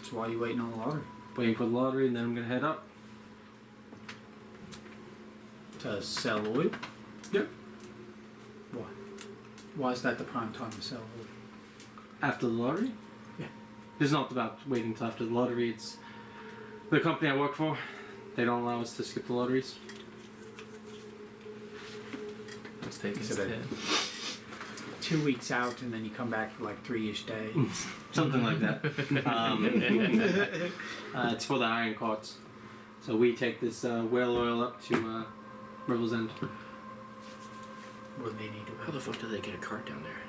So why are you waiting on the lottery? Waiting for the lottery, and then I'm gonna head up. To sell oil? Yep. Why? Why is that the prime time to sell oil? After the lottery? Yeah. It's not about waiting till after the lottery. It's the company I work for. They don't allow us to skip the lotteries. Let's take So his that- 10. 2 weeks out and then you come back for like 3-ish days. Something like that. It's for the iron carts. So we take this whale oil up to River's End. What do they need to How the fuck do they get a cart down there?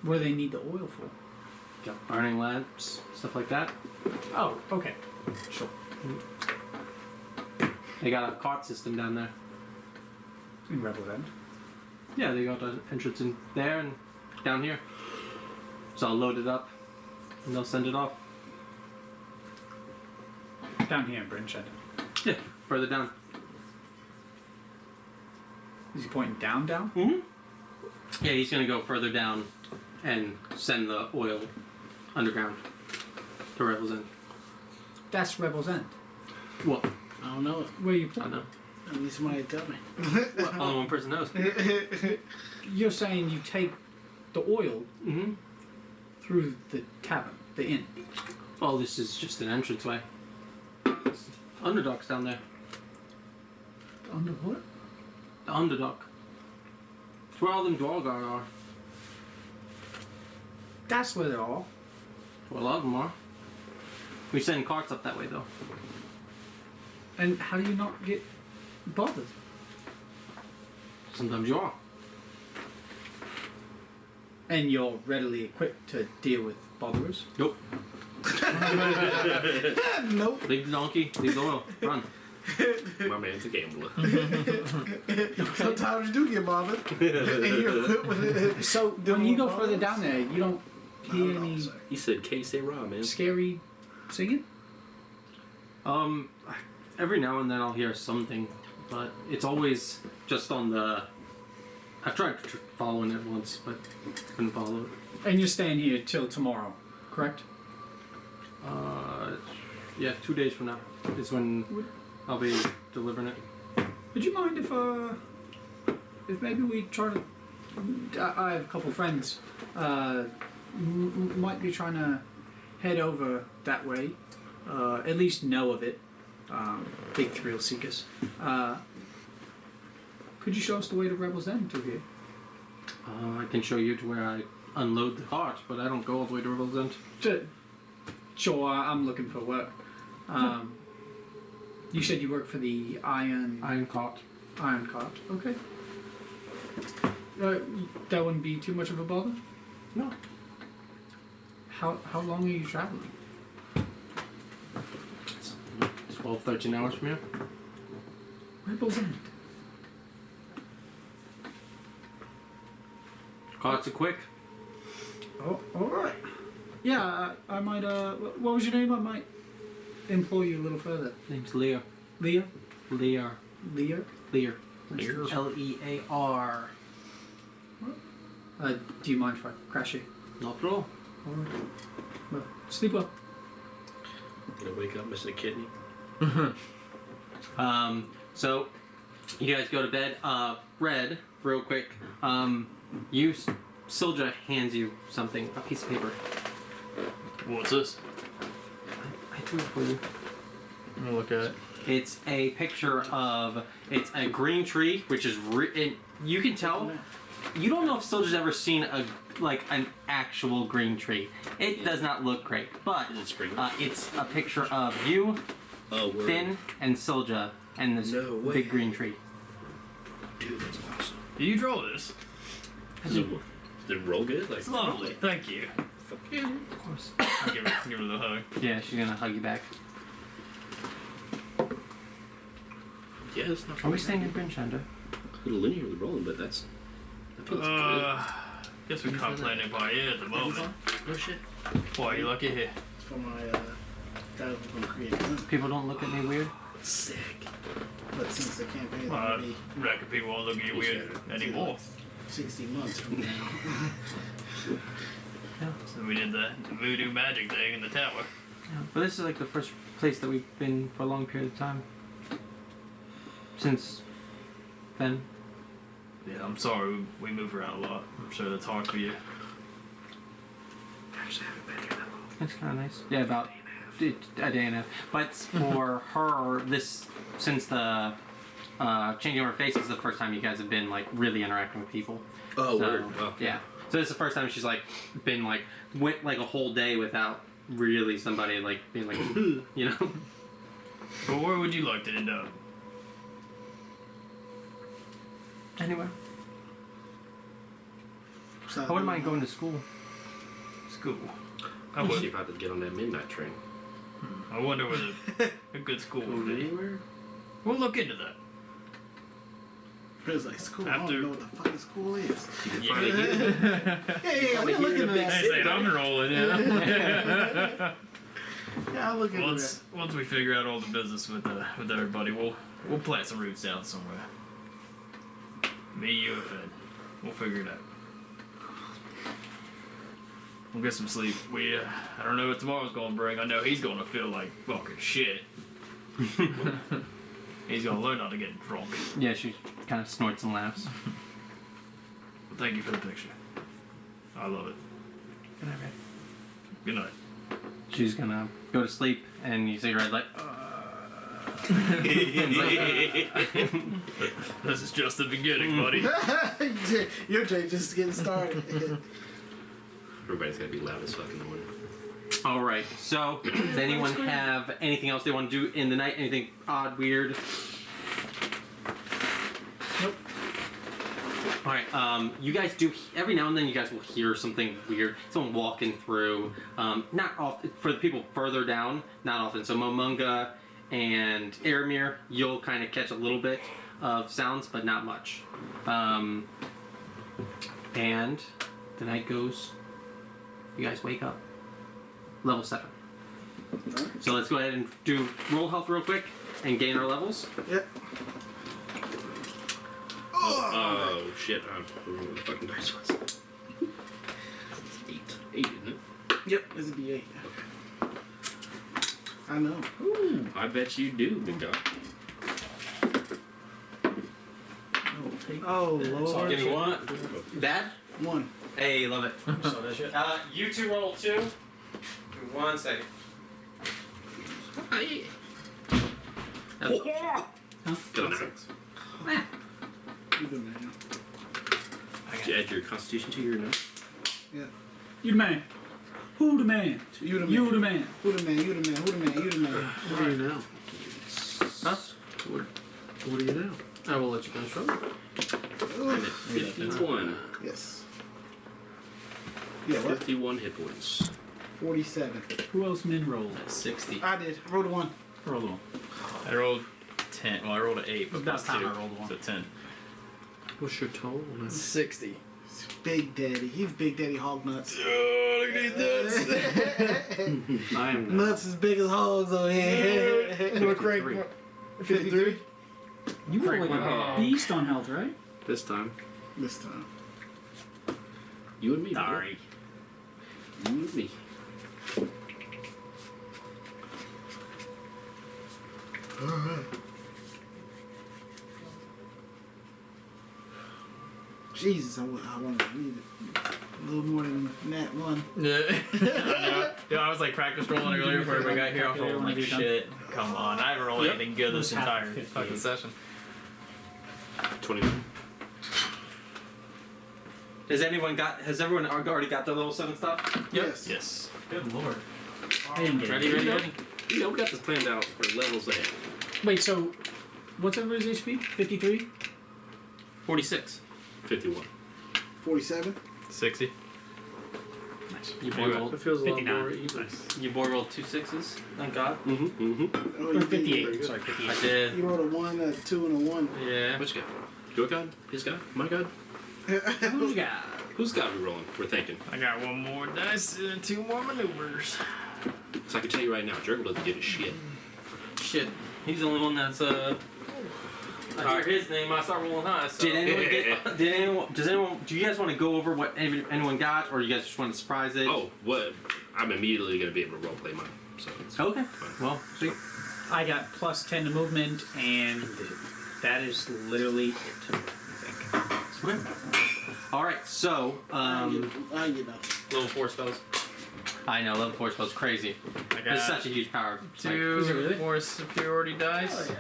What do they need the oil for? Got burning lamps, stuff like that. Oh, okay. Sure. They got a cart system down there. In Rebel End. Yeah, they got an entrance in there and down here. So I'll load it up and they'll send it off. Down here in Brinshed. Yeah, further down. Is he pointing down? Mm-hmm. Yeah, he's gonna go further down and send the oil underground to Rebel's End. That's Rebel's End. What? I don't know. Where you I pointing? know. I need somebody to tell me. Only one person knows. You're saying you take the oil Mm-hmm. through the tavern, the inn. Oh, this is just an entranceway. Underdock's down there. Under what? The underdock. It's where all them Dwargar are. That's where they're all. Well, a lot of them are. We send carts up that way, though. And how do you not get bothered? Sometimes you are. And you're readily equipped to deal with botherers? Nope. Nope. Leave the donkey, leave the oil, run. My man's a gambler. Sometimes you do get bothered. And you're equipped with it. So when you go further down there, you don't hear any He said, "K say raw, man." scary singing? Every now and then I'll hear something, but it's always just on the... I've tried following it once, but couldn't follow it. And you're staying here till tomorrow, correct? Yeah, 2 days from now is when I'll be delivering it. Would you mind if maybe we try to... I have a couple friends might be trying to head over that way, at least know of it. Big thrill seekers. Could you show us the way to Rebel's End through here? I can show you to where I unload the cart, but I don't go all the way to River's End. Sure, I'm looking for work. You said you work for the Iron cart. Iron Cart. Okay. That wouldn't be too much of a bother? No. How long are you traveling? 12, 13 hours from here. Ripples in. Call it quick. Oh, all right. Yeah, I might. What was your name? I might employ you a little further. Name's Lear. Leah. Lear. Leah. Lear. Lear. Lear. Do you mind if I crash you? Not at all. All right. Well, sleep well. Gonna wake up missing a kidney. So you guys go to bed. Red, real quick. Silja hands you something, a piece of paper. What's this? I drew it for you. I'm gonna look at it. It's a picture of, it's a green tree, which is, you can tell, you don't know if Silja's ever seen an actual green tree. It does not look great, but Is it spring? it's a picture of you, Oh, word. Finn, and Silja, and this No way. big green tree. Dude, that's awesome. Did you draw this? Did it roll good? Like, It's lovely. Thank you. fuck yeah. Of course. I'll give her the hug. Yeah, she's gonna hug you back. Yeah, it's not Are we staying in Grinchender? a little linearly rolling, but that feels Guess we can't play it by ear at the moment. good. No shit. Why, you lucky here? It's for my guy who's gonna create it. People don't look at me weird. Sick. But since the campaign is Well, gonna I be reckon people won't look at you weird anymore. 60 months from now. So we did the voodoo magic thing in the tower. Yeah, but this is like the first place that we've been for a long period of time. Since then. Yeah, I'm sorry, we move around a lot. I'm sure that's hard for you. Actually, I haven't been here that long. It's kind of nice. Yeah, about a day and a half. But for her, since the changing of her face is the first time you guys have been like really interacting with people. Oh, So, word. Wow. Yeah. So it's the first time she's like been like went like a whole day without really somebody like being like you know. But where would you like to end up? Anyway, So, I wouldn't mind going to school. School. I I'm would. see if I could get on that midnight train. I wonder where a good school would be. Anywhere? We'll look into that. Chris like school. I After- don't know what the fucking school is. You can Yeah. finally hear Yeah, we're looking at that. Hey, say I'm rolling, yeah. Yeah, I'm looking at Once we figure out all the business with everybody, we'll plant some roots down somewhere. Me, you, and Finn. We'll figure it out. We'll get some sleep. I don't know what tomorrow's gonna bring. I know he's gonna feel like fucking shit. He's gonna learn how to get drunk. Yeah, she kind of snorts and laughs. But thank you for the picture. I love it. Good night, Red. Good night. She's gonna go to sleep, and you see Red like. This is just the beginning, buddy. that. Your day just getting started. Everybody's gotta be loud as fuck in the morning. All right. So, does anyone have anything else they want to do in the night? Anything odd, weird? Nope. All right. You guys do every now and then. You guys will hear something weird. Someone walking through. Not often for the people further down. Not often. So Momunga and Aramir, you'll kind of catch a little bit of sounds, but not much. And the night goes. You guys wake up. Level 7. So let's go ahead and do roll health real quick and gain our levels. Yep. Oh shit! I don't remember what the fucking dice was. It's 8, isn't it? Yep. This would be 8. I know. Ooh, I bet you do, big dog. Oh Lord. Give me one. Dad? 1. Hey, love it. Saw that shit. You two roll 2. Give me 1 second. That's Got an 6. You do, man. Did you add your constitution to your note? You the man. Who the man? You the man. You the man. Who the man? You the man. Who the man? You the man. What are you now? Huh? What are you now? I will let you finish rolling. I'm at 51. Yes. Yeah, what? 51 hit points. 47. Who else min rolled? 60. I did. I rolled a 1. Roll on. I rolled 10. Well, I rolled an 8, but Last plus time 2, I rolled one. so 10. What's your total? 60. Big Daddy. He's Big Daddy Hog Nuts. Oh, look at these nuts. I am Nuts as big as hogs over here. We're Craig. 53. You were like Wow. a beast on health, right? this time. This time. You and me. bro. Sorry. You and me. Jesus, I want to read it. A little more than that one. Yeah. Yeah, I was like practice rolling earlier before everybody got here. I was rolling like shit. Come on, I haven't rolled anything good this Half entire 50. fucking session. 21. Has everyone already got their level 7 stuff? Yes. Yes. Good lord. I didn't get Ready, it. ready. You know, we got this planned out for levels ahead. Wait, so what's everybody's HP? 53? 46. 51. 47. 60. Nice. You boy Anyway. rolled. It feels a lot 59. more even. You boy rolled 2 6s. Thank God. Mm-hmm. Oh, Or you did. 58. Sorry, I 58. did. You rolled a 1, a 2, and a 1. Yeah. Which guy? Your god? His god? My god? Who's got? Whose god are we rolling? We're thinking. I got one more dice and 2 more maneuvers. So I can tell you right now, Jurgle doesn't give a shit. Shit. He's the only one that's I hear his name, I start rolling high. So. Did anyone do you guys want to go over what anyone got, or you guys just want to surprise it? Oh, what? I'm immediately going to be able to roleplay mine. So it's Okay. fine. Well, see. I got plus 10 to movement, and that is literally it. I think. Okay. All right. So, you know. Level 4 spells. I know level 4 spells crazy. I got It's such a huge power. Is it 2 really? more superiority dice.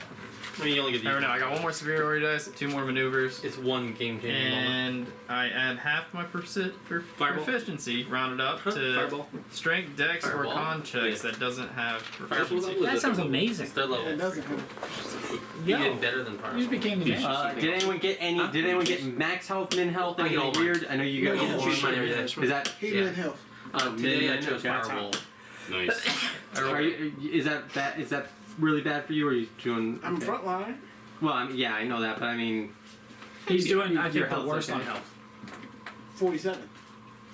I mean, you only get I these. don't know, I got 1 more superiority dice, 2 more maneuvers. It's one game changing moment. And I add half my Fireball. proficiency, rounded up to Fireball. strength, dex, Fireball? or con checks Yeah. that doesn't have Fireball's proficiency. up. That sounds amazing. It's their level. It doesn't have. You Yo, did better than you Fireball. just became the man. Did anyone get any? Did anyone get max health, min health, I get all anything mine. weird? I know you got. No, you choose mine every day. Is that? Healing Yeah. health. Today I Min, chose okay. Fireball. Nice. Are you? Is that really bad for you, or are you doing? I'm okay. front line. Well, yeah, I know that, but I mean, He's doing, I Your think, the health's worst okay. on health. 47.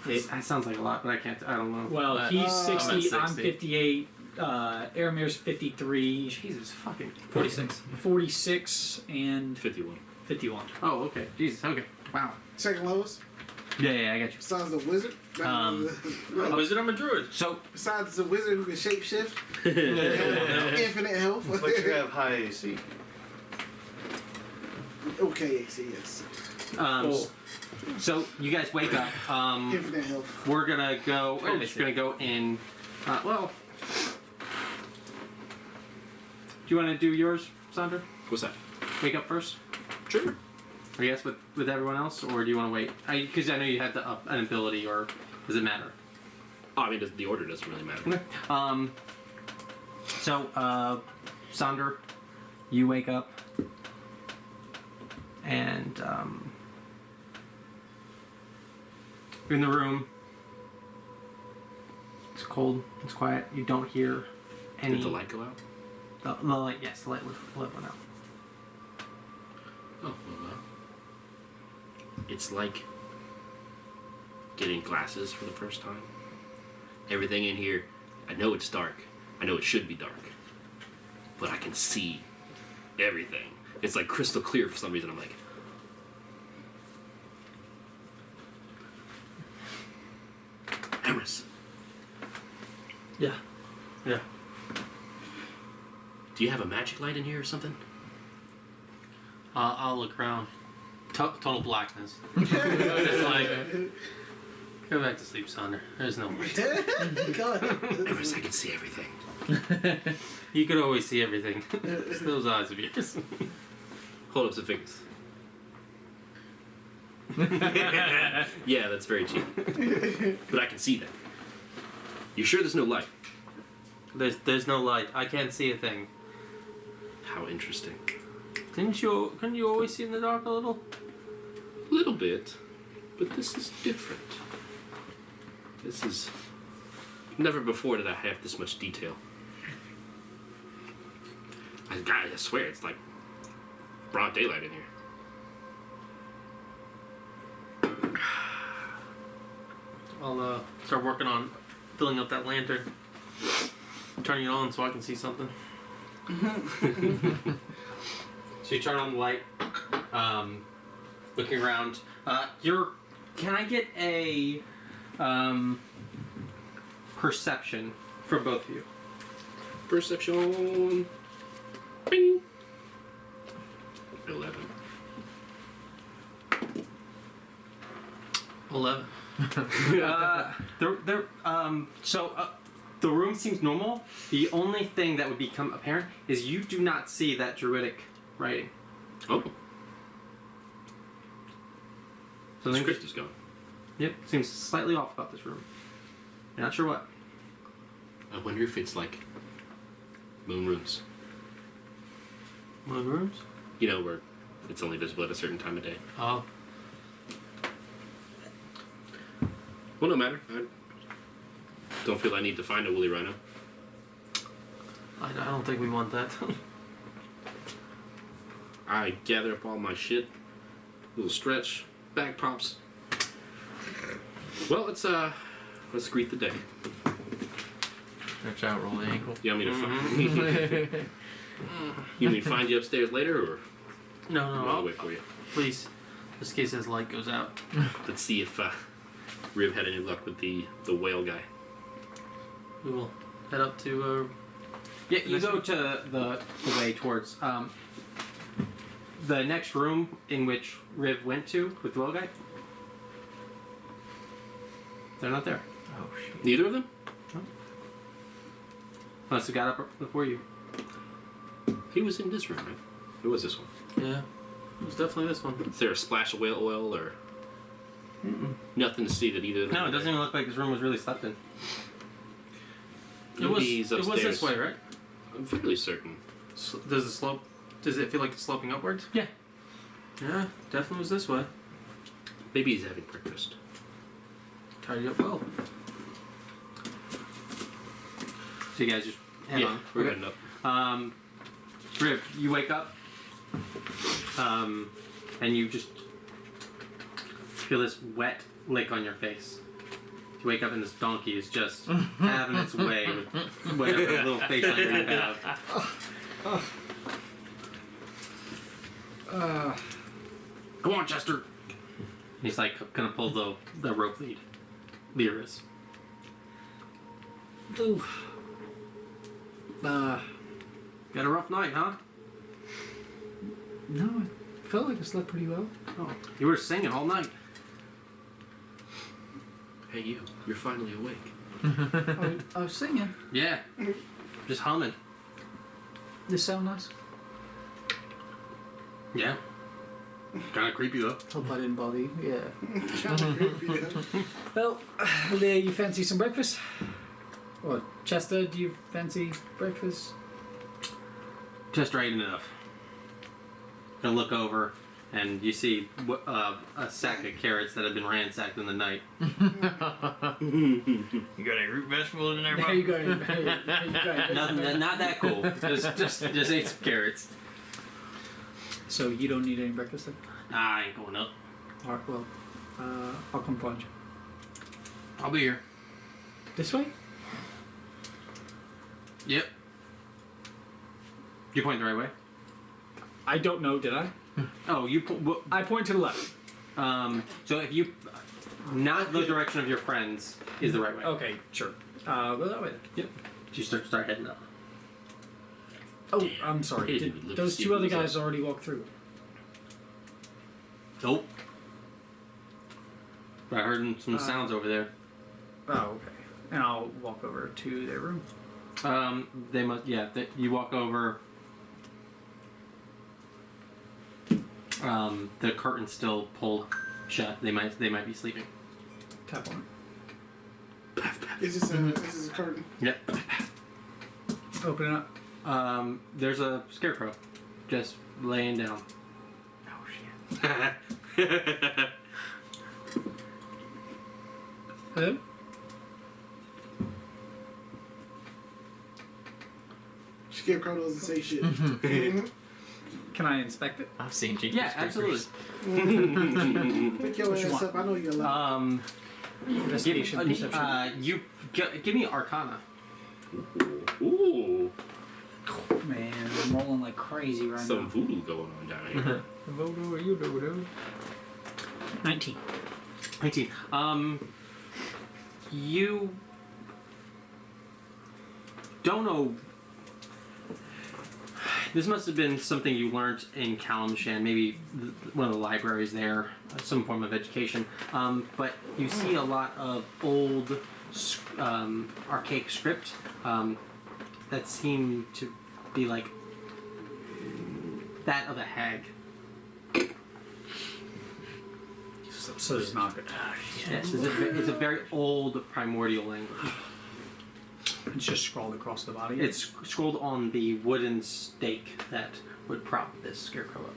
that sounds like a lot, but I can't. I don't know. Well, he's I'm at 60, I'm 60. 58, Aramir's 53, Jesus fucking. 46. 46, and 51. 51. Oh, okay. Jesus. Okay. Wow. Second lowest. Yeah, I got you. Besides the wizard. Um, I'm a wizard, I'm a druid. So, Besides the wizard who can shapeshift. Yeah. Infinite health. But you have high AC. Okay, AC, yes. so you guys wake up. Infinite health. We're gonna go. Where We're did just I gonna go in. Well, do you want to do yours, Sandra? What's that? Wake up first. Sure. I guess with everyone else, or do you want to wait? Because I know you had the an ability, or does it matter? Oh, I mean, the order doesn't really matter. So, Sandra, you wake up, and you're in the room. It's cold. It's quiet. You don't hear any. Did the light go out? The light. Yes, the light went out. Oh, well. It's like getting glasses for the first time. Everything in here, I know it's dark. I know it should be dark. But I can see everything. It's like crystal clear for some reason. I'm like, Eris, Yeah. Yeah. do you have a magic light in here or something? I'll look around. Total blackness. It's like, go back to sleep, Sonder. There's no way. God. Eris, I can see everything. You could always see everything. It's those eyes of yours. Hold up some fingers. Yeah, that's very cheap. But I can see them. You sure there's no light? There's no light. I can't see a thing. How interesting. Couldn't you always see in the dark a little? A little bit, but this is different. This is... Never before did I have this much detail. I swear, it's like broad daylight in here. I'll start working on filling up that lantern. Turning it on so I can see something. So you turn on the light, looking around. Can I get a perception for both of you? Perception. Bing. 11. 11. The room seems normal. The only thing that would become apparent is you do not see that druidic writing. Oh. So The script is gone. Yep, seems slightly off about this room. You're not sure what. I wonder if it's like moon rooms. Moon rooms? You know, where it's only visible at a certain time of day. Oh. Well, no matter. I don't feel I need to find a woolly rhino. I don't think we want that. I gather up all my shit. Little stretch. Back pops. Well, let's greet the day. Stretch out, roll the ankle. You want me to find? You mean find you upstairs later, or No, I'll wait for you? please. Just in case his light goes out. Let's see if Riv had any luck with the whale guy. We will head up to. Yeah, you go to the way towards the next room in which Riv went to with the little guy. They're not there. Oh shit. Neither of them? Unless they got up before you. He was in this room, right? Who was this one? Yeah. It was definitely this one. Is there a splash of whale oil or nothing to see that either of them? No, it doesn't even look like this room was really slept in. It was upstairs. this way, right? I'm fairly certain. Does the slope? Does it feel like it's sloping upwards? Yeah. Yeah, definitely was this way. Maybe he's having breakfast. Tidy up well. So you guys just head on. We're heading up. Riv, you wake up, and you just feel this wet lick on your face. You wake up and this donkey is just having its way with whatever little facial hair you have. Come on, Chester. He's like gonna pull the rope lead. Lyris. Ooh. Got a rough night, huh? No, I felt like I slept pretty well. Oh, you were singing all night. Hey, you're finally awake. I was singing. Yeah. Just humming. This sound nice? Yeah. Kind of creepy though. Hope I didn't bother you. Yeah. Well, Leah, you fancy some breakfast? Or Chester, do you fancy breakfast? Just right enough. Gonna look over, and you see a sack of carrots that have been ransacked in the night. You got any root vegetables in there, There bro? you go. Not that cool. Just ate some carrots. So you don't need any breakfast then? I ain't going up. Alright, well, I'll come find you. I'll be here. This way? Yep. You point the right way. I don't know, did I? Oh, you. I point to the left. So if you, not the direction of your friends is the right way. Okay, sure. Go that way then. Yep. You start heading up. Oh, Damn. I'm sorry. Hey, Did dude, look, those Steve two other was up. guys already walk through? Nope. I heard some sounds over there. Oh, okay. And I'll walk over to their room. They must. Yeah. You walk over. The curtain's still pulled shut. They might be sleeping. Tap on Is this a curtain? Yep. it. Open it up. There's a scarecrow, just laying down. Oh shit. Hello? Scarecrow doesn't say shit. Can I inspect it? I've seen Jeepers Yeah, absolutely. Pick your ass up. I know you're alive. Investigation, perception. Give me Arcana. Ooh, Man, I'm rolling like crazy right some now. voodoo going on down here. Voodoo, you do. 19. 19. You don't know. This must have been something you learned in Kalimshan, maybe one of the libraries there, some form of education. But you see a lot of old, archaic script that seem to be like that of a hag. So it's not good. Yes, it's a very old primordial language. It's just scrawled across the body. It's scrolled on the wooden stake that would prop this scarecrow up.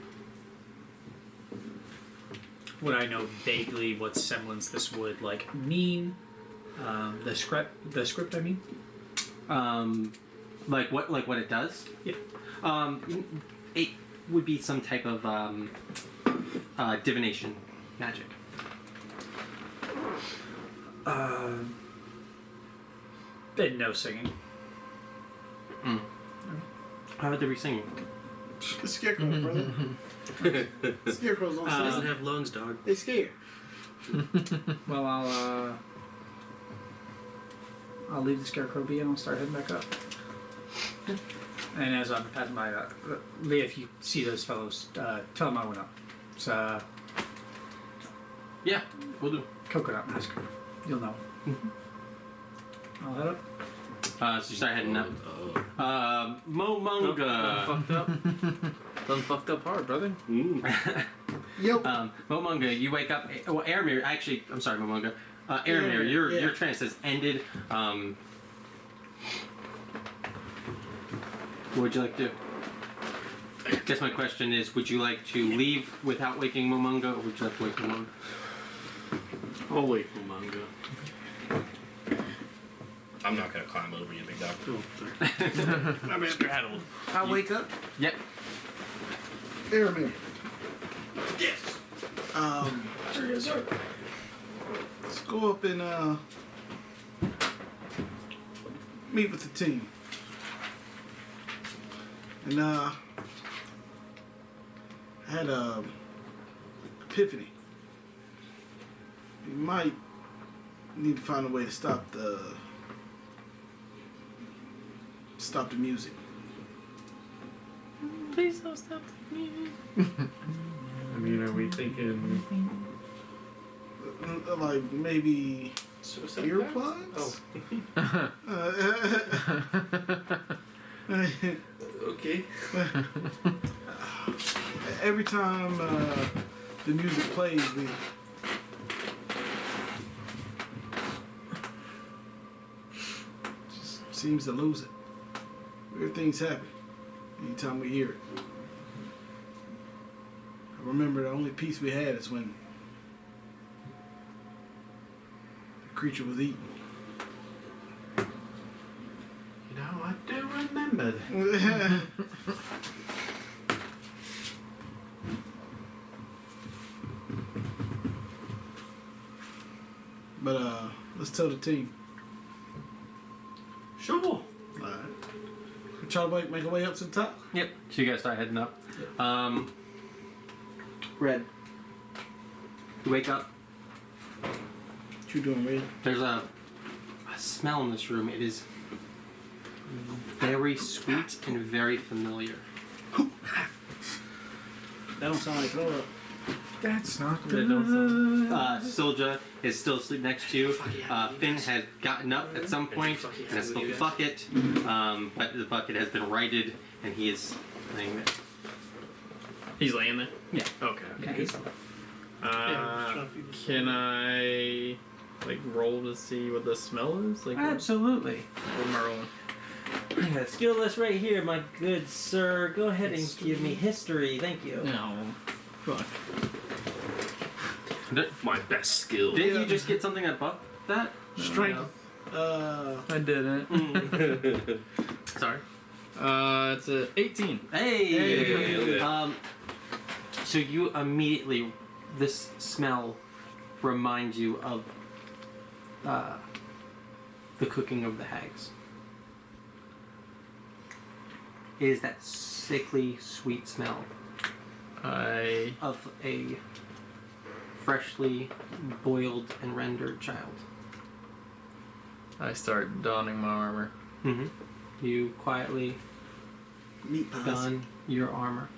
Would I know vaguely what semblance this would like mean? The script. I mean. Like what it does? Yeah. It would be some type of divination magic. Then no singing. How would they be singing? The Scarecrow, brother. The Scarecrows don't He doesn't sing. have lungs, dog. They scared. Well, I'll leave the scarecrow be and I'll start heading back up. And as I'm passing by, Leah, if you see those fellows, tell them I went up. It's Yeah, we'll do. coconut ice cream. You'll know. I'll head up. So you start heading up. Done Momunga. fucked up. Done fucked up hard, brother. Yep. Momunga, you wake up. Well, Aramir, actually, I'm sorry, Momunga. Aramir, Yeah. your trance has ended. What would you like to do? I guess my question is, would you like to leave without waking Momunga, or would you like to wake Momunga? I'll wait for manga. I'm not gonna climb over you, big dog. Oh, sorry. Straddled. I wake up. Yep. Aramir. Yes. Yes, sir. Let's go up and meet with the team. And I had a epiphany. We might need to find a way to stop the music. Please don't stop me. I mean, are we thinking? Like maybe earplugs? Okay. Every time the music plays, we just seems to lose it. Weird things happen anytime we hear it. I remember the only peace we had is when the creature was eaten. You know, I do remember that. But let's tell the team. Sure. Alright. We try to make our way up to the top. Yep. So you guys start heading up. Red. You wake up. What you doing, Red? There's a smell in this room. It is very sweet and very familiar. That don't sound like throw up. That's not They don't sound- Silja is still asleep next to you. Finn had gotten up at some point and has filled the bucket, but the bucket has been righted and he is laying there. He's laying there. Yeah. Okay. Okay. Can I like roll to see what the smell is? Like, Absolutely. what am I rolling? I got a skill list right here, my good sir. Go ahead and give me history. Thank you. No. Fuck. My best skill. Didn't you just get something that buffed that? Strength. I didn't. Sorry. It's a 18. Hey! So you immediately, this smell reminds you of the cooking of the hags. It is that sickly, sweet smell of a freshly boiled and rendered child. I start donning my armor. Mm-hmm. You quietly Meat pies. don your armor.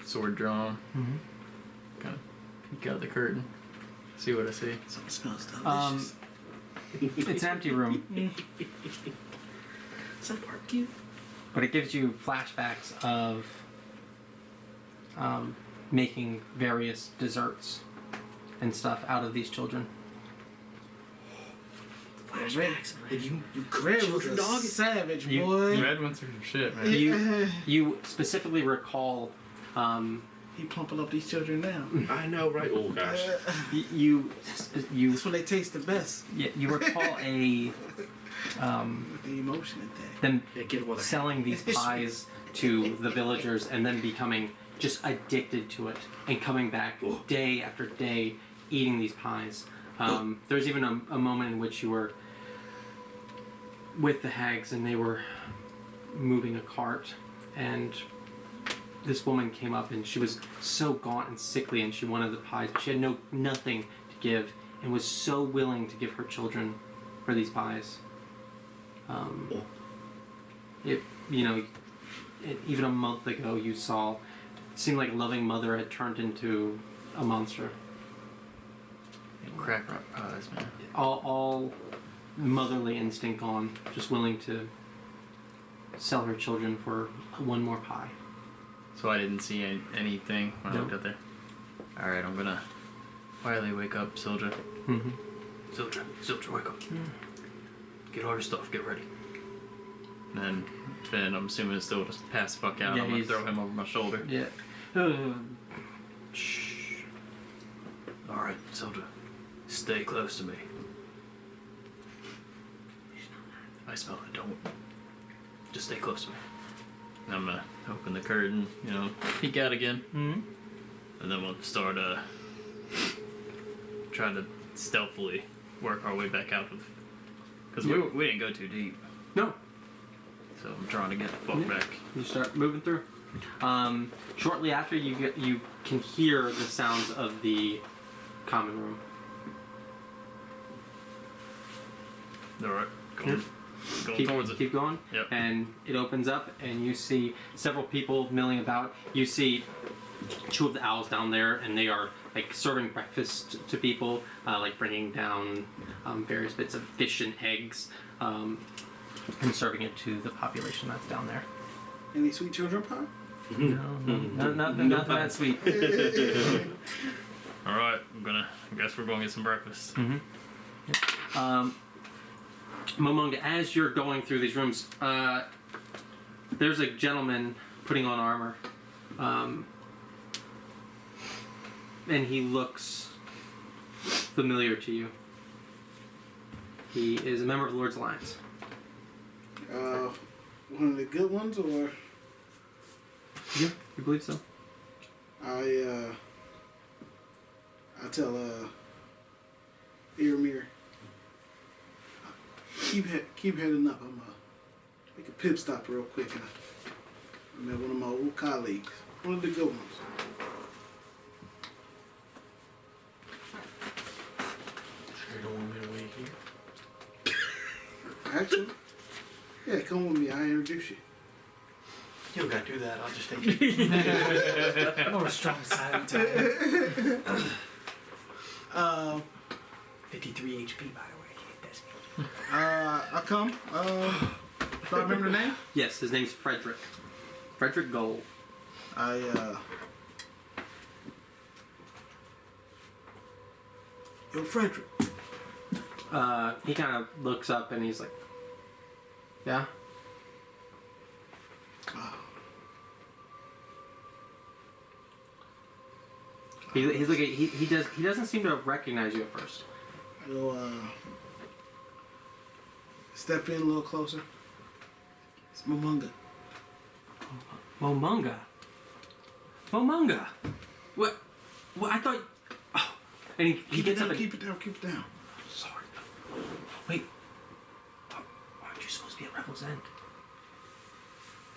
Sword drawn. Mm-hmm. Kind of peek out the curtain. See what I see. Something smells delicious. It's an empty room, Is that barbecue? but it gives you flashbacks of making various desserts and stuff out of these children. Flashbacks. Like you Red was children a dog. savage, You- boy. Red went through some shit, man. You specifically recall He pumping up these children now. I know, right? Oh gosh. you That's when they taste the best. you recall a With the emotion attack. them Yeah, get them while they're selling these pies to the villagers and then becoming just addicted to it and coming back day after day eating these pies. There's even a moment in which you were with the hags and they were moving a cart and this woman came up and she was so gaunt and sickly and she wanted the pies but she had nothing to give and was so willing to give her children for these pies. Even a month ago you saw it seemed like a loving mother had turned into a monster. Crack rock pies, man. All motherly instinct gone, just willing to sell her children for one more pie. So I didn't see anything when I No. looked up there. Alright, I'm gonna quietly wake up Sildra. Mm-hmm. Sildra, wake up. Get all your stuff, get ready. And then Finn, I'm assuming, is still just pass the fuck out. Yeah, I'm gonna he's- throw him over my shoulder. Yeah. Shh. Alright, Sildra. Stay close to me. I smell it, don't. Just stay close to me. And I'm gonna open the curtain, peek out again. Mm-hmm. And then we'll start trying to stealthily work our way back out of. Because we didn't go too deep. No. So I'm trying to get the fuck back. You start moving through. Shortly after, you can hear the sounds of the common room. Alright, going towards it. Keep going. Yep. And it opens up, and you see several people milling about. You see two of the owls down there, and they are like serving breakfast to people, like bringing down various bits of fish and eggs, and serving it to the population that's down there. Any sweet children pie? No, nothing that sweet. Alright, I guess we're going to get some breakfast. Momonga, as you're going through these rooms, there's a gentleman putting on armor. And he looks familiar to you. He is a member of the Lord's Alliance. One of the good ones, or Yeah, you believe so? I tell Eramir, keep heading up. I'm make a pit stop real quick. I met one of my old colleagues, one of the good ones. Sure you don't want me to wait here? Actually, yeah, come with me. I introduce you. You don't gotta do that. I'll just take it. More strong silent. 53 HP, by the way. That's me. I come. Do I remember the name? Yes, his name's Frederick. Frederick Gold. Yo, Frederick. He kind of looks up and he's like, yeah? He's like he doesn't seem to recognize you at first. Yo, Step in a little closer. It's Momunga. Momunga. Momunga. What? What? I thought. Oh. And he Keep it gets down, up and. keep it down, keep it down. Sorry. Wait. Aren't you supposed to be at Rebel's End?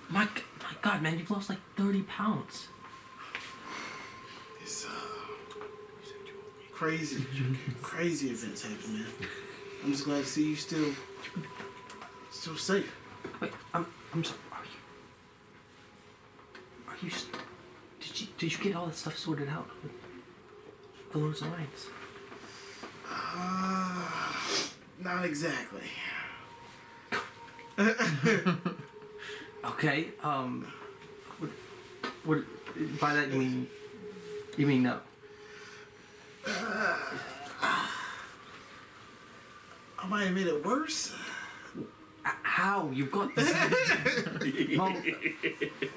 My God, man, you've lost like 30 pounds. It's crazy events happen, man. I'm just glad to see you still safe. Wait, I'm sorry. Are you? Did you get all that stuff sorted out with the Lord's Alliance? Not exactly. Okay. What? By that you mean no? I might have made it worse. How? You've got this. Mom,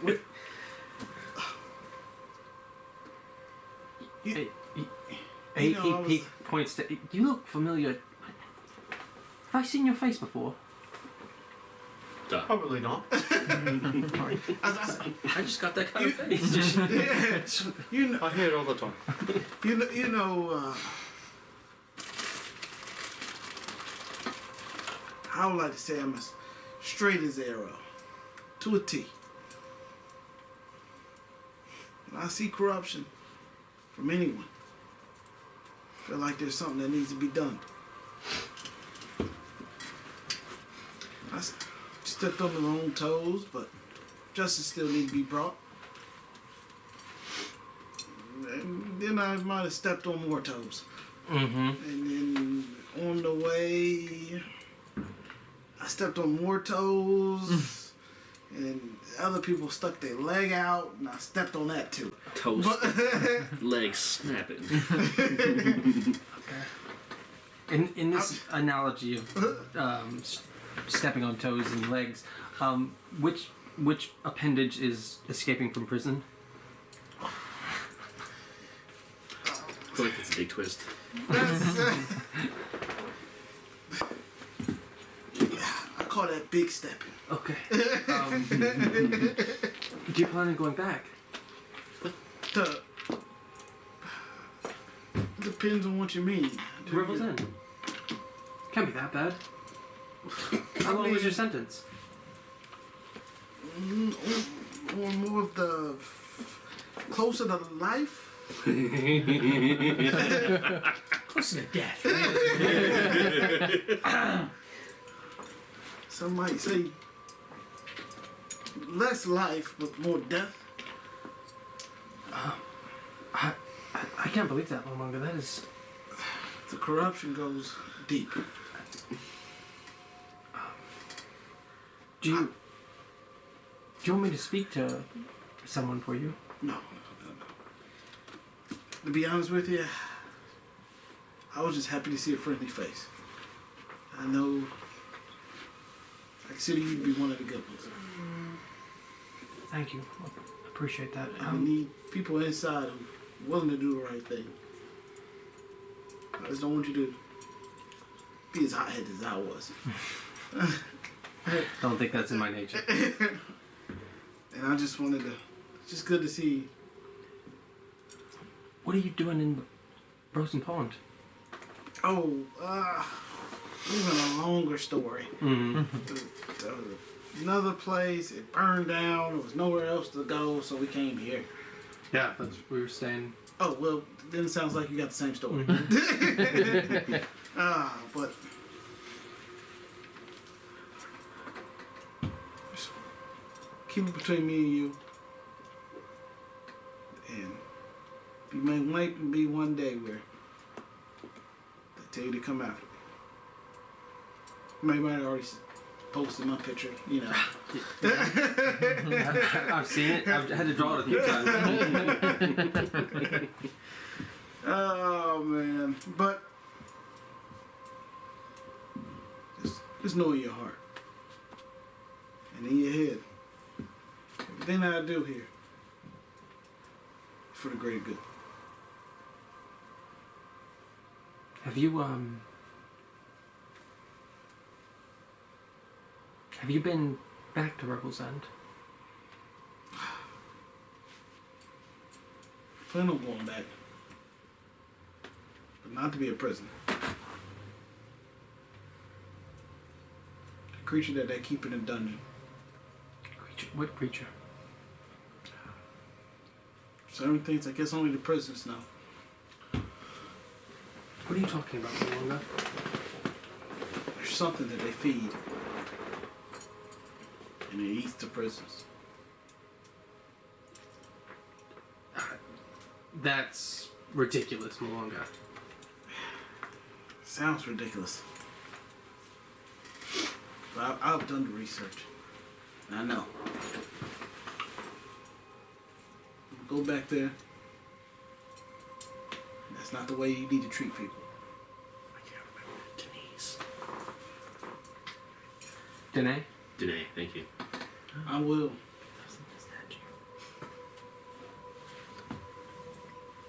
what? You- He you know, I was- points to. You look familiar. Have I seen your face before? Probably not. Sorry. I just got that kind of thing. It's just. Yeah, you know, I hear it all the time. you know. I would like to say I'm as straight as an arrow, to a T. When I see corruption from anyone, I feel like there's something that needs to be done. I stepped on the wrong toes, but justice still needs to be brought. And then I might have stepped on more toes. Mm-hmm. And then on the way, I stepped on more toes. And other people stuck their leg out, and I stepped on that too. Toast, legs snapping. In this analogy of stepping on toes and legs, which appendage is escaping from prison? I feel like it's a big twist. That's, I call that big stepping. Okay. Do you plan on going back? Depends on what you mean. To Rebel's End? Can't be that bad. How long was your sentence? Or more of the closer to life. Closer to death. Some might say less life but more death. I can't believe that, Momonga. That is. The corruption goes deep. Do you want me to speak to someone for you? No. To be honest with you, I was just happy to see a friendly face. I know I consider you to be one of the good ones. Thank you. I appreciate that. I need people inside who are willing to do the right thing. I just don't want you to be as hot-headed as I was. Don't think that's in my nature. And I just wanted to, it's just good to see. What are you doing in the frozen pond? Oh, even a longer story. Mm-hmm. Another place, it burned down, there was nowhere else to go, so we came here. Yeah, that's we were staying. Oh, well, then it sounds like you got the same story. But just keep it between me and you. And might be one day where they tell you to come after me. Maybe I already posted my picture, you know. I've seen it. I've had to draw it a few times. Oh man, but just know in your heart and in your head, everything that I do here is for the greater good. Have you Have you been back to Rebel's End? Plan on going back. But not to be a prisoner. The creature that they keep in a dungeon. Creature? What creature? Certain things I guess only the prisoners know. What are you talking about, Malonga? There's something that they feed. And it eats the prisoners. That's ridiculous, Malonga. Sounds ridiculous. But I've done the research. And I know. Go back there. That's not the way you need to treat people. I can't remember. Danae? Danae, thank you. I will.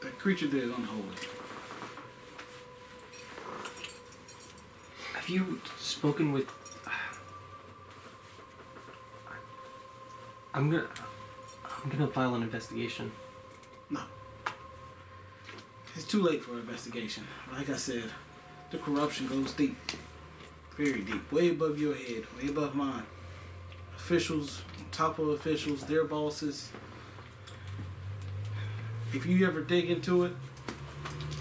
That creature there is unholy. Have you spoken with... I'm gonna file an investigation. No. It's too late for an investigation. Like I said, the corruption goes deep. Very deep. Way above your head. Way above mine. Officials, on top of officials, their bosses. If you ever dig into it,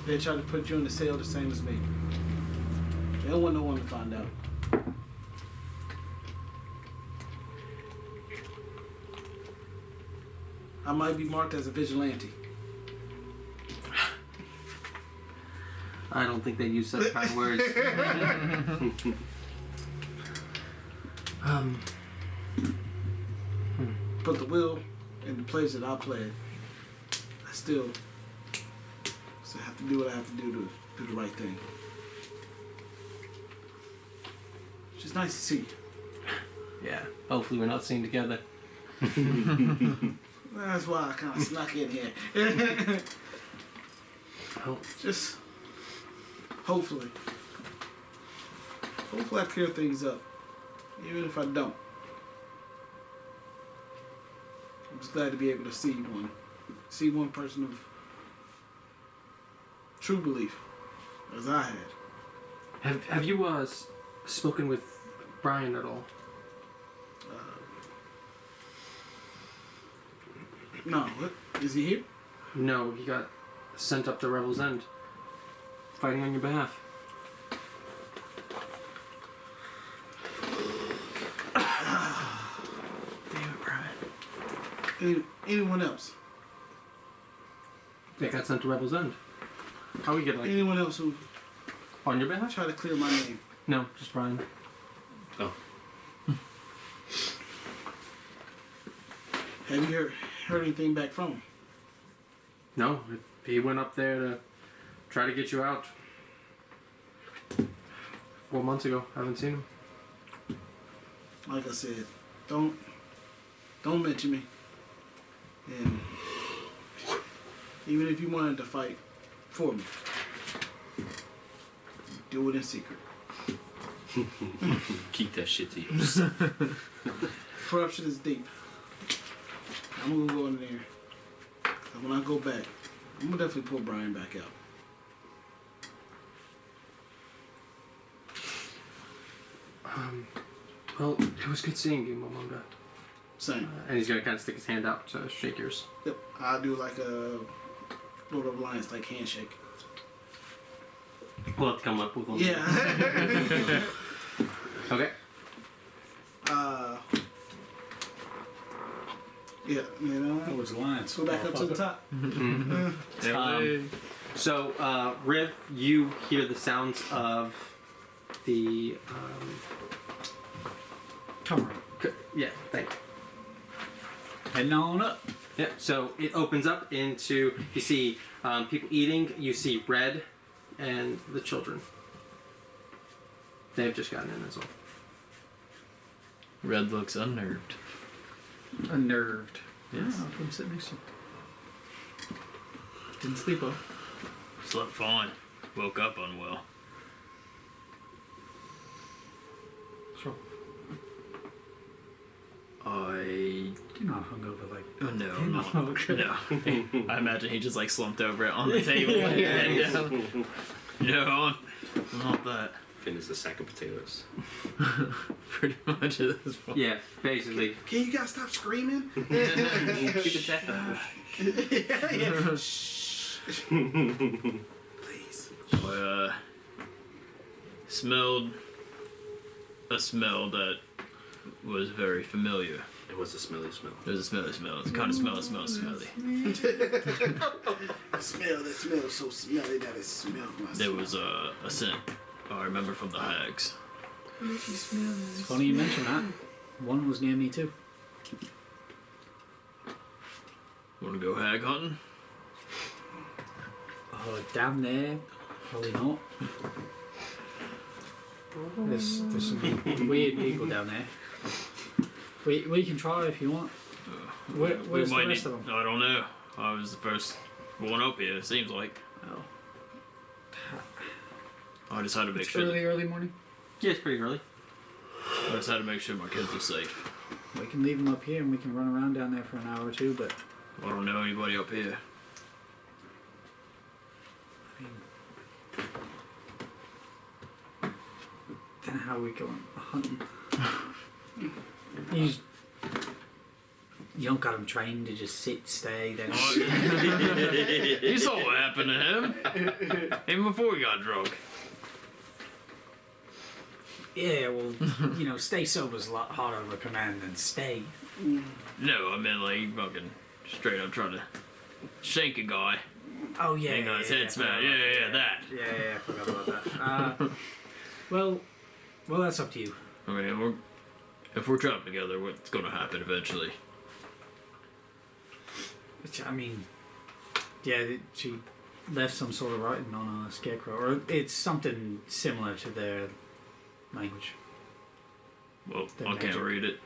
they try to put you in the cell the same as me. They don't want no one to find out. I might be marked as a vigilante. I don't think they use such kind of words. But the will and the plays that I play, I still have to do what I have to do to do the right thing. It's just nice to see you. Yeah. Hopefully we're not seen together. That's why I kind of snuck in here. Oh. Just hopefully I clear things up. Even if I don't. I'm just glad to be able to see one person of true belief, as I had. Have you spoken with Brian at all? No, what? Is he here? No, he got sent up to Rebel's End, fighting on your behalf. Damn it, Brian. Anyone else? They got sent to Rebel's End. How we get like Anyone else who on your behalf? try to clear my name? No, just Brian. Oh. Have you heard anything back from him? No, he went up there to try to get you out 4 months ago. Haven't seen him. Like I said, don't mention me. And even if you wanted to fight for me, do it in secret. Keep that shit to yourself. Corruption is deep. I'm gonna go in there. And when I go back, I'm gonna definitely pull Brian back out. Well, it was good seeing you, Momonga. Same. And he's gonna kind of stick his hand out to shake yours. Yep. I'll do like a Lord of the Lions like handshake. We'll have to come up with one. Yeah. Okay. Yeah, you know. Towards the lines. Let's go back up to the top. So, Riv, you hear the sounds of the. Come on. Yeah, thank you. Heading on up. Yeah, so it opens up into, you see people eating, you see Red and the children. They've just gotten in as well. Red looks unnerved. Unnerved. Yes. Oh, come sit next to you. Didn't sleep well. Slept fine. Woke up unwell. Sure. You're not hungover like. Oh, no, You're I'm not not. hungover. No. I imagine he just like slumped over it on the table. Yeah. and down. No, not that. Finn is a sack of potatoes. Pretty much at this point. Yeah, basically. Can you guys stop screaming? Keep it down. yeah. Shh. Please. I smelled a smell that was very familiar. It was a smelly smell. It was a smelly smell. It's the kind of smell that smells smelly. I smell that smell so smelly that it smelled my There was a scent I remember from the hags. It's funny you mention that. One was near me too. Want to go hag hunting? Down there, probably not. There's some weird people down there. We can try if you want. Where's the rest of them? I don't know. I was the first one up here, it seems like. Oh. I just had to make It's sure. early morning. Yeah, it's pretty early. I just had to make sure my kids were safe. We can leave them up here and we can run around down there for an hour or two, but I don't know anybody up here. then how are we going hunting? You don't got them trained to just sit, stay, then. You saw what happened to him. Even before he got drunk. Yeah, well, stay sober's a lot harder of a command than stay. No, I meant like he fucking straight up trying to shank a guy. Oh yeah, Ain't got his head smashed. Yeah, that. Yeah, I forgot about that. Well, that's up to you. I mean, if we're trapped together, what's gonna happen eventually? Which, I mean, yeah, she left some sort of writing on a scarecrow, or it's something similar to their language. Well, The I can't magic. read it.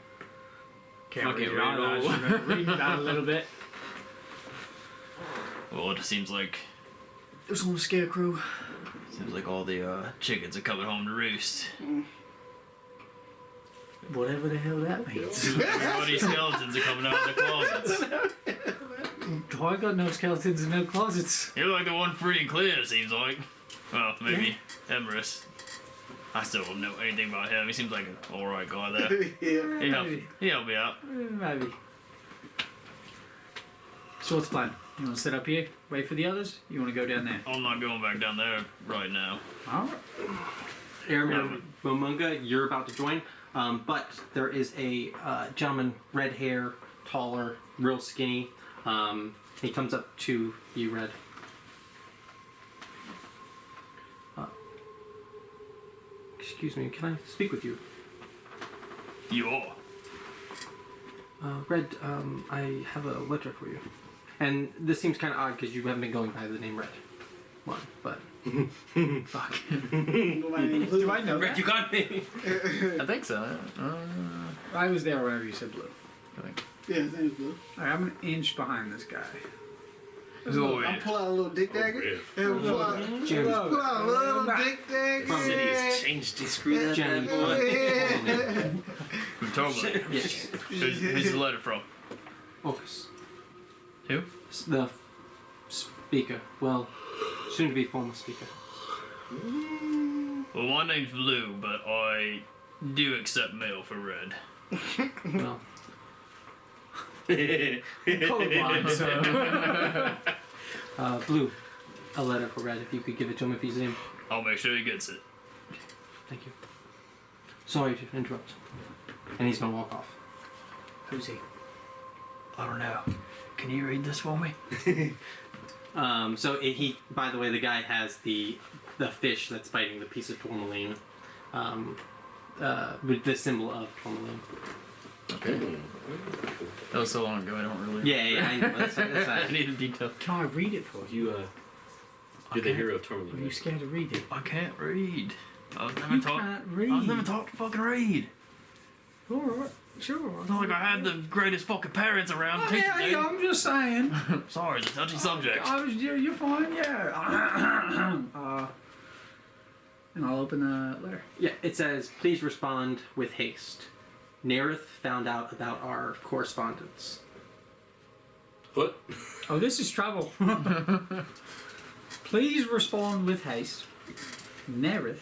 Can't I read can't it read either. I it just all. remember reading that a little bit. Well, it seems like It was on a scarecrow. all the chickens are coming home to roost. Whatever the hell that means. All these skeletons are coming out of the closets. Oh, I got no skeletons and no closets. You're like the one free and clear, it seems like. Well, maybe Emrys. I still don't know anything about him. He seems like an alright guy there. Yeah. He helped me out. Maybe. So what's the plan? You want to sit up here, wait for the others? You want to go down there? I'm not going back down there right now. Alright. Aramir Momunga, you're about to join, but there is a gentleman, red hair, taller, real skinny. He comes up to you, Red. Excuse me, can I speak with you? You are. Red, I have a letter for you. And this seems kind of odd because you haven't been going by the name Red. One, but fuck. Do I know that? You got me. I think so. I was there whenever you said blue. Yeah, his name's Blue. Alright, I'm an inch behind this guy. Oh, I'll pull out a little dick dagger. Riv. And pull out a little dick dagger. City has changed. They screwed that Jenny. Totally. Yes. Who's the letter from? Office. Who? The speaker. Well, soon to be former speaker. Well, my name's Blue, but I do accept mail for Red. Well, Colorblind, so. Blue. A letter for Red. If you could give it to him if he's in. I'll make sure he gets it. Thank you. Sorry to interrupt. And he's gonna walk off. Who's he? I don't know. Can you read this for me? He, by the way, the guy has the fish that's biting the piece of tourmaline, with the symbol of tourmaline. Okay. That was so long ago, I don't really. Yeah, I know. That's I need a detail. Can I read it for you? You're the Okay. hero of Are Tourmaline. you scared to read it? I can't read. I was never You taught. can't read. I was never taught to fucking read. Alright, sure. It's not like I had the greatest fucking parents around. Oh, teaching yeah, me. yeah, I'm just saying. Sorry, it's a touchy subject. You're fine, yeah. And I'll open the letter. Yeah, it says, please respond with haste. Nerith found out about our correspondence. What? Oh, this is trouble. Please respond with haste. Nerith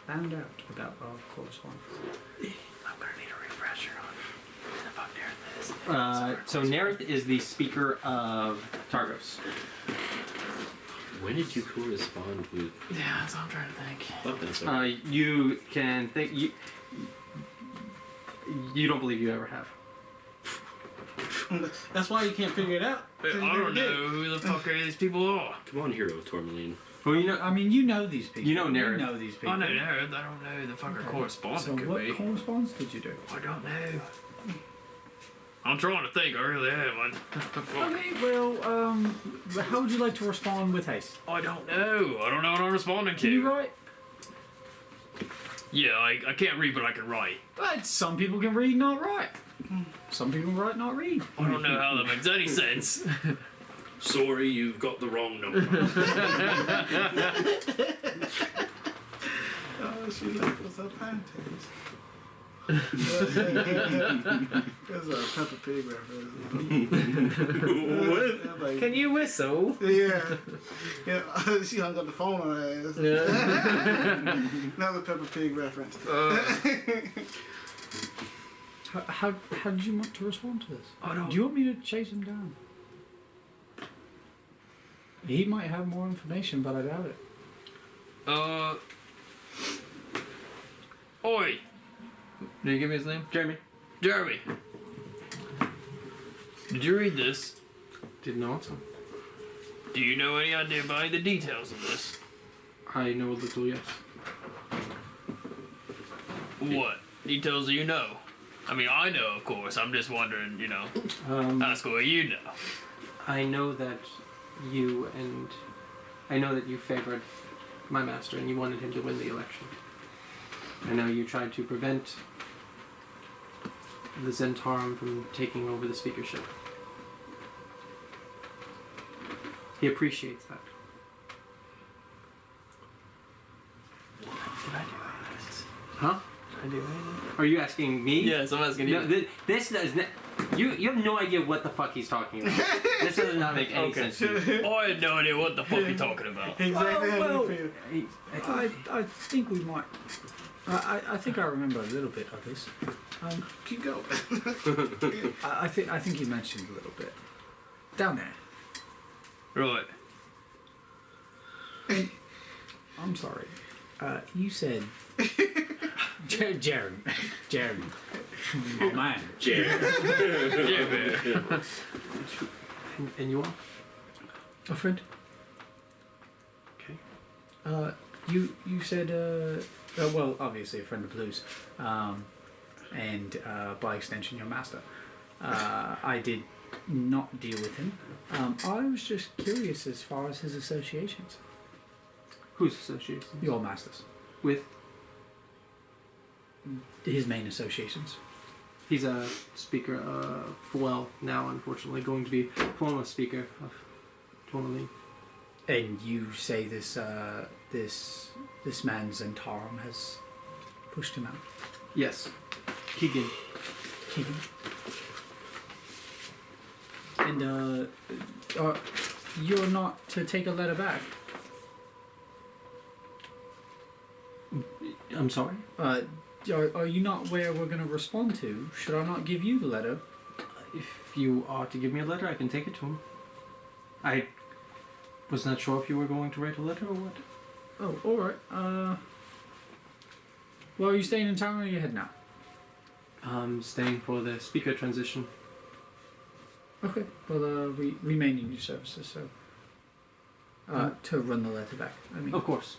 found out about our correspondence. I'm gonna need a refresher on who the fuck Nerith is. So Nerith is the speaker of Targos. When did you correspond with? Yeah, that's what I'm trying to think. Oh, that's right. You can think you don't believe you ever have. That's why you can't figure it out. I don't know who the fuck these people are. Come on, hero Tourmaline. Well, you know, I mean, you know these people. You know Nerith. You know these people. I know Nerith. I don't know who the fucker correspondent So could what be. correspondence did you do? I don't know. I'm trying to think. I really am. Okay, well, how would you like to respond with haste? I don't know. I don't know what I'm responding Can you to. write? Yeah, I can't read, but I can write. But some people can read, not write. Some people write, not read. I don't know how that makes any sense. Sorry, you've got the wrong number. Oh, she left us her panties. There's a Peppa Pig reference. What? Like, Can you whistle? yeah. She hung up the phone on her ass. Another Peppa Pig reference. How did you want to respond to this? I don't- Do you want me to chase him down? He might have more information, but I doubt it. Oi, Did you give me his name? Jeremy Jeremy. Did you read this? did not. Do you know any idea about any of the details of this? I know a little, yes. What details do you know? I mean, I know, of course. I'm just wondering, ask what you know. I know that you favored my master and you wanted him to win the election. I know you tried to prevent the Zentarum from taking over the speakership. He appreciates that. Did I do any of this? Huh? Did I do anything? Are you asking me? Yes, I'm asking you. No, this does not. You have no idea what the fuck he's talking about. This does not make any sense to you. I had no idea what the fuck you're talking about. Exactly how well, you feel. I think we might. I think I remember a little bit of this. Keep going. I think you mentioned a little bit down there. Right. I'm sorry. You said Jeremy, my man. Jeremy. And you are? A friend. Okay. You said well, obviously a friend of Blue's, and by extension your master. I did not deal with him. I was just curious as far as his associations. Whose associations? Your masters. With? His main associations. He's a speaker well, now unfortunately going to be former speaker of Tourmaline. And you say this man Zentarum has pushed him out. Yes. Keegan. Keegan. And you're not to take a letter back. I'm sorry? Are you not where we're going to respond to? Should I not give you the letter? If you are to give me a letter, I can take it to him. I was not sure if you were going to write a letter or what. Oh, alright. Well, are you staying in town or are you heading out? Staying for the speaker transition. Okay. Well, we may need your services, so... to run the letter back, I mean. Of course.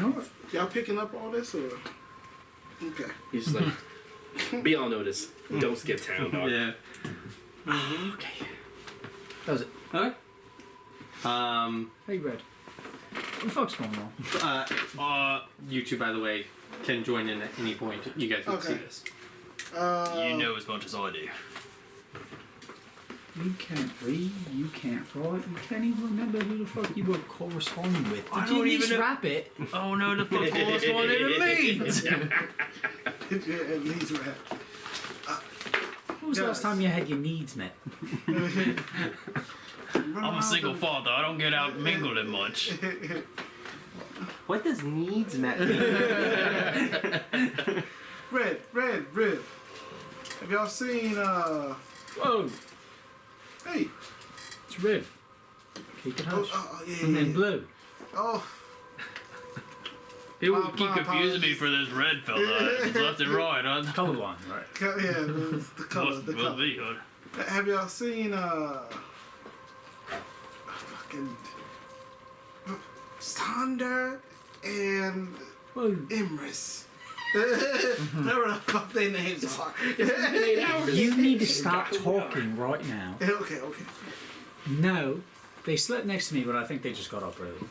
Alright. Y'all picking up all this or? Okay. He's just like, be on notice. Don't skip town, dog. Yeah. Okay. That was it. Okay. Hey, Red. What the fuck's going on? You two, by the way, can join in at any point. You guys can see Okay. this. You know as much as I do. You can't read, you can't write, you can't even remember who the fuck you were corresponding with. I Did you don't at least even know- rap it? Oh no, the fuck corresponded to means. At least rap. When was the last time you had your needs met? I'm a single father. I don't get out mingling much. What does needs met mean? Red. Have y'all seen, Whoa! hey. It's red. Keep it hush. Yeah. And then blue. Oh, People My keep confusing me apologies. for this red fella. It's left and right, huh? Colorblind, right? yeah, the color, Must the will color. be, huh? Have y'all seen, fucking Sander and Whoa. Imris? Whatever the fuck their names are. You need to stop talking right now. Okay. No, they slept next to me, but I think they just got up early.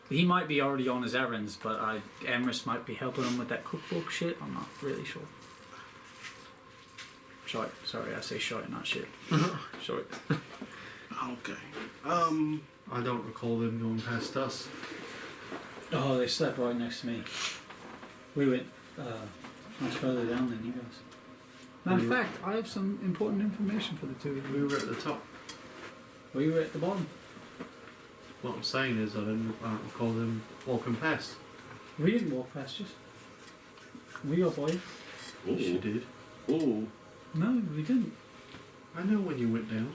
He might be already on his errands, but Emrys might be helping him with that cookbook shit. I'm not really sure. Shite. Sorry, I say shite, not shit. Shite. Okay. I don't recall them going past us. Oh, they slept right next to me. We went much further down than you guys. Matter of fact, I have some important information for the two of We you. were at the top. We were at the bottom. What I'm saying is I don't recall them walking past. We didn't walk past you. We got by you. Yes, you did. Ooh. No, we didn't. I know when you went down.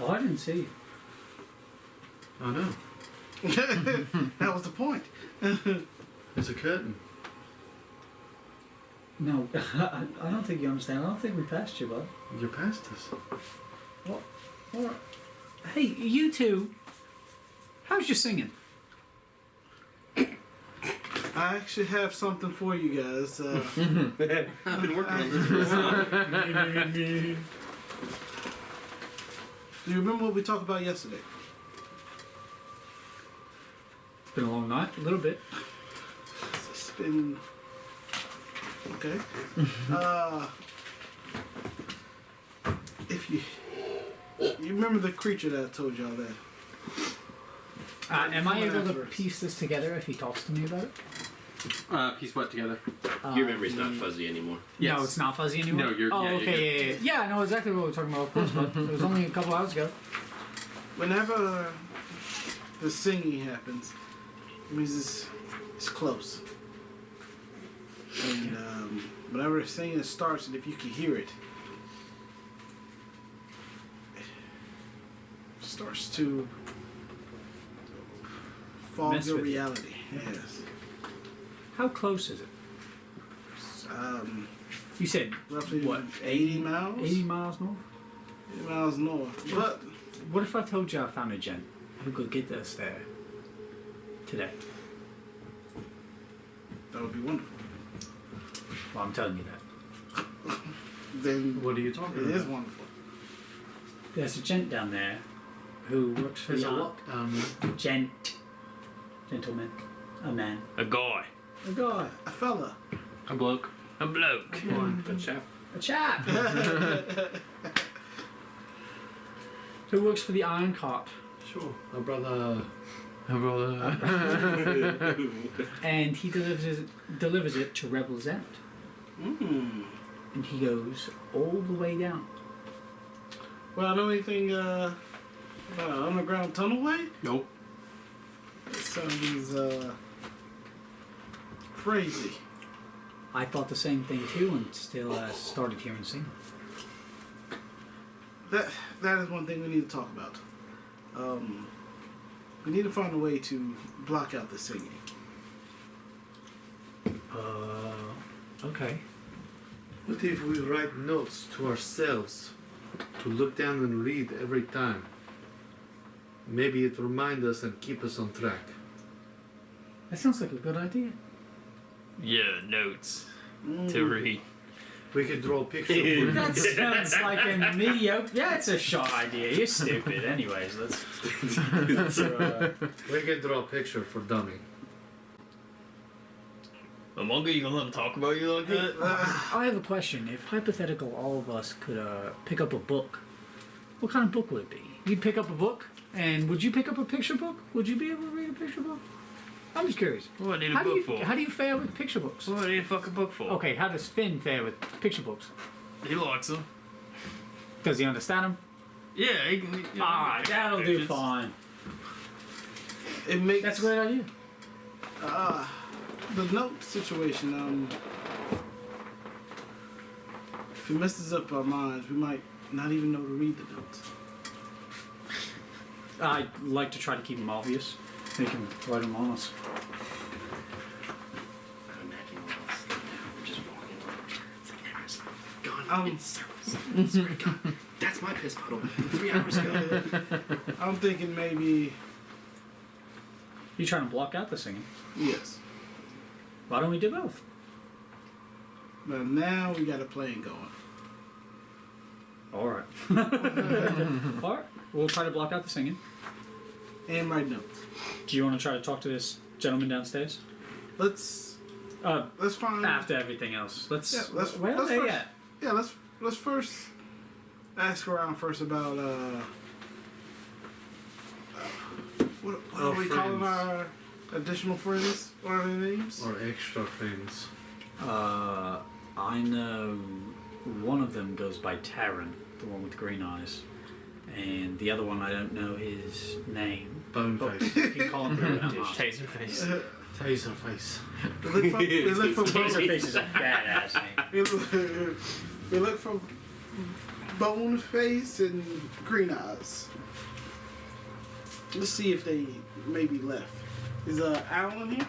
Oh, I didn't see you. I know. That was the point. There's a curtain. No, I don't think you understand. I don't think we passed you, bud. You're past us. Alright. Hey, you two. How's your singing? I actually have something for you guys. I've been working on this for a while. Do you remember what we talked about yesterday? It's been a long night, a little bit. It's been okay. If you remember the creature that I told y'all that. Am I able to Afterwards. piece this together if he talks to me about it? Piece what together? Your memory's not fuzzy anymore. Yes. No, it's not fuzzy anymore. No, you're- Oh, yeah, okay, yeah. Yeah, I know exactly what we're talking about, of course, but it was only a couple hours ago. Whenever the singing happens, it means it's close. And whenever the singing starts, and if you can hear it, it starts to fog Mess your with you. reality. Yes. How close is it? You said Roughly what? 80 miles? 80 miles north? 80 miles north. But What if I told you I found a gent who could get us there today? that would be wonderful. Well, I'm telling you that. Then What are you talking it about? is wonderful. There's a gent down there who works for There's the a what down there? gentleman, a man, A guy. a guy, A fella. A bloke. A bloke. A chap. a chap who works for the Iron Cart, Sure. My brother. and he delivers it to Rebels End, and he goes all the way down. Well, I know anything about an underground tunnelway? Nope. It sounds crazy. I thought the same thing too, and still started hearing singing. That is one thing we need to talk about. We need to find a way to block out the singing. Okay. What if we write notes to ourselves to look down and read every time? Maybe it remind us and keep us on track. That sounds like a good idea. Yeah, notes to read. We could draw pictures. That sounds like a mediocre. Yeah, it's a shot idea. You're stupid. Anyways, let's. We can draw a picture for dummy. Amonga, you gonna let him talk about you like that? I have a question. If hypothetical, all of us could pick up a book, what kind of book would it be? You'd pick up a book, and would you pick up a picture book? Would you be able to read a picture book? I'm just curious. What do I need a book for? How do you fare with picture books? What do I need a fucking book for? Okay, how does Finn fare with picture books? He likes them. Does he understand them? Yeah, he can. That'll do fine. It makes That's a great idea. the note situation. If it messes up our minds, we might not even know to read the notes. I like to try to keep them obvious. Make them write them on us. I'm imagine all else now. We're just walking. It's like Emma's gone in circles. I swear to God, that's my piss puddle 3 hours ago. I'm thinking maybe You trying to block out the singing? yes, Why don't we do both? but now we got a plan going. All right. All right. We'll try to block out the singing. And write notes. Do you want to try to talk to this gentleman downstairs? Let's find. After everything else, let's. Yeah, let's- where let's are they first- at? Yeah, let's first ask around first about what Our are we calling friends. our additional friends? What are their names? Or extra things. I know one of them goes by Taryn, the one with green eyes, and the other one I don't know his name. Bone But face. you can call him British. Taser face. Taser face. We look for Taserface is a badass name. we look for Bone Face and Green Eyes. Let's see if they maybe left. Is Alan here?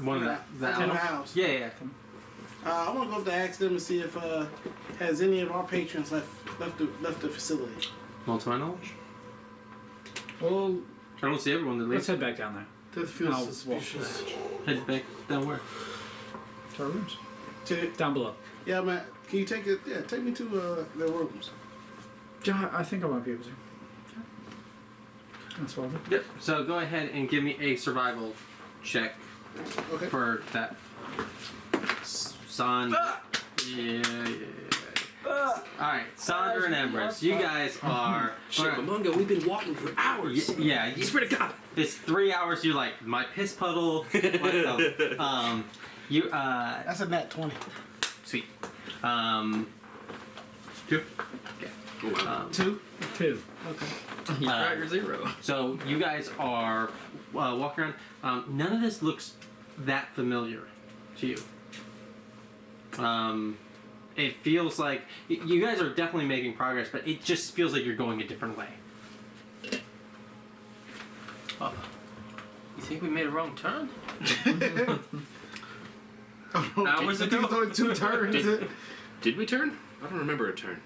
One of the in the elves? house. Yeah. I want to go up to ask them and see if has any of our patrons left the facility. Well, to my knowledge, Well, I don't see everyone that let's leaves. head back down there. That feels I'll walk suspicious. Head back down where? To our rooms. To, Down below. yeah, man. Can you take it? Yeah, take me to their rooms. Yeah, I think I might be able to. That's what I'll do. Yep. So go ahead and give me a survival check Okay. for that. Son. Yeah. All right, Sandra and Empress, you guys are. Shit, Momongo, we've been walking for hours. Yeah. I swear to God. It's 3 hours. You're like my piss puddle. What the? You That's a nat 20. sweet. 2. Yeah. 2. 2. Okay. You got your 0. So you guys are walking around. None of this looks that familiar to you. It feels like you guys are definitely making progress, but it just feels like you're going a different way. You think we made a wrong turn? Hours ago? It's only 2 turns. Did we turn? I don't remember a turn.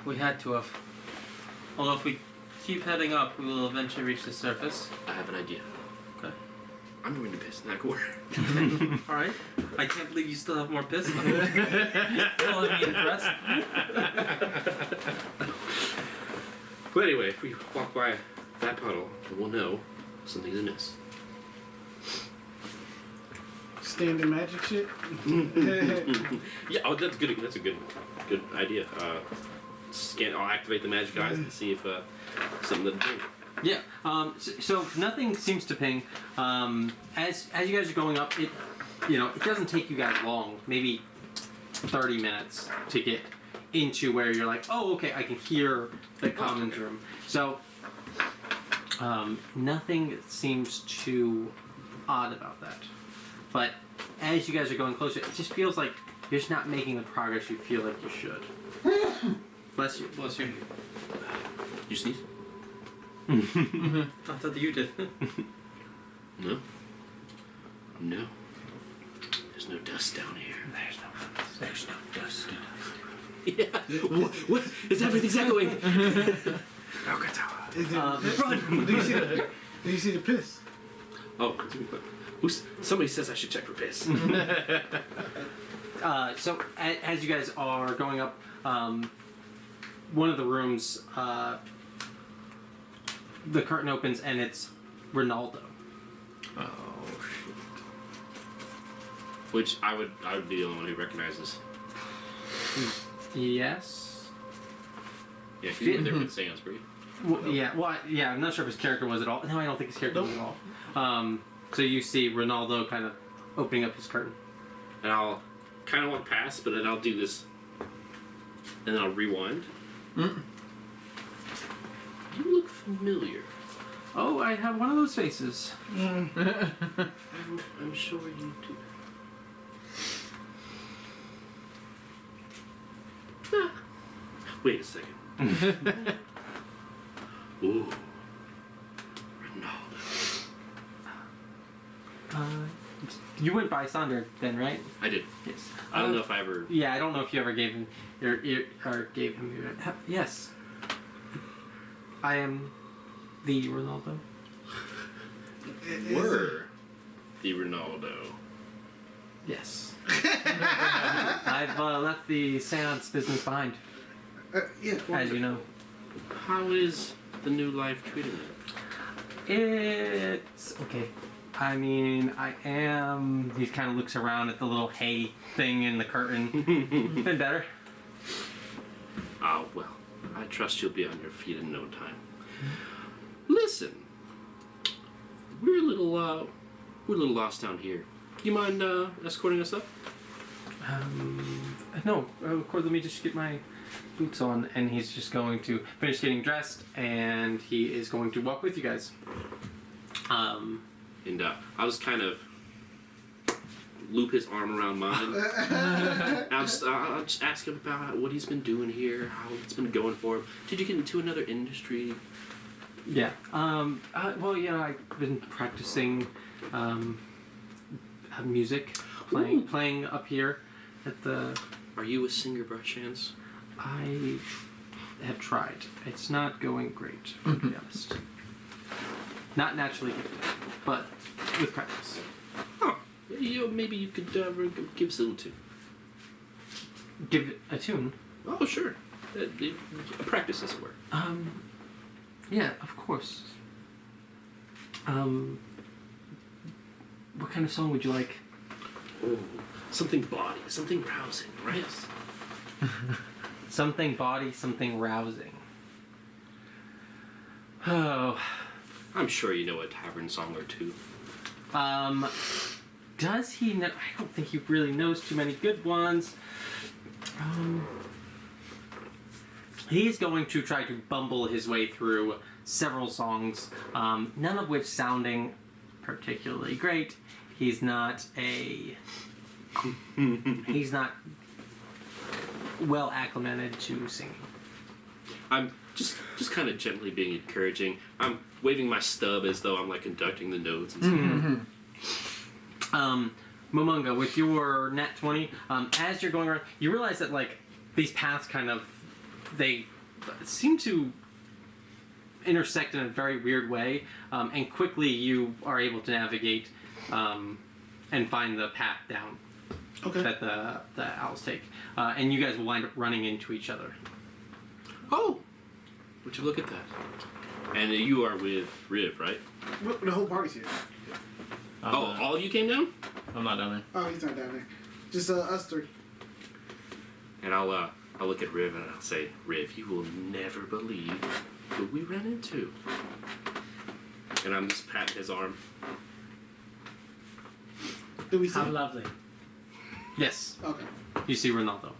We had to have. Although if we keep heading up, we will eventually reach the surface. I have an idea. Okay. I'm going to piss in that corner. Alright. I can't believe you still have more piss. Well, me impressed. But anyway, if we walk by that puddle, we'll know something's amiss. Standard magic shit. Yeah, oh, that's good. That's a good idea. I'll activate the magic eyes and see if something doesn't ping. Yeah. So nothing seems to ping. As you guys are going up, it doesn't take you guys long. Maybe 30 minutes to get into where you're like, oh, okay, I can hear the commons room. So nothing seems too odd about that. But as you guys are going closer, it just feels like you're just not making the progress you feel like you should. Bless you. Bless you. You sneeze? I thought that you did. No. No. There's no dust down here. There's no dust. Yeah. What? Is everything's echoing? Is it, do you see the piss? Oh, somebody says I should check for piss. So as you guys are going up, one of the rooms, the curtain opens and it's Ronaldo. Oh shit. Which I would be the only one who recognizes. Yes. Yeah, because you were there with Sainsbury. Well, yeah. Well, yeah. I'm not sure if his character was at all. No, I don't think his character was at all. So you see Ronaldo kind of opening up his curtain. And I'll kind of walk past, but then I'll do this, and then I'll rewind. Mm. You look familiar. Oh, I have one of those faces. I'm sure you do. Wait a second. Ooh. Ronaldo. You went by Sonder then, right? I did. Yes. I don't know if I ever. Yeah, I don't know if you ever gave him or gave him your. Yes. I am the Ronaldo. Were the Ronaldo. Yes. I've left the seance business behind, Yeah. as you know. How is the new life treating you? It's okay. I mean, I am. He kind of looks around at the little hay thing in the curtain. Been better. Ah, well, I trust you'll be on your feet in no time. Listen, we're a little lost down here. You mind escorting us up? No, of course, let me just get my boots on, and he's just going to finish getting dressed, and he is going to walk with you guys. And I'll just kind of loop his arm around mine. I'll just ask him about what he's been doing here, how it's been going for him. Did you get into another industry? Yeah. Well, you know, I've been practicing music, playing up here at the. Are you a singer by chance? I have tried. It's not going great, to be honest. Not naturally gifted, but with practice. Huh. Maybe you could give us a little tune. Give it a tune. Oh, sure. Practice this work. Yeah, of course. What kind of song would you like? Oh, something body, something rousing, right? Something body, something rousing. Oh. I'm sure you know a tavern song or two. Does he know? I don't think he really knows too many good ones. He's going to try to bumble his way through several songs, none of which sounding particularly great. He's not well acclimated to singing. I'm just kind of gently being encouraging. I'm waving my stub as though I'm like conducting the notes and stuff. Momonga, with your nat 20, as you're going around, you realize that like these paths kind of they seem to intersect in a very weird way, and quickly you are able to navigate and find the path down that the owls take, and you guys will wind up running into each other. Oh, would you look at that? And you are with Riv, right? The whole party's here. All of you came down? I'm not down there. Oh, he's not down there. Just us three. And I'll look at Riv and I'll say, Riv, you will never believe who we ran into. And I'm just patting his arm. Do we see? How lovely. Yes, Okay. you see Ronaldo.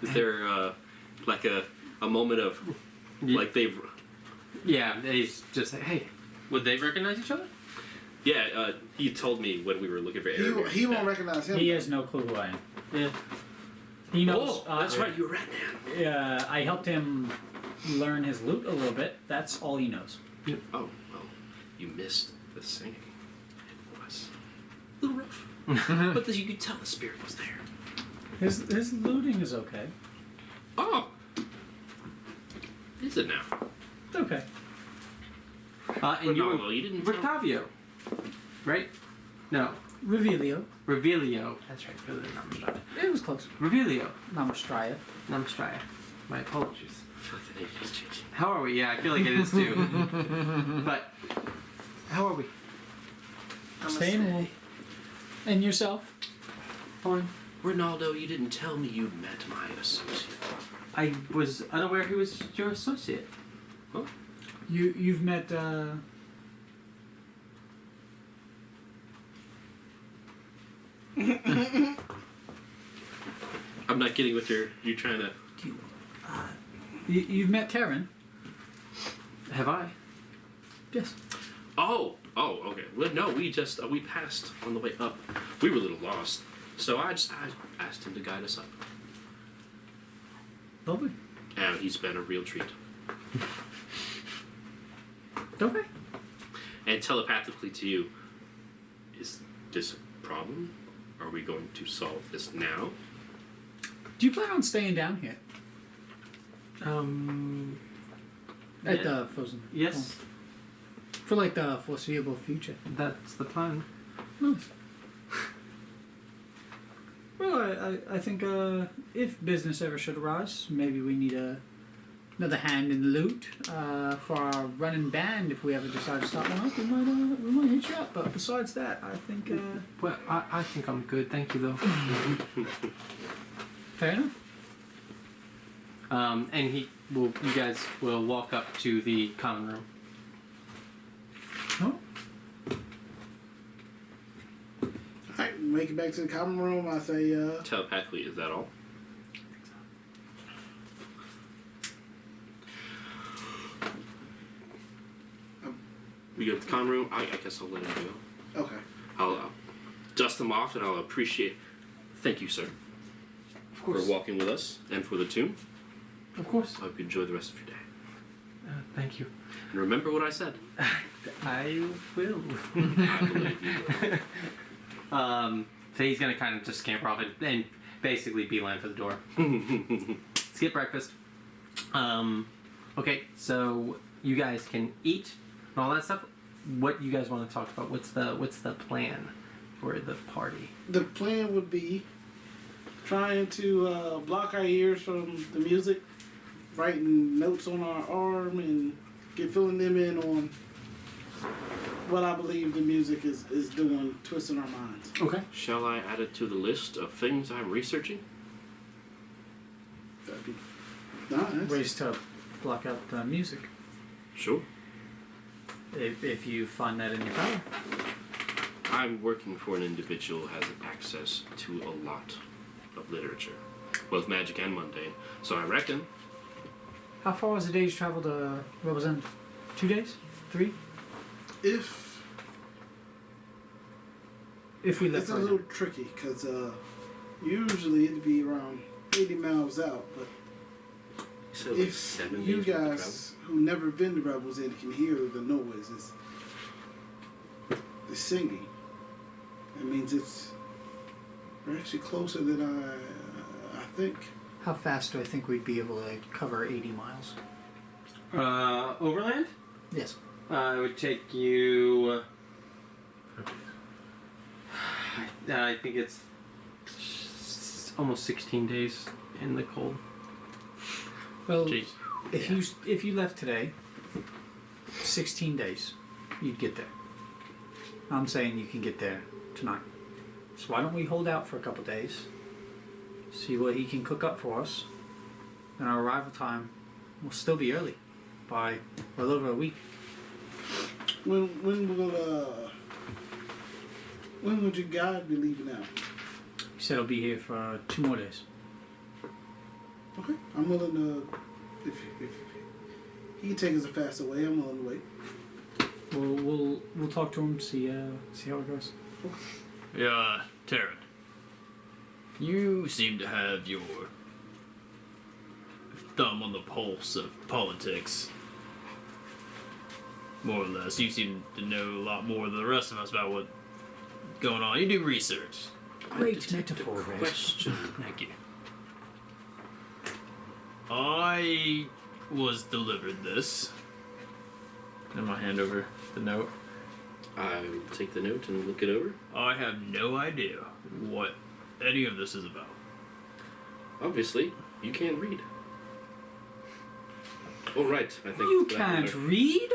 Is there like a moment of like they've? Yeah, he's just like, hey. Would they recognize each other? Yeah, he told me when we were looking for Aaron. He won't recognize him. He has no clue who I am. Yeah. He knows. Oh, that's right, you were Rat Man. I helped him learn his lute a little bit. That's all he knows. Oh, well, you missed the singing. It was a little rough, but you could tell the spirit was there. His looting is okay. Oh, is it now? It's okay. And you Ronaldo, you didn't tell- Rictavio, right? No, Revelio. Revelio. That's right. Namastraya. It was close. Revelio. Namastraya. Namastraya. My apologies. feel like the name is changing. How are we? Yeah, I feel like it is too. But how are we? Staying warm. And yourself? Fine. Ronaldo, you didn't tell me you'd met my associate. I was unaware he was your associate. You've met I'm not getting what you're trying to. you've met Taryn. Have I? Yes. Oh, okay. Well, no, we passed on the way up. We were a little lost, so I asked him to guide us up. Lovely. And he's been a real treat. Okay. And telepathically to you, is this a problem? Are we going to solve this now? Do you plan on staying down here? At Yeah. the frozen. Yes, For like the foreseeable future. that's the plan. Nice. Well, I think if business ever should arise, maybe we need another hand in the loot for our running band. If we ever decide to start one up, we might hit you up. But besides that, I think Well, I think I'm good. Thank you, though. fair enough. And you guys will walk up to the common room. Oh, Alright, make it back to the common room. I say, Telepathically, is that all? We go to the common room. I guess I'll let him go. okay. I'll dust them off, and I'll appreciate. Thank you, sir, Of for walking with us and for the tune. Of course. I hope you enjoy the rest of your day. Thank you. And remember what I said. I will. I believe you will. So he's gonna kind of just scamper off and basically beeline for the door. Skip breakfast. Okay, so you guys can eat and all that stuff. What you guys want to talk about? What's the plan for the party? The plan would be trying to block our ears from the music, writing notes on our arm, and filling them in on what I believe the music is doing, twisting our minds. Okay. Shall I add it to the list of things I'm researching? That'd be nice. ways to block out the music Sure. if you find that in your power. I'm working for an individual who has access to a lot of literature, both magic and mundane. So I reckon How far is a day's travel to Rebel's End? 2 days? 3? If If we left it's a right little now. tricky, because usually it'd be around 80 miles out, but so like if 7 you days worth of guys who never been to Rebels Inn can hear the noises, the singing, that means we're actually closer than I think. How fast do I think we'd be able to cover 80 miles? Overland? Yes. It would take you. I think it's almost 16 days in the cold. Well, Jeez. if you left today, 16 days, you'd get there. I'm saying you can get there tonight. So why don't we hold out for a couple days, see what he can cook up for us, and our arrival time will still be early, by a little over a week. When would your guide be leaving out? He said he'll be here for 2 more days. Okay, I'm willing to. If he can take us a faster way, I'm willing to wait. We'll talk to him, see how it goes. Yeah, Taryn. You seem to have your thumb on the pulse of politics. More or less. You seem to know a lot more than the rest of us about what's going on. You do research. Great metaphor, Red. question. Thank you. I was delivered this. And my hand over the note. I will take the note and look it over. I have no idea what any of this is about. Obviously, you can't read. Oh, right. I think You that can't better. read?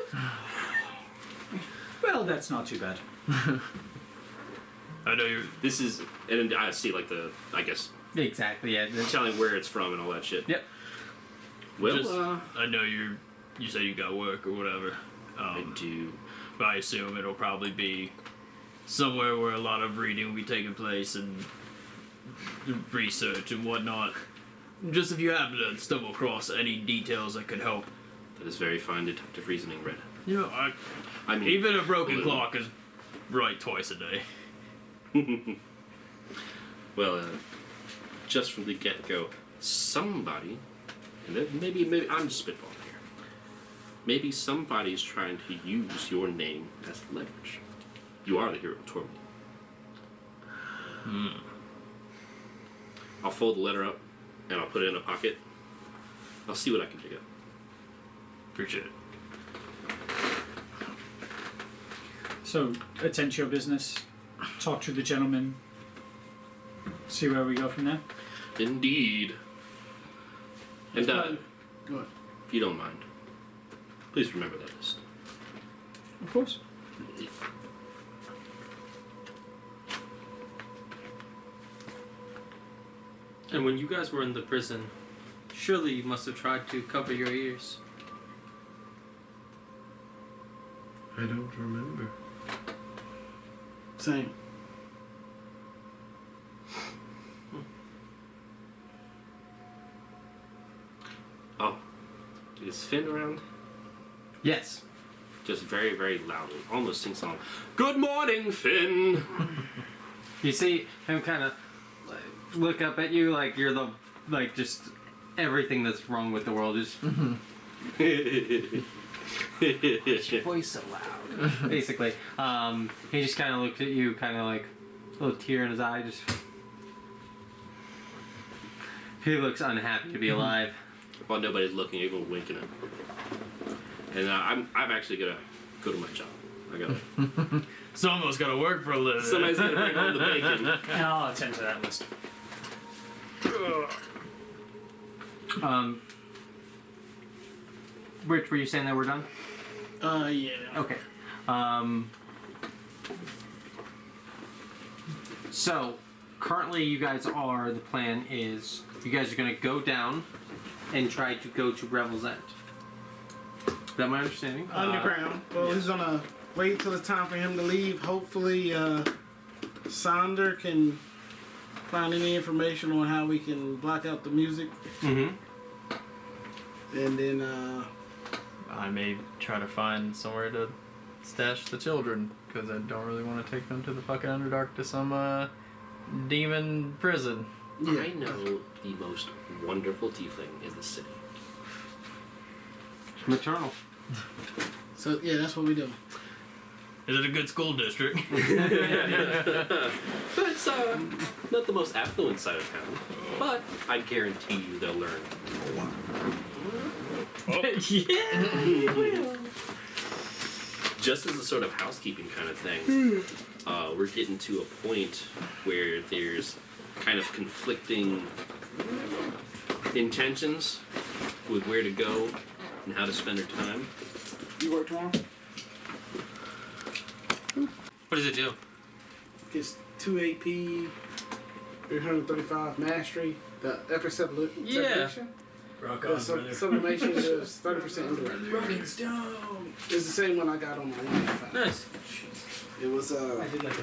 Well, that's not too bad. I know you're. This is, and then I see like the, I guess, Exactly. Yeah. telling where it's from and all that shit. Yep. Well, Just, I know you say you got work or whatever. I do. But I assume it'll probably be somewhere where a lot of reading will be taking place and research and whatnot. Just if you happen to stumble across any details that could help. That is very fine detective reasoning, Red. You know, I mean, even a broken little. clock is right twice a day. Well, just from the get-go, somebody, and maybe I'm just spitballing here. Maybe somebody's trying to use your name as leverage. You are the hero of Torment. I'll fold the letter up and I'll put it in a pocket. I'll see what I can dig up. Appreciate it. So, attend to your business, talk to the gentleman, see where we go from there. Indeed. And Go ahead. if you don't mind, please remember that list. Of course. And when you guys were in the prison, surely you must have tried to cover your ears. I don't remember. Same. Oh, is Finn around? Yes. Just very, very loudly, almost sing song. Good morning, Finn. You see him kind of look up at you like you're the just everything that's wrong with the world is voice so loud. Basically, he just kind of looked at you, kind of like a little tear in his eye. Just he looks unhappy to be alive. While nobody's looking, everyone winking at him. And I'm actually gonna go to my job. I gotta. Someone's got to work for a living. Somebody's gonna bring home the bacon. And I'll attend to that list. Rich, were you saying that we're done? Yeah. Okay. So, currently you guys are, the plan is, you guys are going to go down and try to go to Revel's End. Is that my understanding? Underground. Well, he's gonna wait till it's time for him to leave. Hopefully, Sonder can find any information on how we can block out the music. Mm-hmm. And then, I may try to find somewhere to stash the children because I don't really want to take them to the fucking Underdark to some demon prison. I know the most wonderful tiefling in the city. Maternal. so yeah, that's what we do. Is it a good school district? But it's not the most affluent side of town. But I guarantee you they'll learn. Yeah. Just as a sort of housekeeping kind of thing, we're getting to a point where there's kind of conflicting intentions with where to go and how to spend our time. You work tomorrow? What does it do? Gets 2 AP, 335 mastery. The epic sublimation. Rock The sublimation is 30% indirect. Rocking Stone. It's the same one I got on my 1.5. Nice. It was I did like a